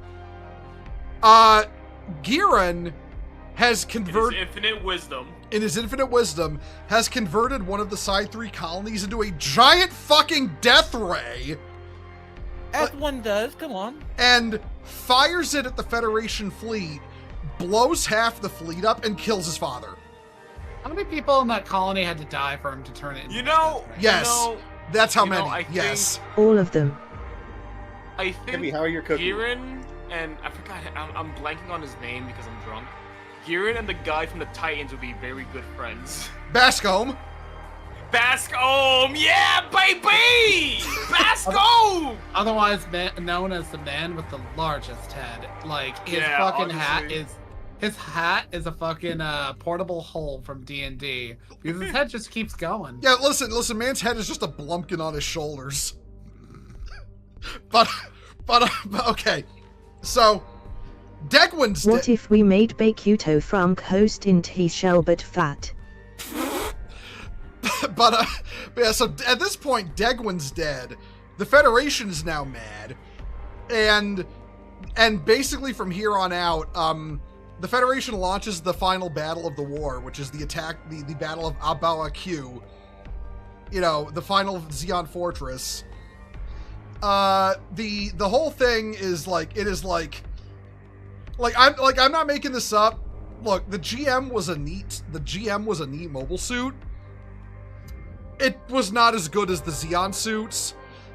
Giran has converted in his infinite wisdom, has converted one of the Psi 3 colonies into a giant fucking death ray. As one does, come on. And fires it at the Federation fleet, blows half the fleet up, and kills his father. How many people in that colony had to die for him to turn it into You know, Yes, you know, that's how you know, many. I Yes. All of them. I think Kimmy, how are your cookies? Giran and I forgot. I'm blanking on his name because I'm drunk. Giran and the guy from the Titans would be very good friends. Bascombe. Bascombe, yeah, baby, Bascombe. Otherwise known as the man with the largest head. Like his Yeah, fucking honestly. his hat is a fucking portable hole from D&D because his head just keeps going. Yeah, listen, man's head is just a blumpkin on his shoulders. but okay. So, Degwin's What if we made Bakuto from host in he shall but fat? but yeah, so at this point, Degwin's dead. The Federation is now mad. And basically from here on out, the Federation launches the final battle of the war, which is the Battle of Abawa Q. You know, the final Xeon Fortress. The whole thing is I'm not making this up. Look, the GM was a neat mobile suit. It was not as good as the Xeon suits.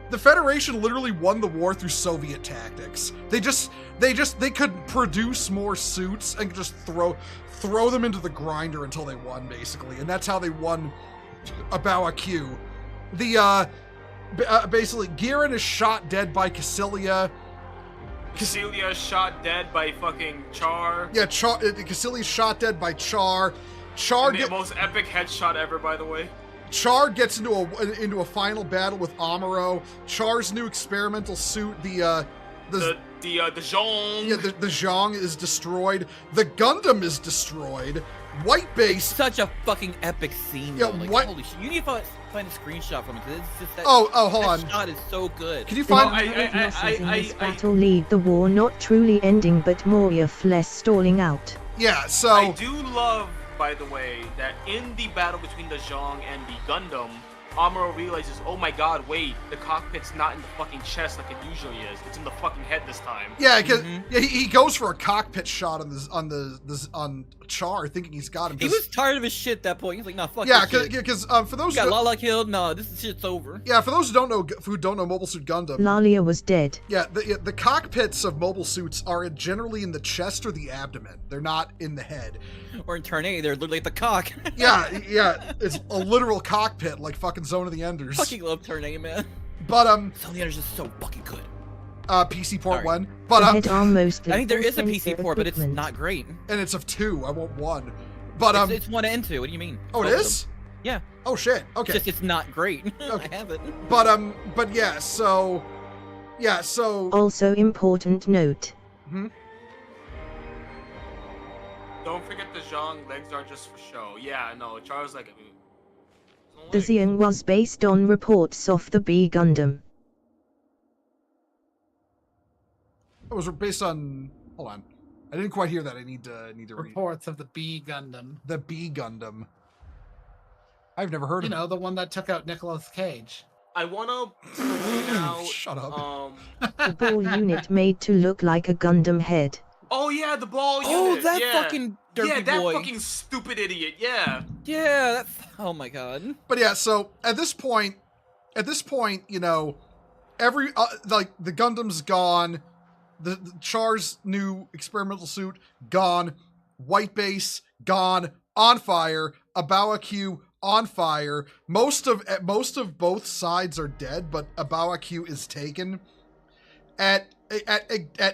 The Federation literally won the war through Soviet tactics. They could produce more suits and just throw them into the grinder until they won, basically. And that's how they won Abawa Q. Basically, Giran is shot dead by Cassilia. Cassilia shot dead by fucking Char. Yeah, Cassilia's shot dead by Char. Char The most epic headshot ever, by the way. Char gets into a final battle with Amuro. Char's new experimental suit, the Zhong. Yeah, the Zhong is destroyed. The Gundam is destroyed. White Base. Such a fucking epic scene. Yeah, though. Like, what- holy shit! You need to find a screenshot from it. 'Cause it's just that, Oh, hold on. that shot is so good. Can you find? Losses in this battle leave the war not truly ending but more or less stalling out. Yeah. So I do love, by the way, that in the battle between the Zhong and the Gundam, Amuro realizes, oh my god, wait, the cockpit's not in the fucking chest like it usually is. It's in the fucking head this time. yeah, because he goes for a cockpit shot on Char, thinking he's got him. He was tired of his shit at that point. He's like, nah, fuck Yeah, this shit. because for those You got Lala killed. No, this shit's over. yeah, for those who don't know Mobile Suit Gundam. Lalia was dead. Yeah, the cockpits of mobile suits are generally in the chest or the abdomen. They're not in the head. Or in Turn A, they're literally at the cock. Yeah, it's a literal cockpit, like fucking Zone of the Enders. Fucking love Turn A, man. But Zone of the Enders is so fucking good. PC port Sorry. 1. The But head are mostly I think there is a full PC sensor port, but it's equipment. not great. and it's of 2. I want 1. But It's 1 and 2. What do you mean? oh, it Both of is. them. Yeah. Oh shit. Okay. Just it's not great. Okay. I have it. But yeah. So Also important note. Don't forget the Zhang legs are just for show. Yeah, no, Char's like. The Xian was based on reports of the B Gundam. It was based on. Hold on, I didn't quite hear that. I need to read Reports of the B Gundam. the B Gundam. I've never heard You of know, the one that took out Nicolas Cage. I wanna point out. Shut up. The ball unit made to look like a Gundam head. Oh yeah, the ball unit. Oh, that yeah. fucking dirty Yeah, that boy. fucking stupid idiot. Yeah. Yeah, that's. Oh my god. But yeah, so at this point, you know, every like the Gundam's gone, the Char's new experimental suit gone, White Base gone, on fire, Abawa Q on fire. Most of both sides are dead, but Abawa Q is taken. At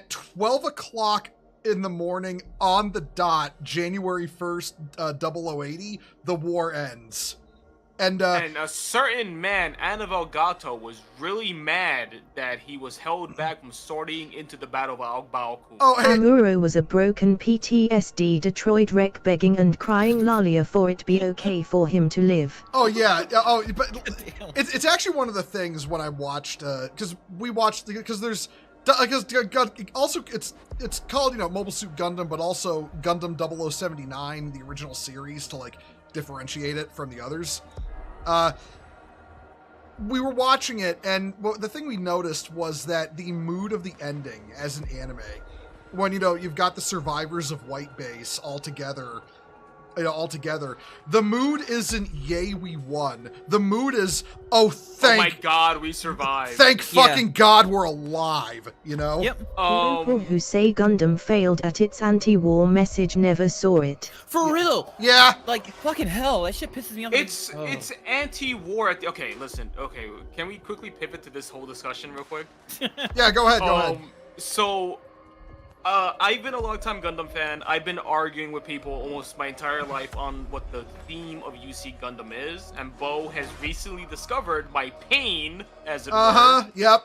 12 o'clock in the morning on the dot, January 1st, 0080, the war ends. And a certain man, Anavel Gato, was really mad that he was held back from sorting into the Battle of Baoku. oh, hey, Amuro was a broken PTSD Detroit wreck begging and crying Lalia for it be okay for him to live. oh yeah, oh, but Damn. it's actually one of the things when I watched, because there's, because also it's called, you know, Mobile Suit Gundam, but also Gundam 0079, the original series, to like differentiate it from the others. We were watching it, and the thing we noticed was that the mood of the ending as an anime, when, you know, you've got the survivors of White Base all together, the mood isn't "yay, we won." The mood is, oh, Oh my god, we survived. thank fucking God we're alive, you know? Yep. People who say Gundam failed at its anti-war message never saw it. For real. Yeah. Like fucking hell, that shit pisses me off. It's anti-war at the. Okay, listen. Okay, can we quickly pivot to this whole discussion real quick? Yeah, go ahead. So, I've been a long-time Gundam fan. I've been arguing with people almost my entire life on what the theme of UC Gundam is, and Bo has recently discovered my pain, as it were. Yep.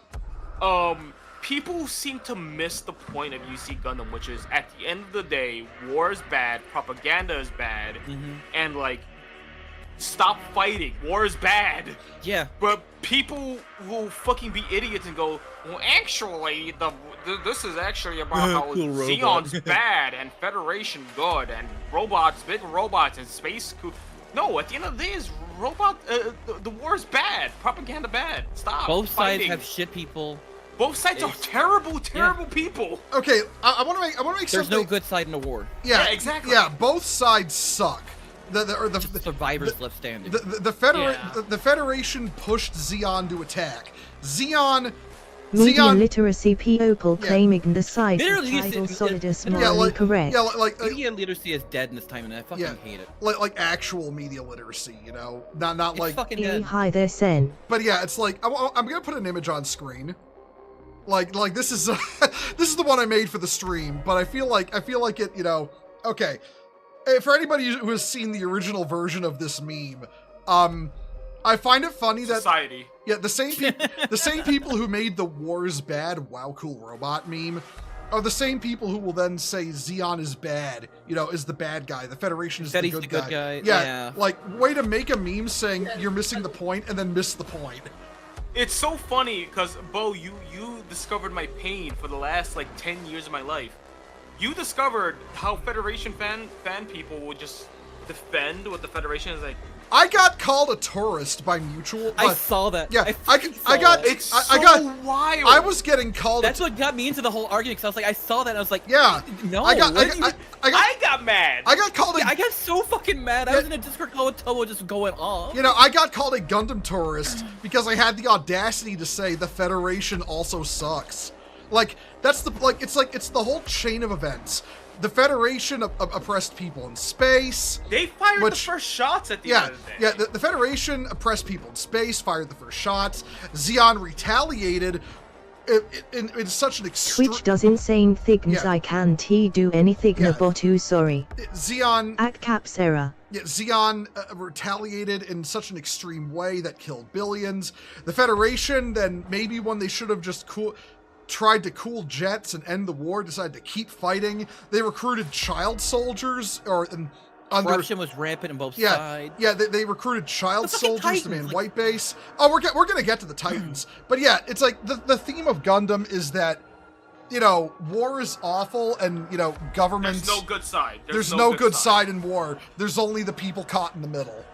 People seem to miss the point of UC Gundam, which is, at the end of the day, war is bad, propaganda is bad, and, like, stop fighting. War is bad. Yeah. But people will fucking be idiots and go, well, actually, this is actually about how Cool robot. Xeon's bad and Federation good and robots, big robots and space cool. No, at the end of the day, the war is bad. Propaganda bad. Stop. Both sides fighting. have shit people. Both sides are terrible people. Okay, I want to make There's something. no good side in a war. Yeah, Yeah, exactly. Yeah, both sides suck. The Survivors left standing. the Federation pushed Xeon to attack. Media Xeon. literacy people Yeah. claiming the side of Literally, title solidus yeah, morally correct. Yeah, like Media literacy is dead in this time, and I fucking Yeah. hate it. like actual media literacy, you know, not It's like. fucking Hey, dead. hi there, Sen. But yeah, it's like I'm gonna put an image on screen. Like this is this is the one I made for the stream, but I feel like it, you know. Okay, for anybody who has seen the original version of this meme, I find it funny that Society. yeah, the same people who made the "war is bad, wow, cool robot" meme are the same people who will then say Xeon is bad, you know, is the bad guy. The Federation is Said the he's good the good guy. Yeah, Yeah. like way to make a meme saying you're missing the point and then miss the point. It's so funny because Bo, you discovered my pain for the last like 10 years of my life. You discovered how Federation fan people would just defend what the Federation is like. I got called a tourist by Mutual. I saw that. Yeah, fucking I saw got. that. It's I so got. wild. I was getting called. That's what got me into the whole argument. Because I was like, I saw that, and I was like, Yeah. no. I got. what did you- I got mad. I got called. yeah, A, I got so fucking mad. I was in a Discord call with Tomo just going off. you know, I got called a Gundam tourist because I had the audacity to say the Federation also sucks. Like that's the it's the whole chain of events. The Federation oppressed people in space. They fired the Which- first shots at the Yeah, end of the day. yeah. The Federation oppressed people in space, fired the first shots. Xeon retaliated in such an extreme. Twitch does insane things. Yeah. I can't do anything Yeah. about you, sorry. Xeon. At caps era. Yeah, Xeon retaliated in such an extreme way that killed billions. The Federation, then maybe when they should have just tried to cool jets and end the war, decided to keep fighting. They recruited child soldiers, Corruption was rampant on both sides. Yeah, they recruited child soldiers to man Titans, White Base. Oh, we're gonna get to the Titans, but yeah, it's like the theme of Gundam is that, you know, war is awful, and you know, governments. There's no good side. There's no good side in war. There's only the people caught in the middle.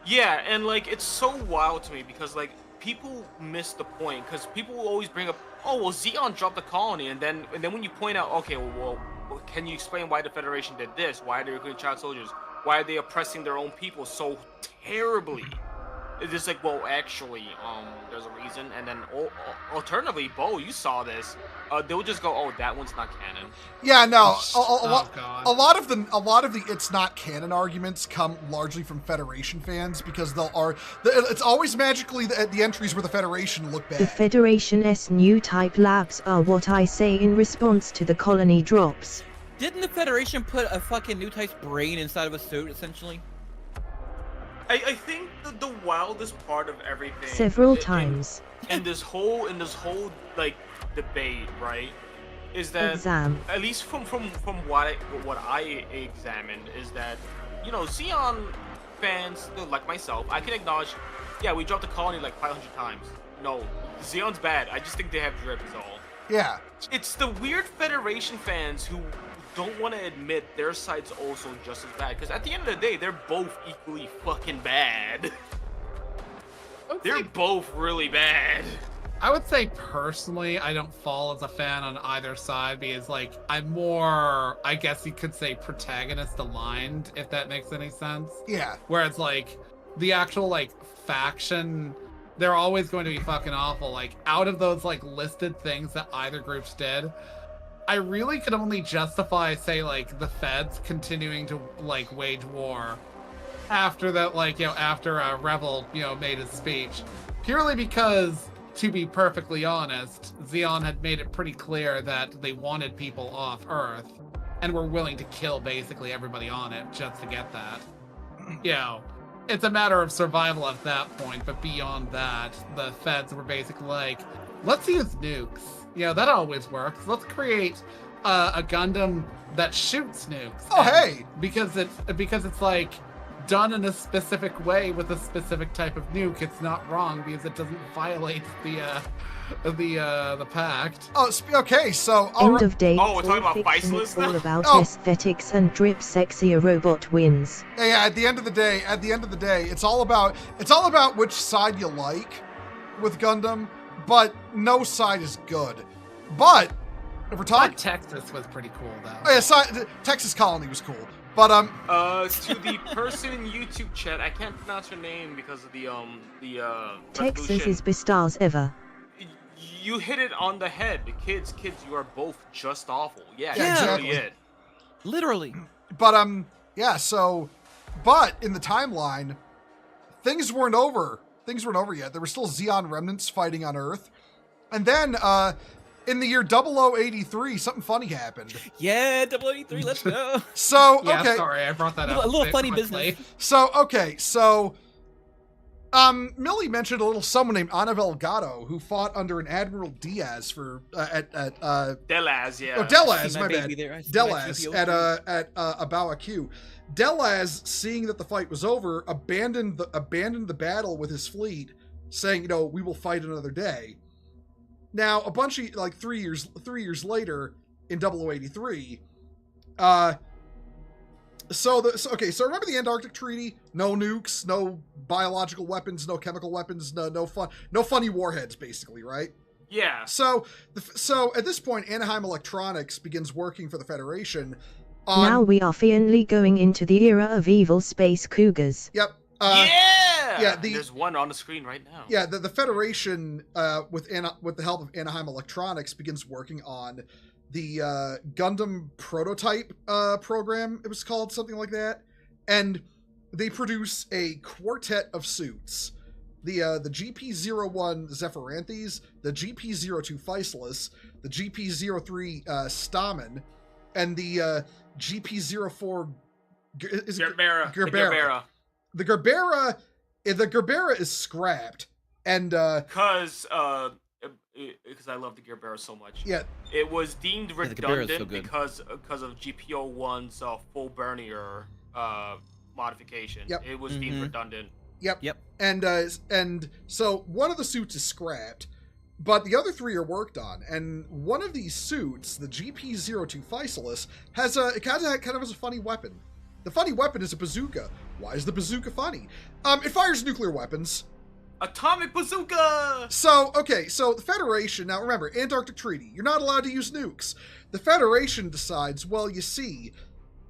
Yeah, and like it's so wild to me because like people miss the point because people will always bring up, oh well, Zeon dropped the colony, and then when you point out, okay, well, can you explain why the Federation did this? Why are they recruiting child soldiers? Why are they oppressing their own people so terribly? It's just like, well, actually, there's a reason. And then alternatively, Bo, you saw this. They would just go, oh, that one's not canon. Yeah, no. God. A lot of the it's not canon arguments come largely from Federation fans because it's always magically the entries where the Federation look bad. The Federation's new type labs are what I say in response to the colony drops. Didn't the Federation put a fucking new type's brain inside of a suit, essentially? I think the wildest part of everything Several times. in this whole like debate, right, is that at least from what I examined is that, you know, Zeon fans like myself, I can acknowledge, yeah, we dropped the colony like 500 times. No, Zeon's bad. I just think they have drip is all. Yeah. It's the weird Federation fans who don't want to admit their side's also just as bad, because at the end of the day, they're both equally fucking bad. They're both really bad. I would say personally, I don't fall as a fan on either side because, like, I'm more, I guess you could say, protagonist aligned, if that makes any sense. Yeah. Where it's like the actual like faction, they're always going to be fucking awful. Like, out of those like listed things that either groups did, I really could only justify, say, like, the feds continuing to, like, wage war after that, like, you know, after Revel, you know, made his speech. Purely because, to be perfectly honest, Zeon had made it pretty clear that they wanted people off Earth and were willing to kill basically everybody on it just to get that. You know, it's a matter of survival at that point, but beyond that, the feds were basically like, let's use nukes. You know, that always works. Let's create a Gundam that shoots nukes. Oh, hey! Because it's like done in a specific way with a specific type of nuke. It's not wrong because it doesn't violate the pact. Oh, okay. So End of day. Oh, we're talking about Viceless now? All about aesthetics and drip. Sexier robot wins. Yeah. At the end of the day, it's all about which side you like with Gundam. But no side is good. But if we're talking, Texas was pretty cool though. Oh, yeah, Texas Colony was cool. But to the person in YouTube chat, I can't pronounce your name because of the Texas resolution. is bestars ever. You hit it on the head. Kids, you are both just awful. Yeah, Yeah, that's exactly. really it. Literally. But yeah. So, but in the timeline, things weren't over. Things weren't over yet. There were still Zeon remnants fighting on Earth. And then, in the year 0083, something funny happened. Yeah, 083, let's go. So, Yeah, okay. sorry, I brought that up. A little bit funny quickly. business. So, okay. So, Millie mentioned a little someone named Ana Delgado who fought under an Admiral Diaz for, Delaz, yeah. Oh, Delaz, See my my bad. baby there. I see my Delaz CPO. at Abawa Q. Delaz, seeing that the fight was over, abandoned the battle with his fleet, saying, you know, we will fight another day. Now, a bunch of, like, 3 years later, in 0083, so remember the Antarctic Treaty? No nukes, no biological weapons, no chemical weapons, no funny warheads, basically, right? Yeah. So at this point, Anaheim Electronics begins working for the Federation. Now we are finally going into the era of evil space cougars. Yep. Yeah. There's one on the screen right now. Yeah, the Federation, with the help of Anaheim Electronics, begins working on the Gundam prototype program. It was called something like that, and they produce a quartet of suits: the GP-01 Zephyranthes, the GP-02 Faislis, the GP-03 Stamen, and the GP-04 Gerbera. The Gerbera is scrapped, and Because because I love the Gear Bearer so much. Yeah. It was deemed the Gear Bearer is so redundant good. because of GPO1's full Bernier modification. Yep. It was deemed redundant. Yep. And so one of the suits is scrapped, but the other 3 are worked on. And one of these suits, the GP-02 Physalis, has kind of has a funny weapon. The funny weapon is a bazooka. Why is the bazooka funny? It fires nuclear weapons. Atomic bazooka! So the Federation, now remember, Antarctic Treaty, you're not allowed to use nukes. The Federation decides, well, you see,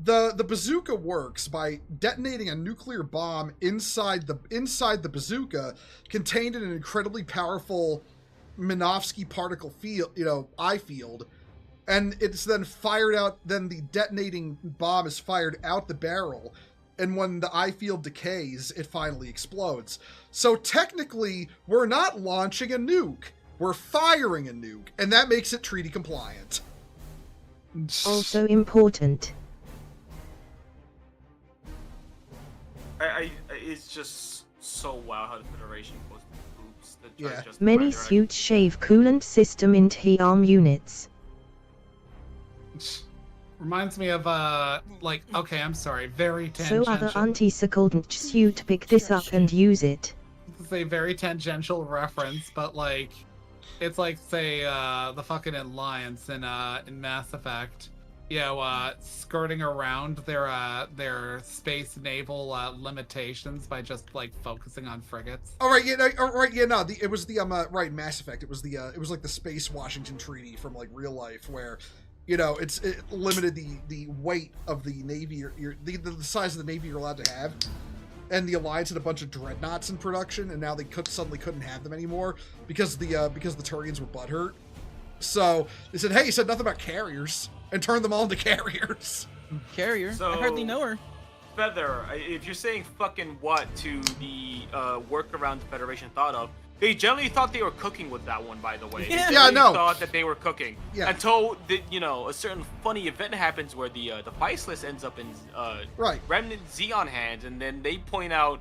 the bazooka works by detonating a nuclear bomb inside the bazooka contained in an incredibly powerful Minovsky particle field, eye field, and it's then fired out, then the detonating bomb is fired out the barrel, and when the eye field decays, it finally explodes. So technically, we're not launching a nuke, we're firing a nuke, and that makes it treaty compliant. Also important. It's just so wild how the Federation goes to groups that try to justify Many their suits shave coolant system in T-arm units. Reminds me of okay, I'm sorry, very So tangential. other anti-secondant suit pick this up and use it. This is a very tangential reference, but it's like say the fucking Alliance in Mass Effect, skirting around their space naval limitations by just focusing on frigates. It was the Mass Effect. It was like the Space Washington Treaty from real life, where it limited the weight of the navy, the size of the navy you're allowed to have. And the Alliance had a bunch of dreadnoughts in production, and now they suddenly couldn't have them anymore because the Turians were butthurt. So they said, "Hey, you said nothing about carriers," and turned them all into carriers. Carrier. So- I hardly know her. Feather, if you're saying fucking what to the workaround the Federation thought of, they generally thought they were cooking with that one, by the way. Yeah. They Yeah, generally no. thought that they were cooking. Yeah. Until, a certain funny event happens where the Physalis ends up in Right. remnant Xeon hands, and then they point out,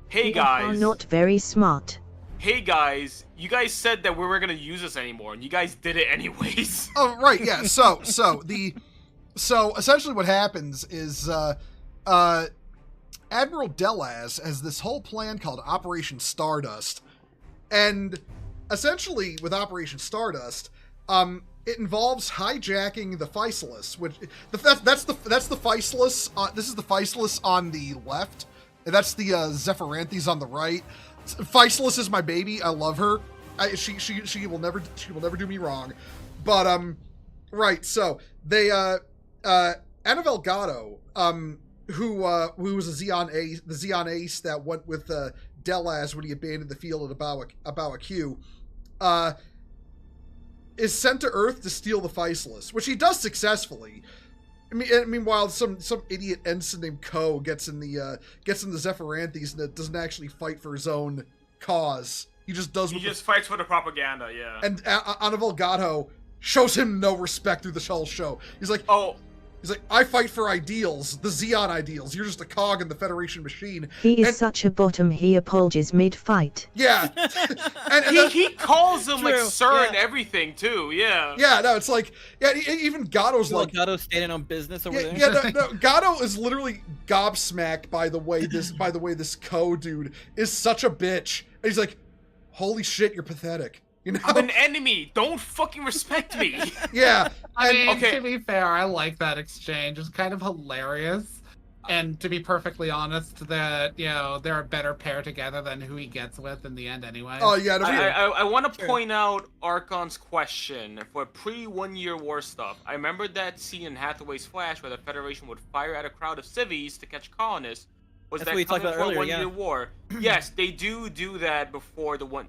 hey They are guys, not very smart. you guys said that we weren't going to use this anymore, and you guys did it anyways. Oh, right, yeah. So essentially what happens is Admiral Delaz has this whole plan called Operation Stardust. And essentially with Operation Stardust, it involves hijacking the Physalis, which that's the Physalis. This is the Physalis on the left, and that's the Zephyranthes on the right. Physalis is my baby. I love her. She will never do me wrong. But right. So they Annabelle Gatto, who was a the Xeon Ace that went with Delaz when he abandoned the field at Abawa Q, is sent to Earth to steal the Physalis, which he does successfully. Meanwhile, some idiot ensign named Ko gets in the Zephyranthes and doesn't actually fight for his own cause. He just does. He just fights for the propaganda, yeah. And Annabelle Gatto shows him no respect through the whole show. He's like, I fight for ideals, the Xeon ideals. You're just a cog in the Federation machine. He is such a bottom, he apologies mid-fight. Yeah. he calls him True, sir yeah. and everything too, yeah. Yeah, no, it's even Gatto's like... Gato standing on business over there. Yeah, no, Gatto is literally gobsmacked by the way this Ko dude is such a bitch. And he's like, holy shit, you're pathetic. I'm an enemy. Don't fucking respect me. Yeah. I mean, okay. to be fair, I like that exchange. It's kind of hilarious. And to be perfectly honest, that they're a better pair together than who he gets with in the end, anyway. Oh yeah. I want to Sure. point out Archon's question for pre-1 Year War stuff. I remember that scene in Hathaway's Flash where the Federation would fire at a crowd of civvies to catch colonists. Was That's that what we talked coming about for earlier, 1 yeah. Year War? Yes, they do that before the 1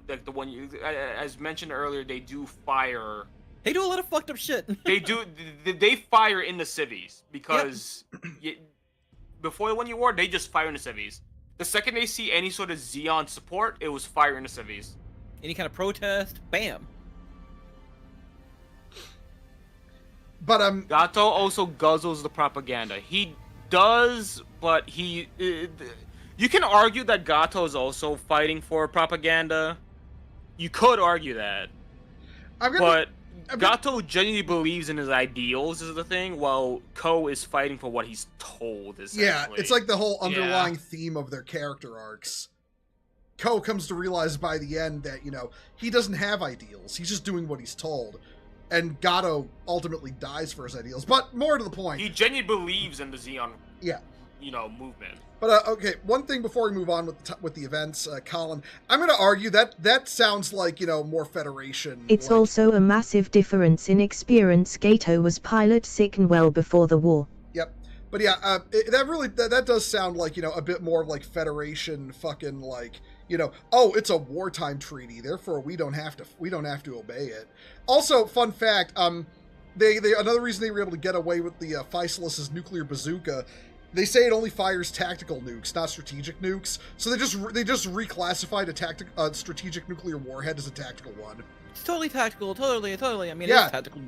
year. As mentioned earlier, they do fire. They do a lot of fucked up shit. They fire in the civvies because before the 1 Year War, they just fire in the civvies. The second they see any sort of Xeon support, it was fire in the civvies. Any kind of protest, bam. But Gato also guzzles the propaganda. He does, but you can argue that Gato is also fighting for propaganda. You could argue that. But Gato genuinely believes in his ideals is the thing, while Ko is fighting for what he's told. Yeah, it's like the whole underlying theme of their character arcs. Ko comes to realize by the end that, you know, he doesn't have ideals. He's just doing what he's told. And Gato ultimately dies for his ideals. But more to the point. He genuinely believes in the Xeon, movement. But, okay, one thing before we move on with the events, Colin, I'm going to argue that sounds like, you know, more Federation. It's also a massive difference in experience. Gato was pilot sick and well before the war. Yep. But yeah, that does sound like, you know, a bit more like Federation fucking like, you know, oh, it's a wartime treaty, therefore we don't have to obey it. Also, fun fact, they another reason they were able to get away with the Physalis' nuclear bazooka, they say it only fires tactical nukes, not strategic nukes. So they just reclassified a strategic nuclear warhead as a tactical one. It's totally tactical, totally. I mean, Yeah, it's tactical.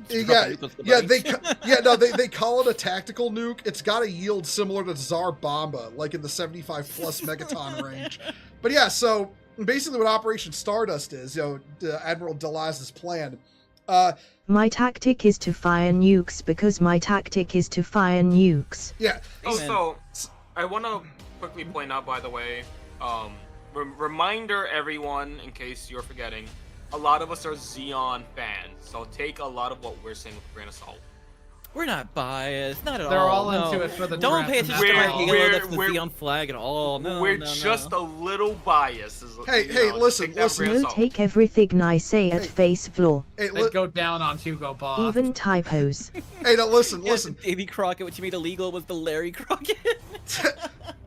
They call it a tactical nuke. It's got a yield similar to Tsar Bomba, like in the 75 plus megaton range. But yeah, so basically what Operation Stardust is, you know, Admiral Delaz's plan. My tactic is to fire nukes because my tactic is to fire nukes. Yeah. Also, I want to quickly point out, by the way, reminder everyone, in case you're forgetting, a lot of us are Xeon fans, so take a lot of what we're saying with a grain of salt. We're not biased, not at They're all. all into it for the Don't pay dress, attention and to that's my all. halo. That's the Xeon flag at all. We're just a little biased. Hey, listen. No, take everything I say at face value. Hey, They go down on Hugo Boss. Even typos. Hey, now listen. Davy Crockett, which you made illegal, was the Larry Crockett.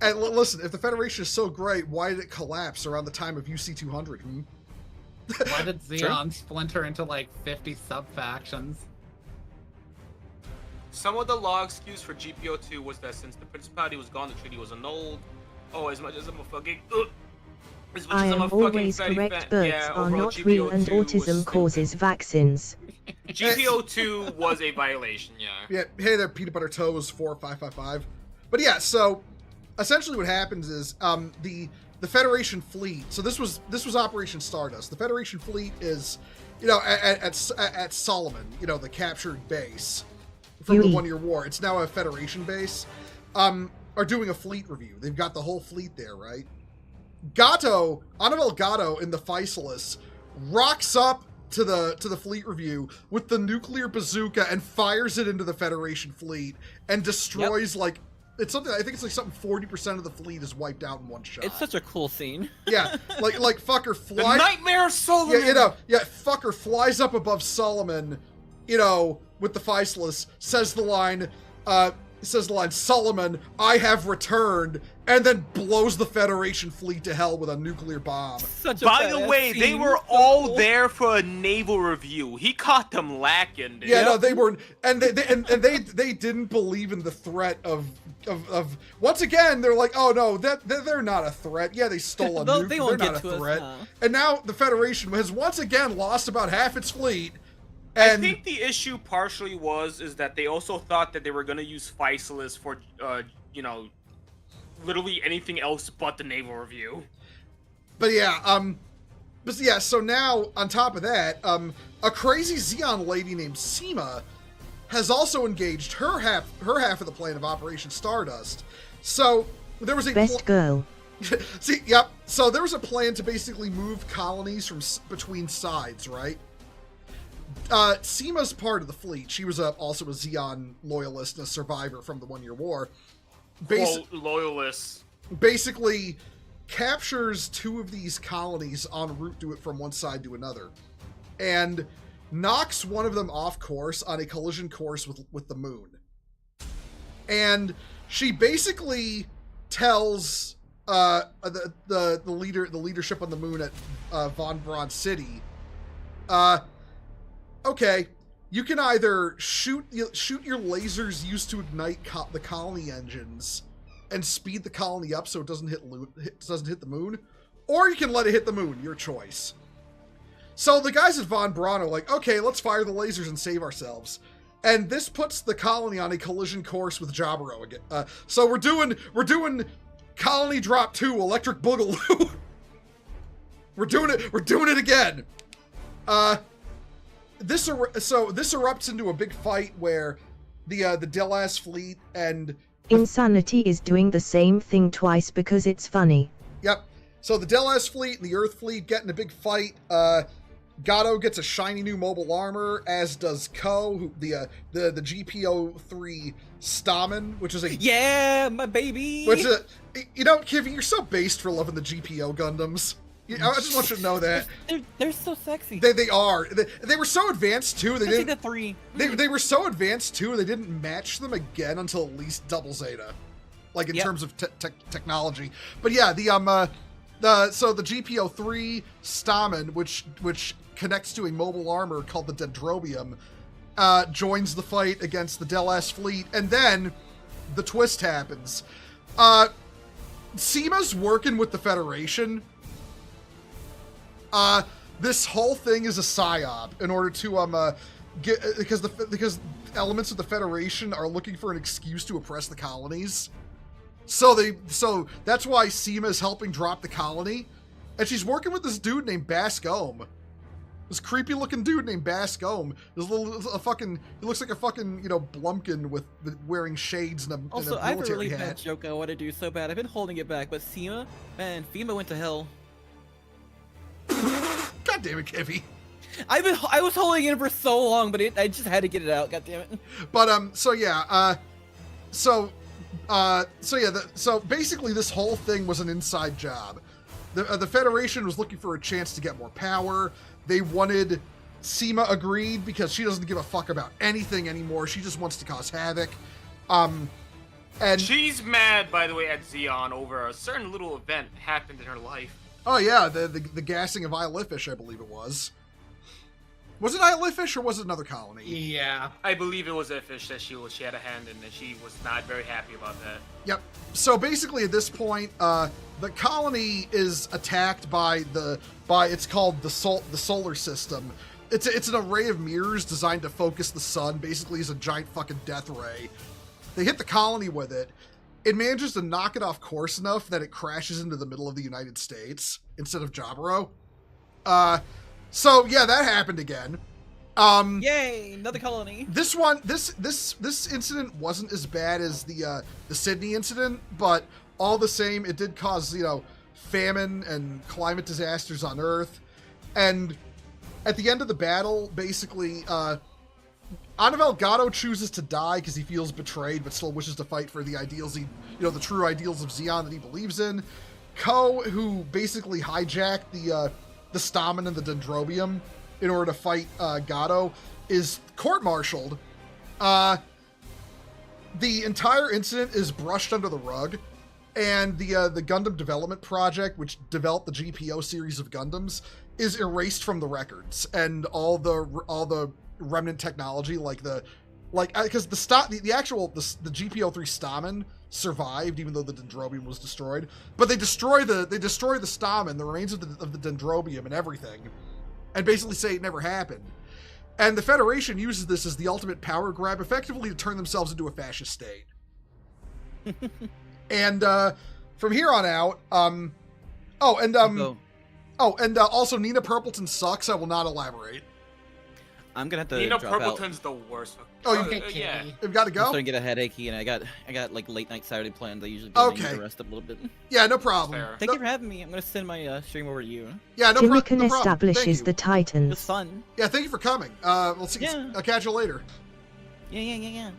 And listen, if the Federation is so great, why did it collapse around the time of UC 200? Why did Xeon splinter into like 50 sub-factions? Some of the law excuse for GPO2 was that since the Principality was gone, the treaty was annulled. Oh, as much as I'm a fucking... I am always correct. Birds are not real and autism causes vaccines. GPO2 was a violation, yeah. Yeah, hey there, Peanut Butter Toes 4555. But yeah, so essentially what happens is the Federation fleet. So this was Operation Stardust. The Federation fleet is, you know, at Solomon, you know, the captured base from the 1 Year War. It's now a Federation base. Are doing a fleet review. They've got the whole fleet there, right? Annabelle Gatto in the Physalis rocks up to the fleet review with the nuclear bazooka and fires it into the Federation fleet and destroys like it's something. I think it's like something 40% of the fleet is wiped out in one shot. It's such a cool scene. Yeah, like fucker flies. The Nightmare of Solomon. Yeah, fucker flies up above Solomon, you know, with the Physalis, says the line, Solomon, I have returned, and then blows the Federation fleet to hell with a nuclear bomb. By the way, they were all there for a naval review. He caught them lacking, dude. Yeah, no, they were, and they didn't believe in the threat of once again, they're like, oh no, they're not a threat. Yeah, they stole a nuke, they're not a threat. And now the Federation has once again lost about half its fleet. And I think the issue partially is that they also thought that they were going to use Physalis for, you know, literally anything else but the naval review. But yeah, so now on top of that, a crazy Xeon lady named Seema has also engaged her half of the plan of Operation Stardust. So there was a best girl. See, yep. So there was a plan to basically move colonies from between sides, right? Seema's part of the fleet. She was also a Xeon loyalist and a survivor from the 1 Year War. Loyalists. Basically captures two of these colonies en route to it from one side to another, and knocks one of them off course on a collision course with the moon. And she basically tells the leadership on the moon at Von Braun City, okay, you can either shoot your lasers used to ignite the colony engines and speed the colony up so it doesn't hit the moon, or you can let it hit the moon, your choice. So the guys at Von Braun are like, okay, let's fire the lasers and save ourselves. And this puts the colony on a collision course with Jaburo again. So we're doing Colony Drop 2, Electric Boogaloo. We're doing it again. this erupts into a big fight where the Delas fleet and Insanity is doing the same thing twice because it's funny. Yep. So the Delas fleet and the Earth fleet get in a big fight. Gato gets a shiny new mobile armor, as does Ko, who, the GPO-3 Stamen, which is a Yeah, my baby. which is you know, Kivy, you're so based for loving the GPO Gundams. I just want you to know that They're so sexy. they are. They were so advanced too. They Especially didn't. the 3. They were so advanced too. They didn't match them again until at least Double Zeta, like in Yep. terms of technology. But yeah, the GPO-3 Stamen, which connects to a mobile armor called the Dendrobium, joins the fight against the Delas fleet, and then the twist happens. Seema's working with the Federation. This whole thing is a psyop in order to because elements of the Federation are looking for an excuse to oppress the colonies. So that's why Seema is helping drop the colony, and she's working with this dude named Bascombe. This creepy looking dude named Bascombe. He looks like a fucking, Blumpkin with wearing shades and a Also, I have a military really bad hat. joke I want to do so bad. I've been holding it back, but FEMA went to hell. God damn it, Kivy. I was holding it in for so long, but I just had to get it out. God damn it. But so basically this whole thing was an inside job. The Federation was looking for a chance to get more power. They wanted Seema agreed because she doesn't give a fuck about anything anymore. She just wants to cause havoc. And She's mad, by the way, at Xeon over a certain little event that happened in her life. oh yeah, the gassing of Iolifish, I believe it was. Was it Iolifish or was it another colony? Yeah. I believe it was a fish that she had a hand in, and she was not very happy about that. Yep. So basically, at this point, the colony is attacked by it's called the solar system. It's an array of mirrors designed to focus the sun. Basically, it's a giant fucking death ray. They hit the colony with it. It manages to knock it off course enough that it crashes into the middle of the United States instead of Jaburo. So yeah, that happened again. Yay, another colony. This incident wasn't as bad as the Sydney incident, but all the same, it did cause famine and climate disasters on Earth. And at the end of the battle, basically, Anavel Gato chooses to die because he feels betrayed, but still wishes to fight for the ideals the true ideals of Xeon that he believes in. Ko, who basically hijacked the Stamen and the Dendrobium in order to fight Gato, is court-martialed. The entire incident is brushed under the rug, and the Gundam development project, which developed the GPO series of Gundams, is erased from the records, and all the remnant technology, because the GPO-3 Stamen survived, even though the Dendrobium was destroyed. But they destroy the Stamen, the remains of the Dendrobium and everything, and basically say it never happened. And the Federation uses this as the ultimate power grab, effectively to turn themselves into a fascist state. And from here on out, also Nina Purpleton sucks. I will not elaborate. I'm gonna have to Nina drop out. Purpleton's the worst. Yeah. You've got to I'm go? starting to get a headache, and I got like late night Saturday plans. I usually Okay. need to rest up a little bit. Yeah, no problem. Fair. Thank you for having me. I'm gonna send my stream over to you. Yeah, no, Gimmicken no problem. Thank establishes you. the It was Titans. fun. Yeah, thank you for coming. We'll see. Yeah. I'll catch you later. Yeah.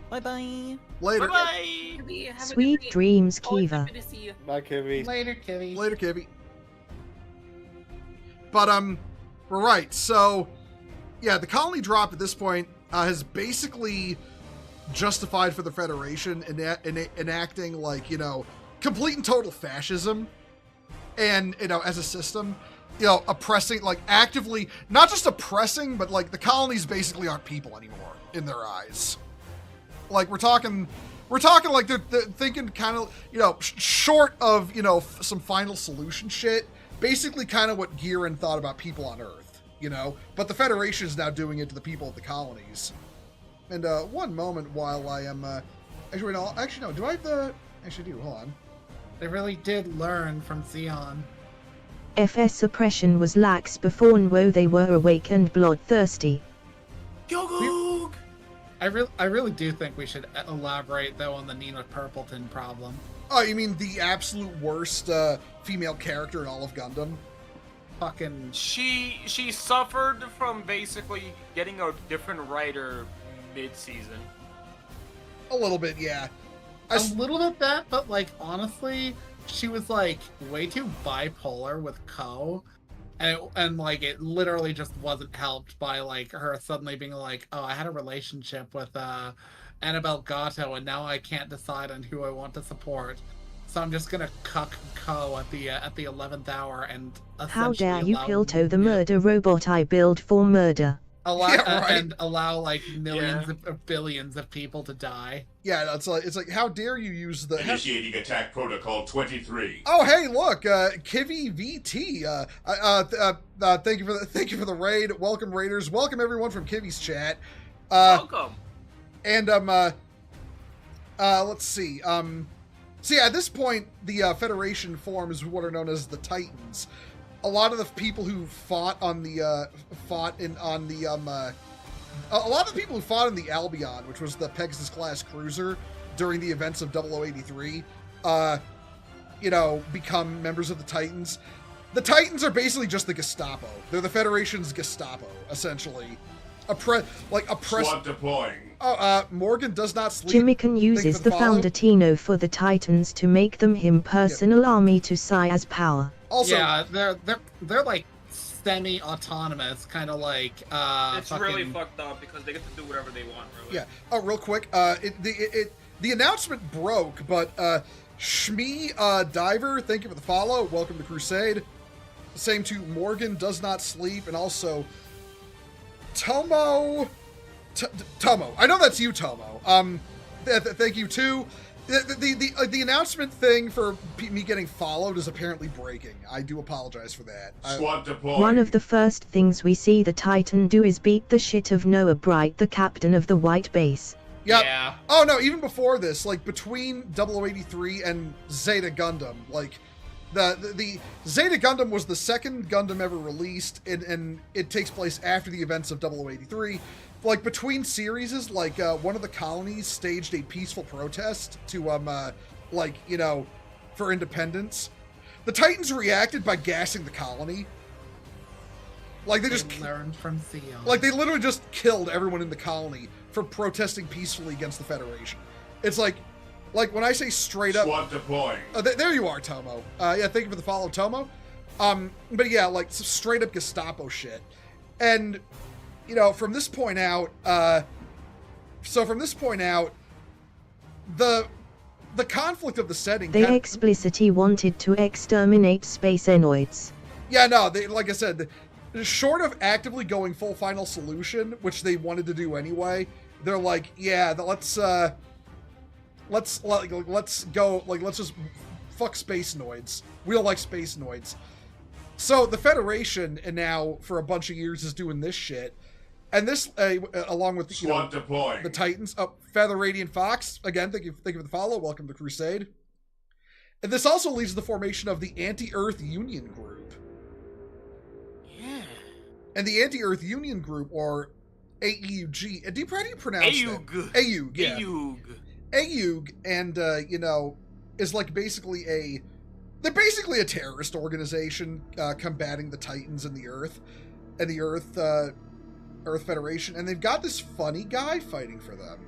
Bye bye. Later. Bye. Kibby, have a good Sweet night. dreams, Always Kiva. happy to see you. Bye, Kibby. Later, Kitty. Later, Kibby. But we're right. So, yeah, the colony drop at this point has basically justified for the Federation enacting complete and total fascism, and as a system, oppressing, actively, not just oppressing, but the colonies basically aren't people anymore in their eyes. We're talking like they're thinking kind of, short of, some final solution shit. Basically kind of what Giran thought about people on Earth, but the Federation is now doing it to the people of the colonies. And one moment while I am, no, do I have the, actually do, hold on. They really did learn from Xeon. FS suppression was lax before NWO. They were awake and bloodthirsty. Gyogoog! I really do think we should elaborate though on the Nina Purpleton problem. Oh, you mean the absolute worst female character in all of Gundam? Fucking She suffered from basically getting a different writer mid-season. A little bit, yeah. a little bit that, but like honestly, she was like way too bipolar with Ko. And like it literally just wasn't helped by like her suddenly being like, oh, I had a relationship with Annabelle Gatto and now I can't decide on who I want to support. So I'm just gonna cuck Ko at the 11th hour and How dare you allow, Pilto, the murder robot I build for murder. and allow like millions of billions of people to die. Yeah, it's like how dare you use the Initiating attack protocol 23. Oh, hey, look, Kivy VT. Thank you for the raid. Welcome, raiders. Welcome everyone from Kivy's chat. Welcome. And let's see. So yeah, at this point, the Federation forms what are known as the Titans. A lot of the people who fought on the a lot of the people who fought in the Albion, which was the Pegasus class cruiser during the events of 0083, become members of the Titans. The Titans are basically just the Gestapo. They're the Federation's Gestapo, essentially. Squad deploying. Morgan does not sleep. Jimmican uses the Foundatino for the Titans to make them him personal army to sigh as power. Also, yeah, they're like semi-autonomous, kind of like it's really fucked up because they get to do whatever they want. Really. Yeah. Oh, real quick. The announcement broke, but Shmee Diver, thank you for the follow. Welcome to Crusade. Same to Morgan does not sleep, and also Tomo. Tomo. I know that's you, Tomo. Thank you too. The announcement thing for me getting followed is apparently breaking. I do apologize for that. Squad deploying. One of the first things we see the Titan do is beat the shit of Noah Bright, the captain of the White Base. Yep. Yeah. Oh no, even before this, like between 0083 and Zeta Gundam, like the Zeta Gundam was the second Gundam ever released, and it takes place after the events of 0083. Like between series, like one of the colonies staged a peaceful protest to for independence. The Titans reacted by gassing the colony. Like they just learned from Theo. Like they literally just killed everyone in the colony for protesting peacefully against the Federation. It's like when I say straight up. Squad deploying. There you are, Tomo. Yeah, thank you for the follow, Tomo. But yeah, like straight up Gestapo shit, and. From this point out, the conflict of the setting. They explicitly wanted to exterminate space enoids. Yeah, no, like I said, short of actively going full final solution, which they wanted to do anyway, they're like, yeah, let's go, let's just fuck space noids. We don't like space noids. So the Federation, and now for a bunch of years, is doing this shit. And this, along with the Titans, Feather Radiant Fox, again, thank you for the follow. Welcome to Crusade. And this also leads to the formation of the Anti-Earth Union Group. Yeah. And the Anti-Earth Union Group, or AEUG, how do you pronounce AEUG. that? AEUG, yeah. AEUG. AEUG, and, is like basically they're basically a terrorist organization combating the Titans and the Earth, Earth Federation, and they've got this funny guy fighting for them.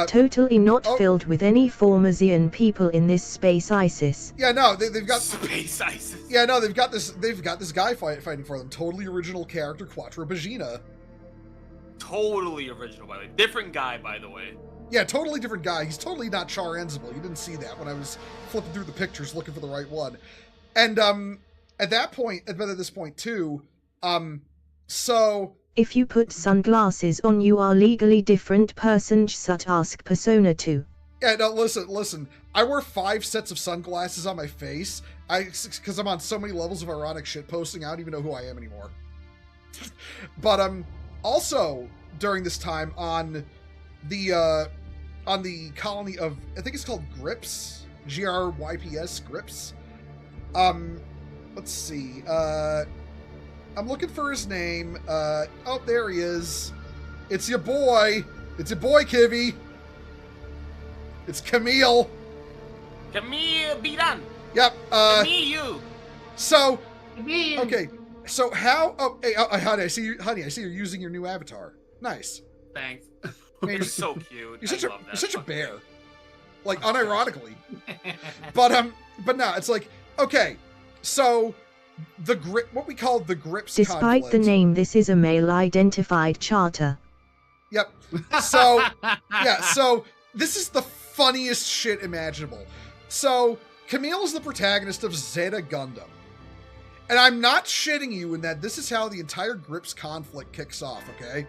Totally not filled with any former Xian people in this space ISIS. Yeah, no, they've got space ISIS. Yeah, no, they've got this guy fighting for them. Totally original character, Quattro Bagina. Totally original, by the way. Different guy, by the way. Yeah, totally different guy. He's totally not Char Enzible. You didn't see that when I was flipping through the pictures looking for the right one. And at this point too, so. If you put sunglasses on, you are legally different person. Sut ask Persona 2. Yeah, no, listen. I wear 5 sets of sunglasses on my face. Because I'm on so many levels of ironic shit posting, I don't even know who I am anymore. But also during this time on the colony of, I think it's called Grips, GRYPS, Grips. let's see. I'm looking for his name. Oh, there he is. It's your boy. It's your boy, Kivy. It's Camille. Camille Biran. Yep. Camille. So, okay. So how? Oh, hey, honey, I see you. Honey, I see you're using your new avatar. Nice. Thanks. Man, You're so cute. You're such I a love that you're such a fucking bear. thing. Like unironically. But no, it's like okay. So the grip, what we call the grips. Despite conflict. the name, this is a male-identified charter. Yep. So yeah. So this is the funniest shit imaginable. So Camille is the protagonist of Zeta Gundam. And I'm not shitting you in that this is how the entire Grips conflict kicks off, okay?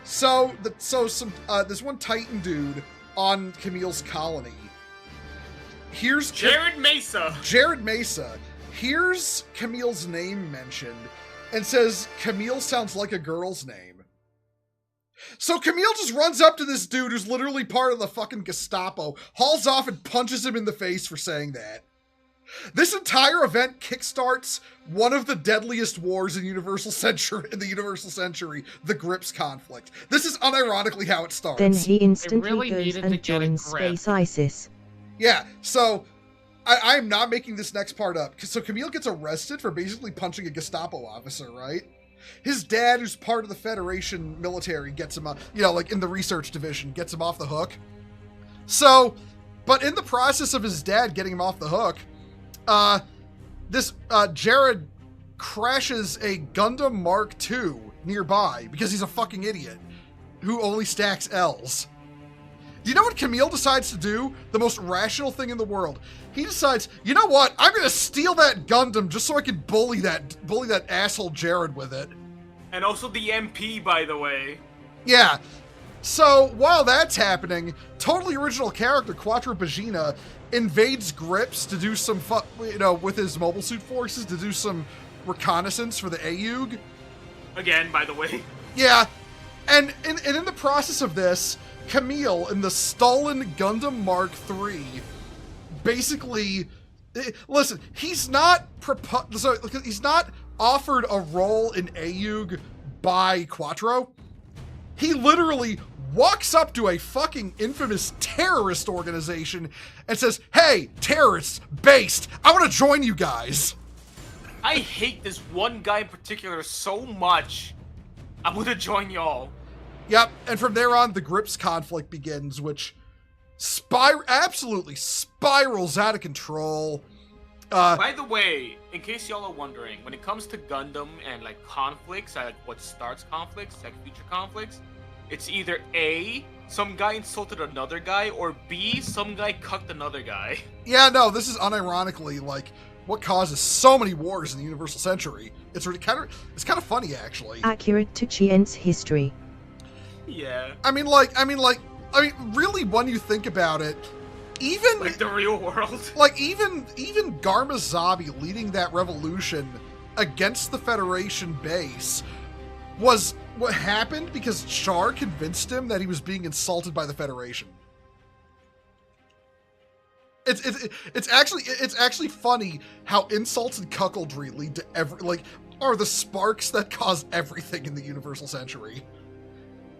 So this one Titan dude on Camille's colony. Here's Jared Mesa. Jared Mesa. Here's Camille's name mentioned and says Camille sounds like a girl's name. So Camille just runs up to this dude who's literally part of the fucking Gestapo, hauls off and punches him in the face for saying that. This entire event kickstarts one of the deadliest wars in the Universal Century, the Grips conflict. This is unironically how it starts. Then he instantly really goes needed to and get a joins grip. Space ISIS. Yeah, so I am not making this next part up. So Camille gets arrested for basically punching a Gestapo officer, right? His dad, who's part of the Federation military, gets him, like in the research division, gets him off the hook. So, but in the process of his dad getting him off the hook, Jared crashes a Gundam Mark II nearby because he's a fucking idiot who only stacks L's. Do you know what Camille decides to do? The most rational thing in the world. He decides, you know what? I'm gonna steal that Gundam just so I can bully that asshole Jared with it. And also the MP, by the way. Yeah. So while that's happening, totally original character Quattro Bagina invades Grips to do some, with his mobile suit forces to do some reconnaissance for the AUG. Again, by the way. Yeah, and in the process of this, Camille in the stolen Gundam Mark III, basically, listen, he's not offered a role in AUG by Quattro. He literally walks up to a fucking infamous terrorist organization and says, "Hey, terrorists, based, I want to join you guys." I hate this one guy in particular so much. I'm gonna join y'all. Yep, and from there on, the Grips conflict begins, which absolutely spirals out of control. By the way, in case y'all are wondering, when it comes to Gundam and like conflicts, like what starts conflicts, like future conflicts, it's either A, some guy insulted another guy, or B, some guy cucked another guy. Yeah, no, this is unironically like what causes so many wars in the Universal Century. It's really kind of funny actually. Accurate to Chien's history. Yeah. I mean, really, when you think about it, even like the real world. Like even Garma Zabi leading that revolution against the Federation base was what happened because Char convinced him that he was being insulted by the Federation. It's actually funny how insults and cuckoldry lead to are the sparks that cause everything in the Universal Century.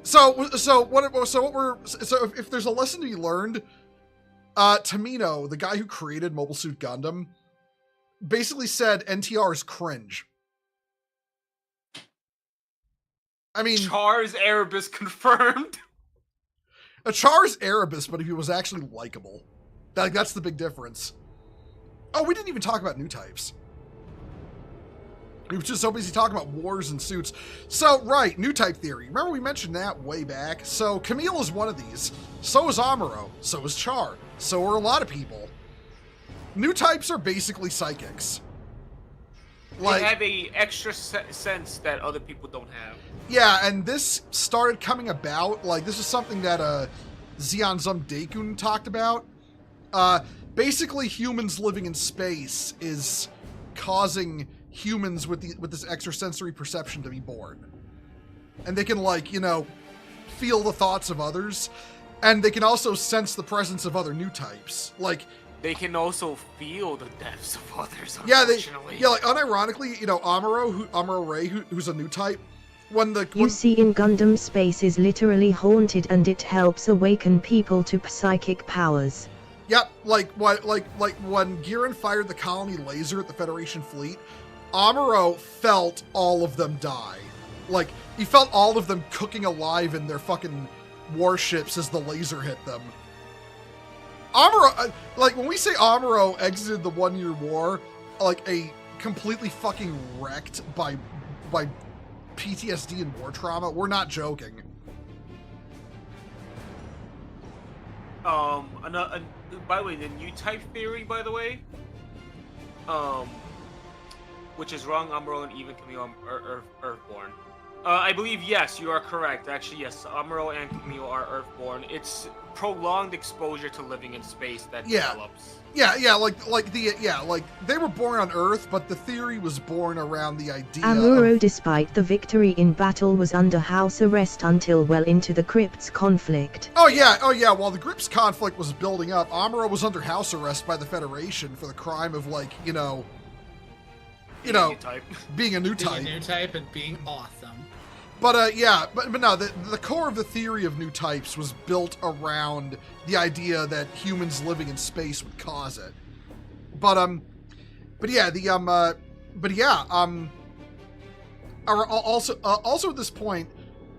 So if there's a lesson to be learned, Tamino, the guy who created Mobile Suit Gundam, basically said NTR is cringe. I mean, Char's Erebus confirmed. A Char's Erebus, but he was actually likable. That's the big difference. Oh, we didn't even talk about new types. We were just so busy talking about wars and suits. So, right, new type theory. Remember we mentioned that way back? So, Camille is one of these. So is Amuro. So is Char. So are a lot of people. New types are basically psychics. They have a extra sense that other people don't have. Yeah, and this started coming about, this is something that Zeon Zum Daikun talked about. Basically, humans living in space is causing humans with this extrasensory perception to be born. And they can, feel the thoughts of others, and they can also sense the presence of other new types. they can also feel the depths of others. Yeah, Unfortunately. like unironically, you know, Amuro Ray, who's a new type, You see in Gundam space is literally haunted and it helps awaken people to psychic powers. Yep, like when Giran fired the colony laser at the Federation fleet, Amuro felt all of them die. Like, he felt all of them cooking alive in their fucking warships as the laser hit them. Amuro, like, when we say Amuro exited the 1 Year War, like, a completely fucking wrecked by PTSD and war trauma, we're not joking. By the way, the new type theory, by the way, which is wrong, Amuro and even Camille are Earthborn. I believe, yes, you are correct. Actually, yes, Amuro and Camille are Earthborn. It's prolonged exposure to living in space that develops. Like they were born on Earth, but the theory was born around the idea Amuro, despite the victory in battle, was under house arrest until well into the Crypts conflict. Oh yeah. While the Crypts conflict was building up, Amuro was under house arrest by the Federation for the crime of, like, being a new type and being awesome. But but no, the core of the theory of new types was built around the idea that humans living in space would cause it. Also at this point,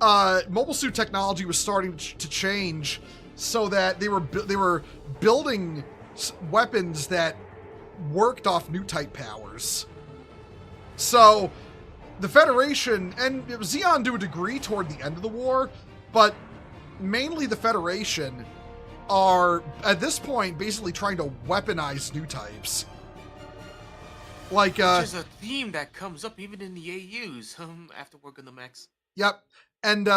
mobile suit technology was starting to change, so that they were building weapons that worked off new type powers. So the Federation, and Zeon to a degree toward the end of the war, but mainly the Federation are, at this point, basically trying to weaponize new types. Like, which is a theme that comes up even in the AUs, after working the mechs. Yep. And,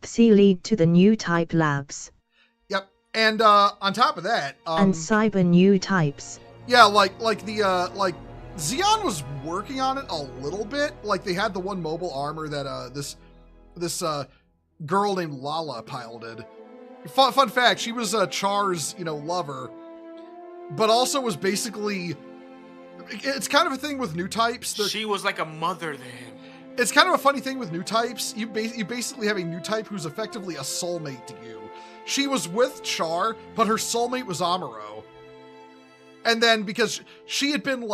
See lead to the new type labs. Yep. And, on top of that, and cyber new types. Yeah, like Zeon was working on it a little bit. Like, they had the one mobile armor that this girl named Lala piloted. Fun fact, she was Char's, lover, but also was basically, it's kind of a thing with new types. She was like a mother to him. It's kind of a funny thing with new types. You basically have a new type who's effectively a soulmate to you. She was with Char, but her soulmate was Amuro. And then because she had been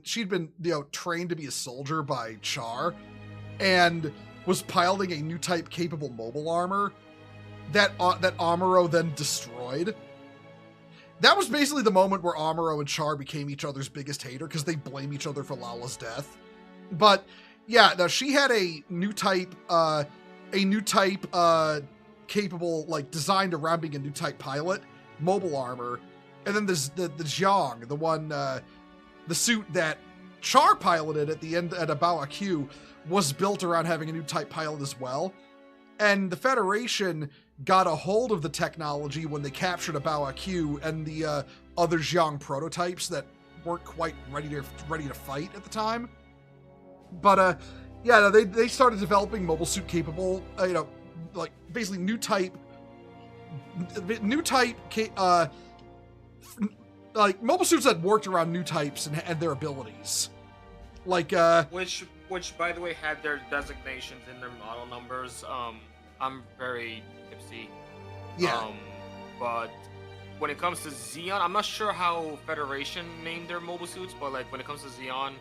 she'd been trained to be a soldier by Char, and was piloting a new type capable mobile armor that Amuro then destroyed. That was basically the moment where Amuro and Char became each other's biggest hater, because they blame each other for Lala's death. But yeah, no, she had a new type capable, like, designed around being a new type pilot, mobile armor. And then there's the Jiang, the one, the suit that Char piloted at the end at Abawa Q, was built around having a new type pilot as well. And the Federation got a hold of the technology when they captured Abawa Q and the other Jiang prototypes that weren't quite ready to fight at the time. But they started developing mobile suit capable, like basically new type, like mobile suits that worked around new types and their abilities, like which by the way had their designations in their model numbers. I'm very tipsy. Yeah. But when it comes to Zeon, I'm not sure how Federation named their mobile suits, but like when it comes to Zeon,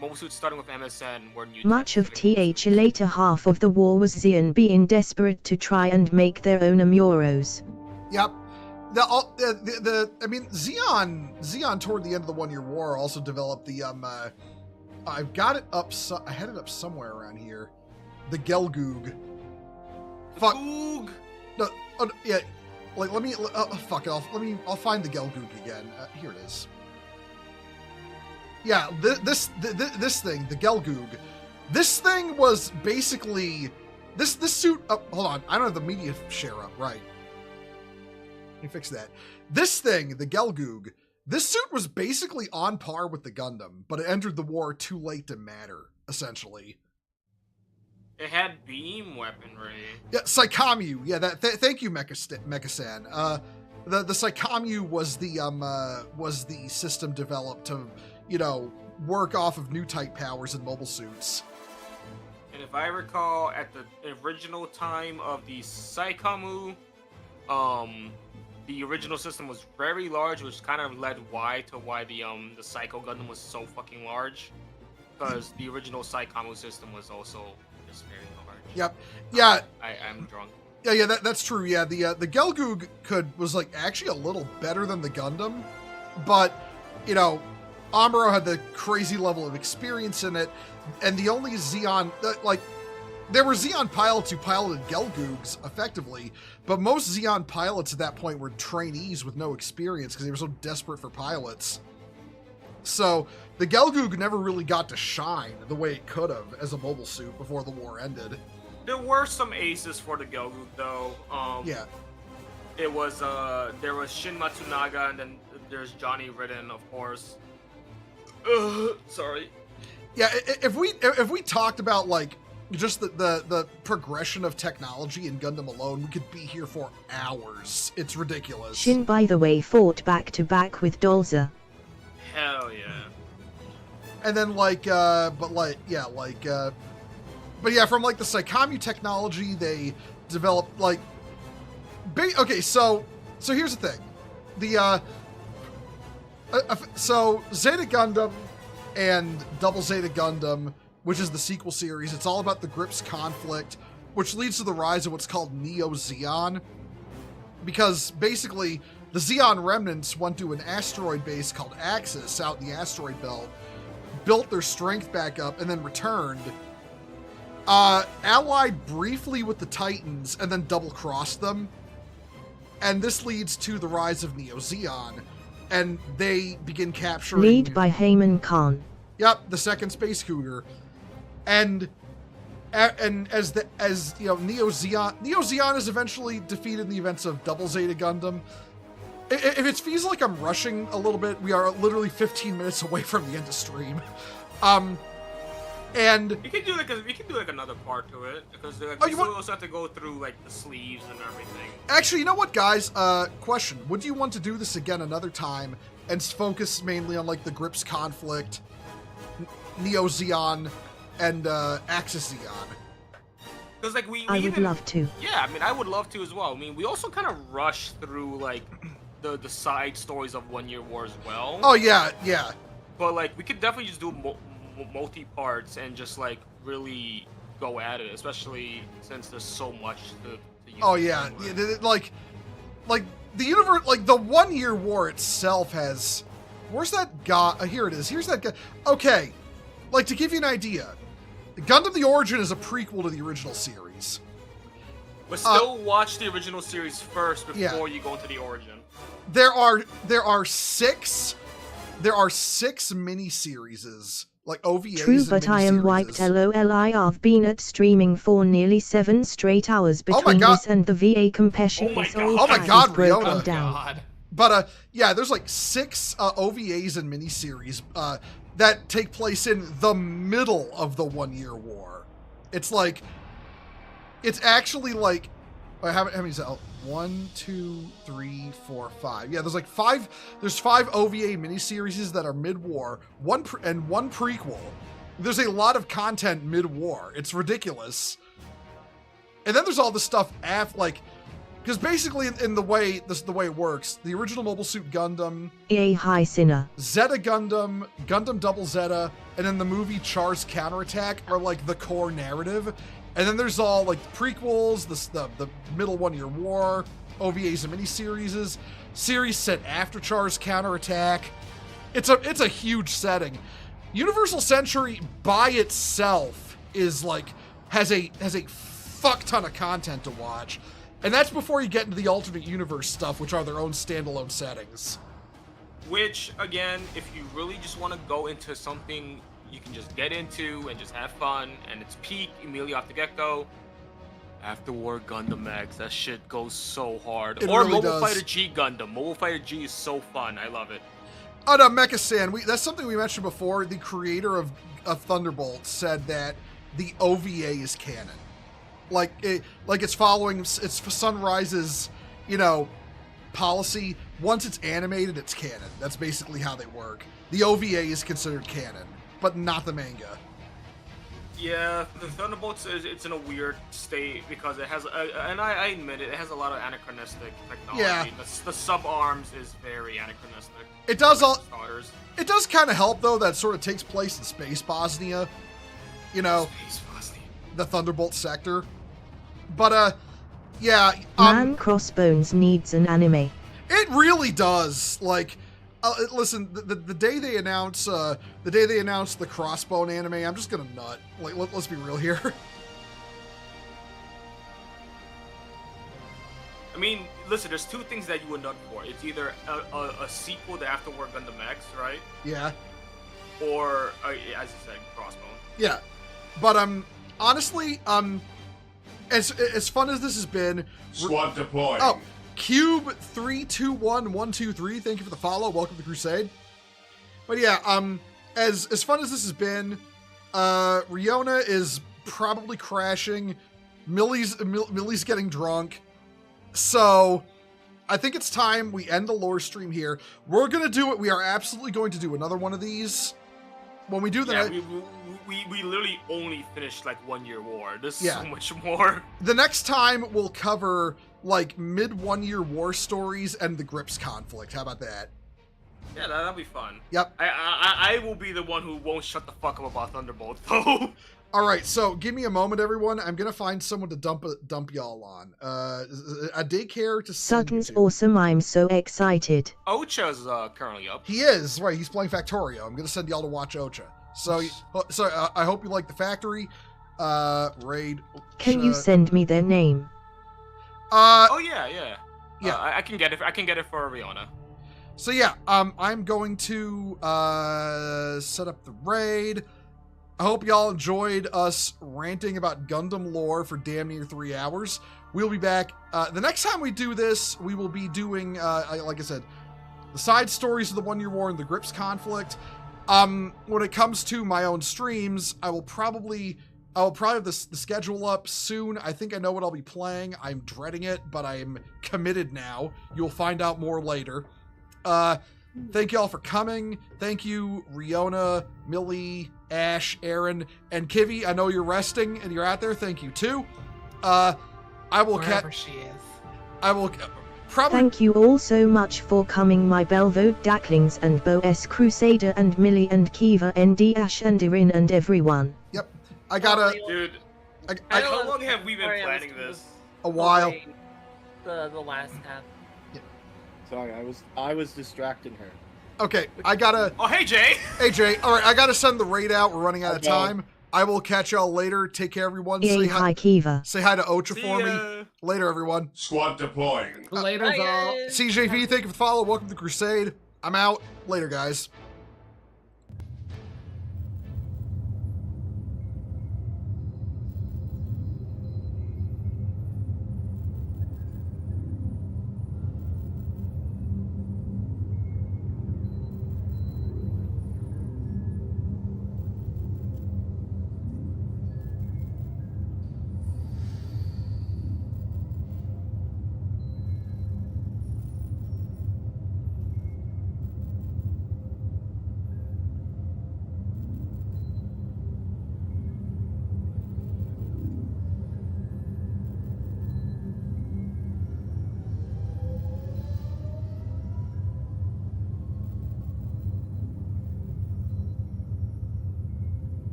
mobile suits starting with MSN were new. Much of the later half of the war was Zeon being desperate to try and make their own Amuros. Yep. Zeon toward the end of the 1 Year War also developed the I've got it up. I had it up somewhere around here. The Gelgoog. Fuck. Goog. No. Oh, yeah. Like, let me. Fuck it. I'll find the Gelgoog again. Here it is. Yeah. This thing, the Gelgoog. This thing was basically this suit. Oh, hold on. I don't have the media share up. Right. Let me fix that. This thing, the Gelgoog. This suit was basically on par with the Gundam, but it entered the war too late to matter, essentially. It had beam weaponry. Yeah, Saikamu. Yeah, that. Thank you, Mecha-san. the Psycommu was the system developed to, you know, work off of new type powers in mobile suits. And if I recall, at the original time of the Psycommu, the original system was very large, which kind of led why the Psycho Gundam was so fucking large, because the original Psycommu system was also just very large. Yep. Yeah. I'm drunk. Yeah, that's true. Yeah, the Gelgoog was like actually a little better than the Gundam, but you know, Amuro had the crazy level of experience in it, and the only Zeon there were Zeon pilots who piloted Gelgoogs effectively, but most Zeon pilots at that point were trainees with no experience because they were so desperate for pilots. So the Gelgoog never really got to shine the way it could have as a mobile suit before the war ended. There were some aces for the Gelgoog though. Yeah. It was there was Shin Matsunaga, and then there's Johnny Ridden, of course. Sorry. Yeah, if we talked about like just the progression of technology in Gundam alone, we could be here for hours. It's ridiculous. Shin, by the way, fought back to back with Dolza. Hell yeah. And then but yeah, from like the Psycommu technology, they developed like okay, so here's the thing. The so Zeta Gundam and Double Zeta Gundam, which is the sequel series, it's all about the Grips conflict, which leads to the rise of what's called Neo Zeon. Because basically, the Zeon remnants went to an asteroid base called Axis out in the asteroid belt, built their strength back up, and then returned. Allied briefly with the Titans, and then double-crossed them. And this leads to the rise of Neo Zeon. And they begin capturing... Lead by Heyman Khan. Yep, the second Space Cougar. And as you know, Neo Zeon is eventually defeated in the events of Double Zeta Gundam. If it feels like I'm rushing a little bit, we are literally 15 minutes away from the end of stream. And we can do like another part to it, because we also have to go through like the sleeves and everything. Actually, you know what, guys? Question: would you want to do this again another time and focus mainly on like the Grips conflict, Neo Zeon, and Axis Zeon? Because like I would love to. Yeah, I mean, I would love to as well. I mean, we also kind of rush through like the side stories of 1 Year War as well. Oh yeah, yeah. But like, we could definitely just do multi-parts and just like really go at it, especially since there's so much to use. Oh yeah, like the universe, like the 1 Year War itself has. Where's that guy? Here it is. Here's that guy. Okay, like to give you an idea, Gundam: The Origin is a prequel to the original series. But still, watch the original series first before you go into the Origin. There are six mini-series. Like OVAs. True, but I am wiped. LOL. I've been at streaming for nearly 7 straight hours between this and the VA compassion. Oh my god, Riona. But yeah, there's like 6 OVAs and miniseries that take place in the middle of the 1 Year War. It's like, it's actually like, how many is that? 1, 2, 3, 4, 5. Yeah, there's like 5. There's 5 OVA miniseries that are mid-war, one prequel. There's a lot of content mid-war. It's ridiculous. And then there's all the stuff after, like, because basically in the way it works, the original Mobile Suit Gundam, High Sinner, Zeta Gundam, Gundam Double Zeta, and then the movie Char's Counterattack are like the core narrative. And then there's all like the prequels, the middle 1 Year War, OVAs and miniseries, series set after Char's Counterattack. It's a huge setting. Universal Century by itself is like has a fuck ton of content to watch. And that's before you get into the alternate universe stuff, which are their own standalone settings. Which, again, if you really just want to go into something you can just get into and just have fun, and it's peak immediately off the get-go, After War Gundam X, that shit goes so hard. It or really Mobile does. Fighter G Gundam. Mobile Fighter G is so fun. I love it. Oh no, Mecha-san, that's something we mentioned before. The creator of Thunderbolt said that the OVA is canon. It's following, it's Sunrise's, policy. Once it's animated, it's canon. That's basically how they work. The OVA is considered canon, but not the manga. Yeah, the Thunderbolts it's in a weird state because it has, and I admit it has a lot of anachronistic technology. Yeah. The sub arms is very anachronistic. It does all. Starters. It does kind of help though that sort of takes place in space Bosnia. You know, Space Bosnia. the Thunderbolt sector. But yeah. Man Crossbones needs an anime. It really does. Like, listen, the day they announce the Crossbone anime, I'm just gonna nut. Like, let's be real here. I mean, listen, there's two things that you would nut for. It's either a sequel to Afterward Gundam X, right? Yeah. Or, as you said, Crossbone. Yeah. But honestly, as fun as this has been, Squad deploying. Oh, Cube321123, thank you for the follow. Welcome to Crusade. But yeah, as fun as this has been, Riona is probably crashing. Millie's getting drunk. So I think it's time we end the lore stream here. We're gonna do it. We are absolutely going to do another one of these. When we do that, we literally only finished like 1 year war. There's Yeah. so much more. the next time we'll cover like mid 1 year war stories and the Grips conflict. How about that? Yeah, that'll be fun. Yep. I will be the one who won't shut the fuck up about Thunderbolt though. All right, so give me a moment, everyone. I'm gonna find someone to dump y'all on. A daycare to send you Sutton's to. awesome, I'm so excited. Ocha's currently up. He is right. He's playing Factorio. I'm gonna send y'all to watch Ocha. So I hope you like the factory. Raid. Can you send me their name? Oh yeah. Yeah. I can get it. I can get it for Rihanna. So yeah, I'm going to set up the raid. I hope y'all enjoyed us ranting about Gundam lore for damn near 3 hours. We'll be back. The next time we do this, we will be doing, like I said, the side stories of the 1 year war and the Grips conflict. When it comes to my own streams, I'll probably have the schedule up soon. I think I know what I'll be playing. I'm dreading it, but I'm committed now. You'll find out more later. Thank y'all for coming. Thank you, Riona, Millie, Ash, Aaron, and Kivy. I know you're resting and you're out there. Thank you too. I will Wherever she is. I will probably. Thank you all so much for coming, my Belvode Dacklings and Bo S Crusader and Millie and Kiva ND Ash and Irin and everyone. Yep. I gotta. Dude, I how long have we been Sorry, I was planning this? a while. The last half. Sorry, I was distracting her. Okay, I gotta. Oh hey Jay. Hey Jay. All right, I gotta send the raid out. We're running out of Okay. time. I will catch y'all later. Take care, everyone. Yay, hi Kiva. Say hi to Ocha See for me. ya. Later, everyone. Squad deploying. Later, Bye, all. guys. CJV, thank you for the follow. Welcome to Crusade. I'm out. Later, guys.